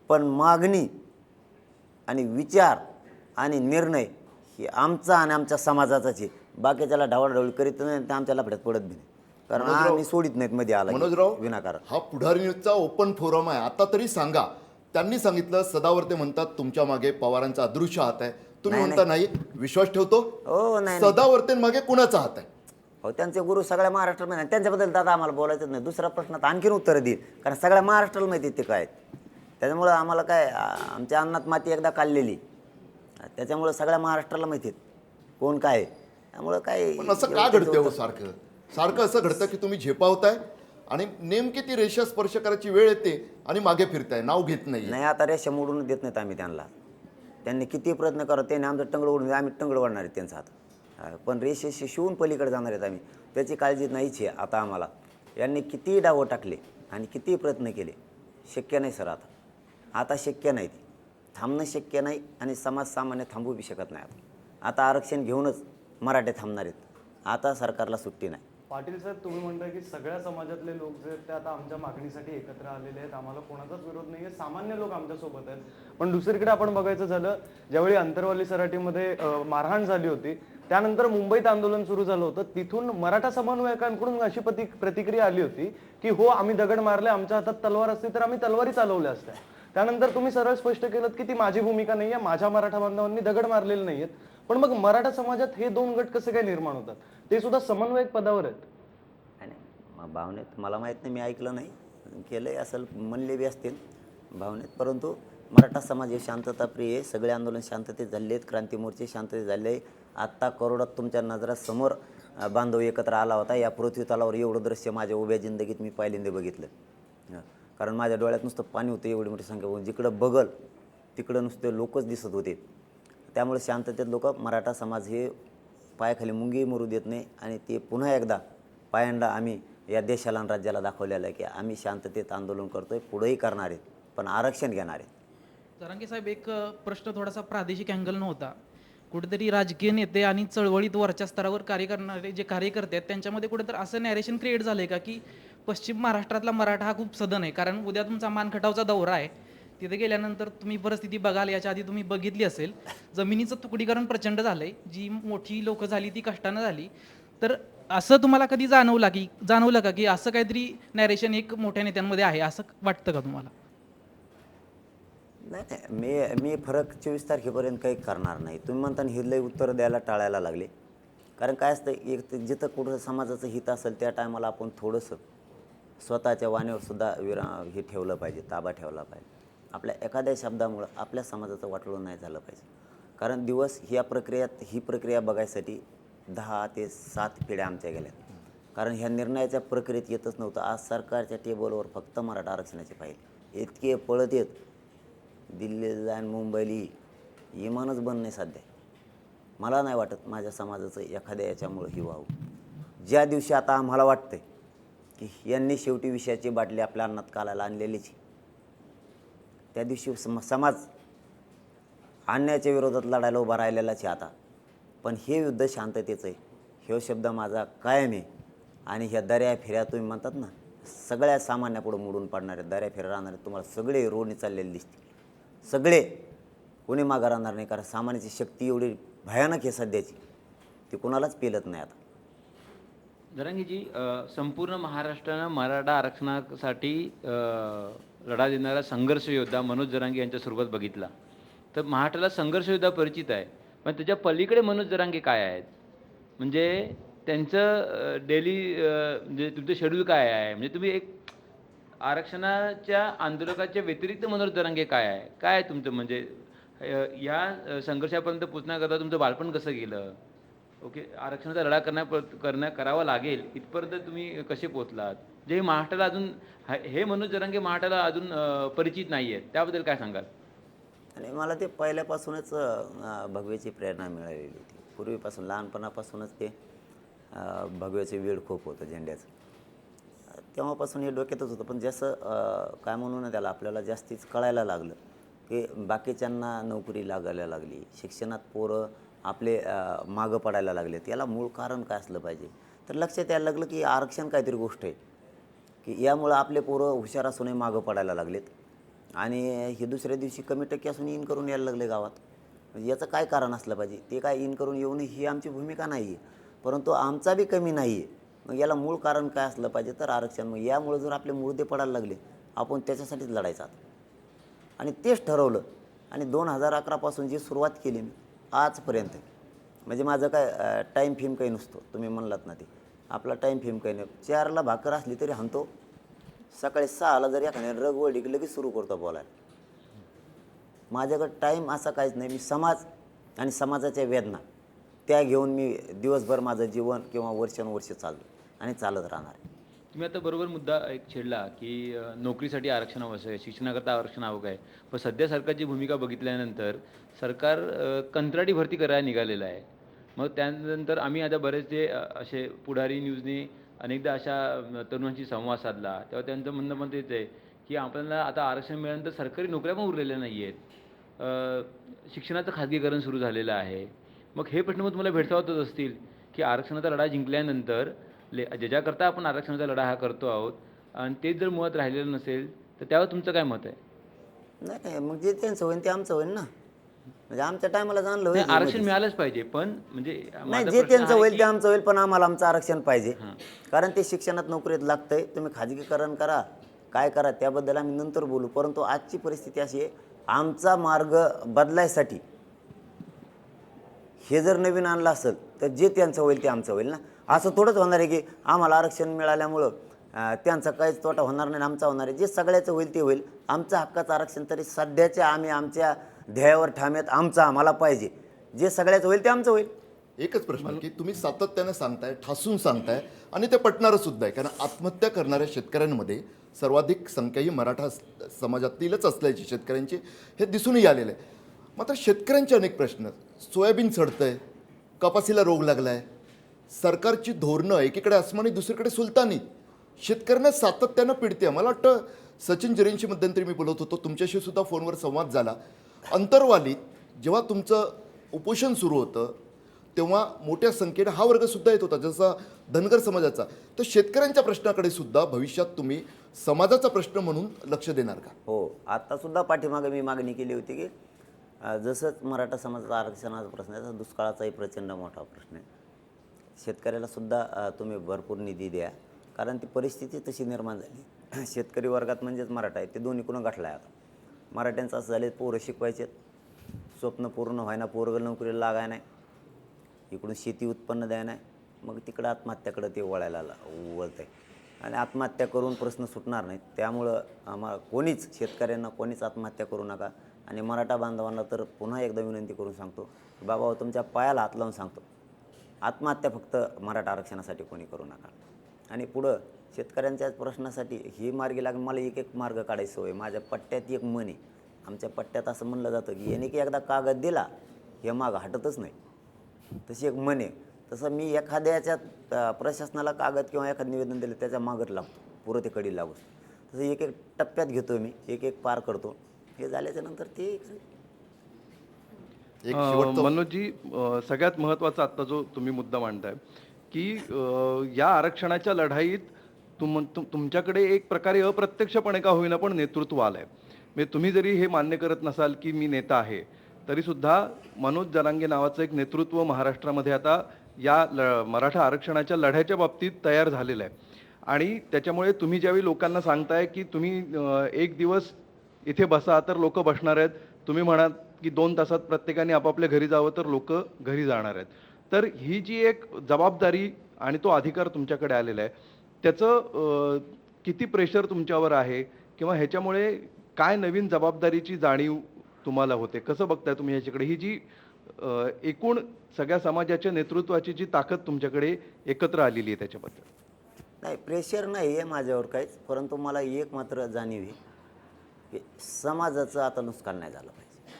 पण मागणी आणि विचार आणि निर्णय हे आमचा आणि आमच्या समाजाचाच आहे. बाकीच्याला ढवळाढवळ करीत नाही, ते आमच्या लफड्यात पडत बी नाही. कारण आम्ही सोडित नाहीत मध्ये आला मनोजराव, विनाकारण. हा पुढारी न्यूजचा ओपन फोरम आहे, आता तरी सांगा. त्यांनी सांगितलं सदावर्ते म्हणतात तुमच्या मागे पवारांचा अदृश्य हात आहे, तुम्ही म्हणता नाही. विश्वास ठेवतो? हो, नाही सदावर्तेंमागे कुणाचा हात आहे? हो, त्यांचे गुरु सगळ्या महाराष्ट्रामध्ये नाही. त्यांच्याबद्दल दादा आम्हाला बोलायचं नाही. दुसरा प्रश्न तर आणखीन उत्तर देईल, कारण सगळ्या महाराष्ट्राला माहिती ते काय आहेत. त्याच्यामुळं आम्हाला काय, आमच्या अन्नात माती एकदा काढलेली, त्याच्यामुळं सगळ्या महाराष्ट्राला माहिती आहेत कोण काय आहे. त्यामुळं काय. पण असं का घडतं हो? सारखं सारखं असं घडतं की तुम्ही झेपावताय आणि नेमकी ती रेषा स्पर्श करायची वेळ येते आणि मागे फिरताय, नाव घेत नाही. नाही, आता रेषा मोडून देत नाहीत आम्ही त्यांना. त्यांनी किती प्रयत्न करत, त्यांनी आमचं टंगड ओढून आम्ही टंगड वाढणार आहेत त्यांचा हात. पण रेषेशी शिवून पलीकडे जाणार आहेत आम्ही, त्याची काळजी नाहीच आहे आता आम्हाला. यांनी किती डावं टाकले आणि किती प्रयत्न केले, शक्य नाही सर. आता शक्य नाही, थांबणं शक्य नाही आणि समाज सामान्य थांबवू बी शकत नाही. आता आरक्षण घेऊनच मराठे थांबणार आहेत. आता सरकारला सुट्टी नाही. पाटील साहेब, तुम्ही म्हणता की सगळ्या समाजातले लोक जे आहेत ते आता आमच्या मागणीसाठी एकत्र आलेले आहेत, आम्हाला कोणाचाच विरोध नाही आहे, सामान्य लोक आमच्यासोबत आहेत. पण दुसरीकडे आपण बघायचं झालं, ज्यावेळी अंतरवाली सराटीमध्ये मारहाण झाली होती, त्यानंतर मुंबईत आंदोलन सुरू झालं होतं. तिथून मराठा समन्वयकांकडून अशी प्रतिक्रिया आली होती की हो, आम्ही दगड मारले, आमच्या हातात तलवार असती तर आम्ही तलवारी चालवल्या असत्या. त्यानंतर तुम्ही सरळ स्पष्ट केलं की ती माझी भूमिका नाही आहे, माझ्या मराठा बांधवांनी दगड मारलेले नाही आहेत. पण मग मराठा समाजात हे 2 गट कसे काय निर्माण होतात? ते सुद्धा समन्वयक पदावर आहेत. नाही, भावनेत मला माहीत नाही, मी ऐकलं नाही, केलं आहे असेल, म्हणले बी असतील भावनेत. परंतु मराठा समाज हे शांतताप्रिय आहे. सगळे आंदोलन शांततेत झाले आहेत, क्रांती मोर्चे शांततेत झाले आहे. आत्ता करोडात तुमच्या नजरासमोर बांधव एकत्र आला होता. या पृथ्वी तलावर एवढं दृश्य माझ्या उभ्या जिंदगीत मी पहिल्यांदा बघितलं. कारण माझ्या डोळ्यात नुसतं पाणी होतं, एवढी मोठी संख्या. जिकडं बघल तिकडं नुसते लोकच दिसत होते. त्यामुळे शांततेत लोक, मराठा समाज हे पायाखाली मुंगी मरू देत नाही आणि ते पुन्हा एकदा पायंडा आम्ही या देशाला आणि राज्याला दाखवलेलं आहे की आम्ही शांततेत आंदोलन करतोय, पुढेही करणार आहेत, पण आरक्षण घेणार आहेत. जरांगे साहेब, एक प्रश्न थोडासा प्रादेशिक अँगल नव्हता. कुठेतरी राजकीय नेते आणि चळवळीत वरच्या स्तरावर कार्य करणारे जे कार्यकर्ते आहेत त्यांच्यामध्ये कुठेतरी असं नॅरेशन क्रिएट झालं आहे का की पश्चिम महाराष्ट्रातला मराठा हा खूप सदन आहे, कारण उद्या तुमचा मानखटावचा दौरा आहे, तिथे गेल्यानंतर तुम्ही परिस्थिती बघाल, याच्या आधी तुम्ही बघितली असेल, जमिनीचं तुकडीकरण प्रचंड झालं आहे, जी मोठी लोकं झाली ती कष्टानं झाली. तर असं तुम्हाला कधी जाणवलं का की असं काहीतरी नॅरेशन एक मोठ्या नेत्यांमध्ये आहे, असं वाटतं का तुम्हाला? नाही, मी फरक 24 तारखेपर्यंत काही करणार नाही. तुम्ही म्हणताना हे लई उत्तर द्यायला टाळायला लागले, कारण काय असतं, एक जिथं कुठं समाजाचं हित असेल त्या टायमाला आपण थोडंसं स्वतःच्या वाणीवर सुद्धा हे ठेवलं पाहिजे, ताबा ठेवला पाहिजे. आपल्या एखाद्या शब्दामुळं आपल्या समाजाचं वाटोळं नाही झालं पाहिजे, कारण दिवस ही प्रक्रिया बघायसाठी 10 ते 7 पिढ्या आमच्या गेल्या, कारण ह्या निर्णयाच्या प्रक्रियेत येतच नव्हतं. आज सरकारच्या टेबलवर फक्त मराठा आरक्षणाचे पाहिजे, इतके पळत येत, दिल्लीला जाईन, मुंबईला इमानच बंद नाही सध्या. मला नाही वाटत माझ्या समाजाचं एखाद्या याच्यामुळं ही व्हावं. ज्या दिवशी आता आम्हाला वाटतंय की यांनी शेवटी विषयाची बाटली आपल्या अन्नात कालायला आणलेलीच, त्या दिवशी समाज अन्यायाच्या विरोधात लढायला उभा राहिलेलाच आहे आता. पण हे युद्ध शांततेचं आहे, हे शब्द माझा कायम आहे. आणि ह्या दर्या फेऱ्या तुम्ही म्हणतात ना, सगळ्या सामान्यापुढं मोडून पाडणारे दर्या फेऱ्या राहणारे तुम्हाला सगळे रोनी चाललेले दिसतील, सगळे, कोणी मागं राहणार नाही, कारण सामान्याची शक्ती एवढी भयानक आहे सध्याची, ती कोणालाच पेलत नाही आता. जरांगेजी, संपूर्ण महाराष्ट्रानं मराठा आरक्षणासाठी लढा देणारा संघर्ष योद्धा मनोज जरांगे यांच्यासोबत बघितला, तर महाराष्ट्राला संघर्ष योद्धा परिचित आहे, पण त्याच्या पलीकडे मनोज जरांगे काय आहेत, म्हणजे त्यांचं डेली म्हणजे तुमचं शेड्यूल काय आहे, म्हणजे तुम्ही एक आरक्षणाच्या आंदोलकाच्या व्यतिरिक्त मनोज जरांगे काय आहे, काय आहे तुमचं, म्हणजे या संघर्षापर्यंत पोचण्याकरता तुमचं बालपण कसं गेलं, ओके, आरक्षणाचा लढा करावा लागेल इथपर्यंत तुम्ही कसे पोचलात, जे महाराष्ट्राला अजून हे मनोज जरांगे महाराष्ट्राला अजून परिचित नाही आहेत, त्याबद्दल काय सांगाल? आणि मला ते पहिल्यापासूनच भगवेची प्रेरणा मिळालेली होती. पूर्वीपासून लहानपणापासूनच ते भगवेचे वेळ खूप होतं झेंड्याचं, तेव्हापासून हे डोक्यातच होतं. पण जसं काय म्हणू ना त्याला, आपल्याला जास्तीच कळायला लागलं की बाकीच्यांना नोकरी लागायला लागली, शिक्षणात पोरं आपले मागं पडायला लागले, याला मूळ कारण काय असलं पाहिजे, तर लक्षात यायला लागलं की आरक्षण काहीतरी गोष्ट आहे की यामुळं आपले पोरं हुशार असूनही मागं पडायला लागलेत, आणि हे दुसऱ्या दिवशी कमी टक्के असून इन करून यायला लागले गावात. म्हणजे याचं काय कारण असलं पाहिजे, ते काय इन करून येऊ नये ही आमची भूमिका नाही आहे, परंतु आमचा बी कमी नाही आहे. मग याला मूळ कारण काय असलं पाहिजे, तर आरक्षण. मग यामुळे जर आपले मुर्दे पडायला लागले, आपण त्याच्यासाठीच लढायचा आणि तेच ठरवलं. आणि 2011पासून जी सुरुवात केली मी आजपर्यंत, म्हणजे माझं काय टाईम फिम काही नसतो, तुम्ही म्हणलात ना ते, आपला टाईम फिम काही नाही. 4ला भाकर असली तरी हाणतो, सकाळी 6ला जर एखाद्याने रग वळली की लगेच सुरू करतो बोलायला. माझ्याकडे टाईम असा काहीच नाही. मी समाज आणि समाजाच्या वेदना त्या घेऊन मी दिवसभर माझं जीवन किंवा वर्षानुवर्ष चाललो आणि चालत राहणार. तुम्ही आता बरोबर मुद्दा एक छेडला की नोकरीसाठी आरक्षण आवश्यक आहे, शिक्षणाकरता आरक्षण आवश्यक आहे, पण सध्या सरकारची भूमिका बघितल्यानंतर सरकार कंत्राटी भरती करायला निघालेलं आहे. मग त्यानंतर आम्ही आता बरेचसे असे पुढारी न्यूजने अनेकदा अशा तरुणांशी संवाद साधला, तेव्हा त्यांचं म्हणणं पण तेच आहे की आपल्याला आता आरक्षण मिळाल्यानंतर सरकारी नोकऱ्या पण उरलेल्या नाही आहेत, शिक्षणाचं खाजगीकरण सुरू झालेलं आहे. मग हे प्रश्न मग तुम्हाला भेडसावतच असतील की आरक्षणाचा लढा जिंकल्यानंतर ज्याच्याकरता आपण आरक्षणाचा लढा हा करतो आहोत आणि तेच जर मुळात राहिलेलं नसेल तर त्यावर तुमचं काय मत आहे? नाही, मग जे त्यांचं होईल ते आमचं होईल ना, म्हणजे आमच्या टायमाला जाणलं होईल आरक्षण मिळालंच पाहिजे, पण म्हणजे नाही, जे त्यांचं होईल ते आमचं होईल, पण आम्हाला आमचं आरक्षण पाहिजे, कारण ते शिक्षणात नोकरीत लागतंय. तुम्ही खाजगीकरण करा, काय करा, त्याबद्दल आम्ही नंतर बोलू. परंतु आजची परिस्थिती अशी आहे, आमचा मार्ग बदलायसाठी हे जर नवीन आणलं असेल तर जे त्यांचं होईल ते आमचं होईल ना. असं थोडंच होणार आहे की आम्हाला आरक्षण मिळाल्यामुळं त्यांचा काहीच तोटा होणार नाही, आमचा होणार आहे. जे सगळ्याचं होईल ते होईल. आमचं हक्काचं आरक्षण तरी सध्याच्या आम्ही आमच्या ध्येयावर ठाम्यात आमचं आम्हाला पाहिजे, जे सगळ्याचं होईल ते आमचं होईल. एकच प्रश्न की तुम्ही सातत्याने सांगताय, ठासून सांगताय, आणि ते पटणारं सुद्धा आहे, कारण आत्महत्या करणाऱ्या शेतकऱ्यांमध्ये सर्वाधिक संख्या ही मराठा समाजातीलच असल्याची शेतकऱ्यांची हे दिसूनही आलेलं आहे. मात्र शेतकऱ्यांचे अनेक प्रश्न, सोयाबीन सडतंय, कपासीला रोग लागला आहे, सरकारची धोरणं एकीकडे अस्मानी दुसरीकडे सुलतानी, शेतकऱ्यांना सातत्यानं पिडते. मला वाटतं सचिन जैनशी मध्यंतरी मी बोलत होतो, तुमच्याशी सुद्धा फोनवर संवाद झाला. अंतरवालीत जेव्हा तुमचं उपोषण सुरू होतं तेव्हा मोठ्या संख्येने हा वर्गसुद्धा येत होता, जसा धनगर समाजाचा. तर शेतकऱ्यांच्या प्रश्नाकडे सुद्धा भविष्यात तुम्ही समाजाचा प्रश्न म्हणून लक्ष देणार का? हो, आत्तासुद्धा पाठीमागे मी मागणी केली होती की जसंच मराठा समाजाचा आरक्षणाचा प्रश्न आहे तसा दुष्काळाचाही प्रचंड मोठा प्रश्न आहे. शेतकऱ्याला सुद्धा तुम्ही भरपूर निधी द्या, कारण ती परिस्थिती तशी निर्माण झाली. शेतकरी वर्गात म्हणजेच मराठा आहे ते दोन्हीकडून गाठला आहे. आता मराठ्यांचं असं झाले, पोरं शिकवायचे, स्वप्न पूर्ण व्हायना, पोरगं नोकरीला लागाय नाही, इकडून शेती उत्पन्न द्याय नाही, मग तिकडं आत्महत्याकडं ते वळायला वळत आहे. आणि आत्महत्या करून प्रश्न सुटणार नाहीत. त्यामुळं आम्हाला कोणीच, शेतकऱ्यांना कोणीच आत्महत्या करू नका. आणि मराठा बांधवांना तर पुन्हा एकदा विनंती करून सांगतो, बाबा तुमच्या पायाला हात लावून सांगतो, आत्महत्या फक्त मराठा आरक्षणासाठी कोणी करू नका. आणि पुढं शेतकऱ्यांच्या प्रश्नासाठी ही मार्गी लागून मला एक मार्ग काढायची सवय. माझ्या पट्ट्यात एक मन आहे. आमच्या पट्ट्यात असं म्हणलं जातं की याने की एकदा कागद दिला हे मागं हटतच नाही, तशी एक मन आहे. तसं मी एखाद्याच्या प्रशासनाला कागद किंवा एखादं निवेदन दिलं त्याच्या मागत लागतो, पुरं ते कडी लागू. तसं एक एक टप्प्यात घेतो मी, एक पार करतो. हे झाल्याच्या नंतर ते मनोजजी, सगळ्यात महत्त्वाचा आत्ता जो तुम्ही मुद्दा मांडताय की या आरक्षणाच्या लढाईत तुमच्याकडे एक प्रकारे अप्रत्यक्षपणे का होईना पण नेतृत्व आलं आहे. म्हणजे तुम्ही जरी हे मान्य करत नसाल की मी नेता आहे, तरीसुद्धा मनोज जरांगे नावाचं एक नेतृत्व महाराष्ट्रामध्ये आता या मराठा आरक्षणाच्या लढ्याच्या बाबतीत तयार झालेलं आहे. आणि त्याच्यामुळे तुम्ही ज्यावेळी लोकांना सांगताय की तुम्ही एक दिवस इथे बसा, तर लोक बसणार आहेत. तुम्ही म्हणाल की 2 तासात प्रत्येकाने आपापल्या घरी जावं, तर लोक घरी जाणार आहेत. तर ही जी एक जबाबदारी आणि तो अधिकार तुमच्याकडे आलेला आहे, त्याचं किती प्रेशर तुमच्यावर आहे, किंवा ह्याच्यामुळे काय नवीन जबाबदारीची जाणीव तुम्हाला होते? कसं बघताय तुम्ही ह्याच्याकडे? ही जी एकूण सगळ्या समाजाच्या नेतृत्वाची जी ताकद तुमच्याकडे एकत्र आलेली आहे त्याच्याबद्दल? नाही, प्रेशर नाही आहे माझ्यावर काहीच, परंतु मला एक मात्र जाणीव आहे की समाजाचं आता नुकसान नाही झालं पाहिजे,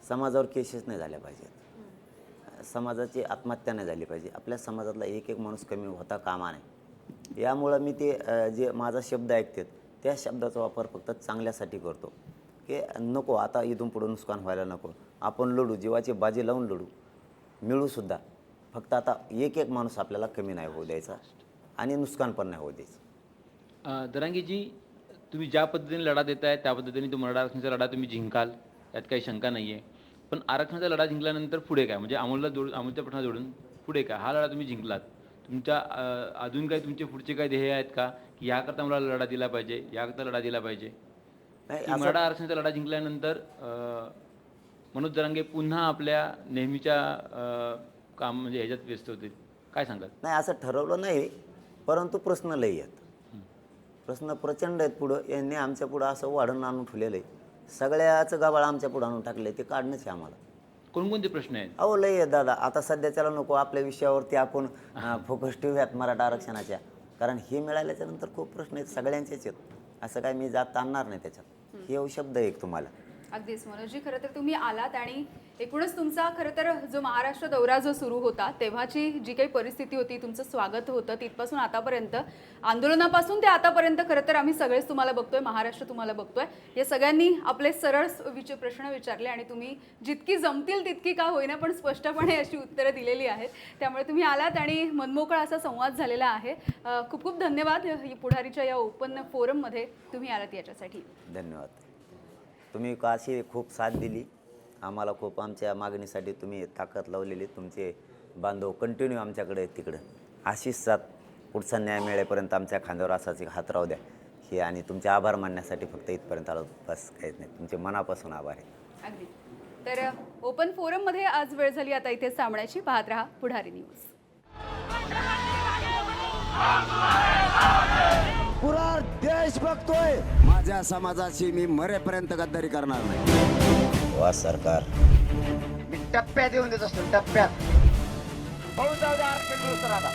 समाजावर केसेस नाही झाल्या पाहिजेत, समाजाची आत्महत्या नाही झाली पाहिजे, आपल्या समाजातला एक माणूस कमी होता कामा नाही. यामुळं मी ते जे माझा शब्द ऐकतात त्या शब्दाचा वापर फक्त चांगल्यासाठी करतो की नको आता इथून पुढं नुकसान व्हायला नको, आपण लढू, जीवाची बाजी लावून लढू, मिळूसुद्धा, फक्त आता एक माणूस आपल्याला कमी नाही होऊ द्यायचा आणि नुकसान पण नाही होऊ द्यायचं. दरांगेजी, तुम्ही ज्या पद्धतीने लढा देत आहे त्या पद्धतीने तो मराठा आरक्षणाचा लढा तुम्ही जिंकाल, यात काही शंका नाही आहे. पण आरक्षणाचा लढा जिंकल्यानंतर पुढे काय, म्हणजे अमोलच्या प्रश्नाला जोडून पुढे काय? हा लढा तुम्ही जिंकलात, तुमच्या अजून काही तुमचे पुढचे काही ध्येय आहेत का की याकरता मला लढा दिला पाहिजे, याकरता लढा दिला पाहिजे? मराठा आरक्षणाचा लढा जिंकल्यानंतर मनोज जरांगे पुन्हा आपल्या नेहमीच्या काम म्हणजे ह्याच्यात व्यस्त होतील, काय सांगाल? नाही, असं ठरवलं नाही, परंतु प्रश्न लई आहेत, प्रश्न प्रचंड आहेत. पुढं यांनी आमच्या पुढं असं वाढून आणून ठेवलेलं आहे, सगळ्याचं गाबाळ आमच्या पुढं आणून टाकलं आहे, ते काढणंच आहे आम्हाला. कोणकोणते प्रश्न आहेत? अहो लई आहेत दादा. आता सध्याच्याला नको, आपल्या विषयावरती आपण फोकस ठेवूयात मराठा आरक्षणाच्या, कारण हे मिळाल्याच्या नंतर खूप प्रश्न आहेत, सगळ्यांचेच आहेत, असं काय मी जात आणणार नाही त्याच्यात. हे शब्द आहे एक तुम्हाला. अगदीच मनोजजी, खरं तर तुम्ही आलात आणि एकूणच तुमचा खरं तर जो महाराष्ट्र दौरा जो सुरू होता तेव्हाची जी काही परिस्थिती होती, तुमचं स्वागत होतं तिथपासून आतापर्यंत, आंदोलनापासून ते आतापर्यंत खरं तर आम्ही सगळेच तुम्हाला बघतोय, महाराष्ट्र तुम्हाला बघतोय. या सगळ्यांनी आपले सरळ प्रश्न विचारले आणि तुम्ही जितकी जमतील तितकी का होईना पण स्पष्टपणे अशी उत्तरं दिलेली आहेत. त्यामुळे तुम्ही आलात आणि मनमोकळा असा संवाद झालेला आहे. खूप खूप धन्यवाद पुढारीच्या या ओपन फोरममध्ये तुम्ही आलात याच्यासाठी. धन्यवाद. तुम्ही अशी खूप साथ दिली आम्हाला, खूप आमच्या मागणीसाठी तुम्ही ताकद लावलेली, तुमचे बांधव कंटिन्यू आमच्याकडे आहेत तिकडं. अशीच साथ पुढचा न्याय मिळेपर्यंत आमच्या खांद्यावर असाच हात राहू द्या हे, आणि तुमचे आभार मानण्यासाठी फक्त इथपर्यंत आलो, बस काहीच नाही. तुमचे मनापासून आभार आहे. अगदी. तर ओपन फोरममध्ये आज वेळ झाली आता इथेच थांबण्याची. पाहत रहा पुढारी न्यूज. पुरा देश बघतोय, माझ्या समाजाची मी मरेपर्यंत गद्दारी करणार नाही. वा सरकार, मी टप्प्यात येऊन देत असतो, टप्प्यात. पाहून जाऊ द्या आरक्षण आता.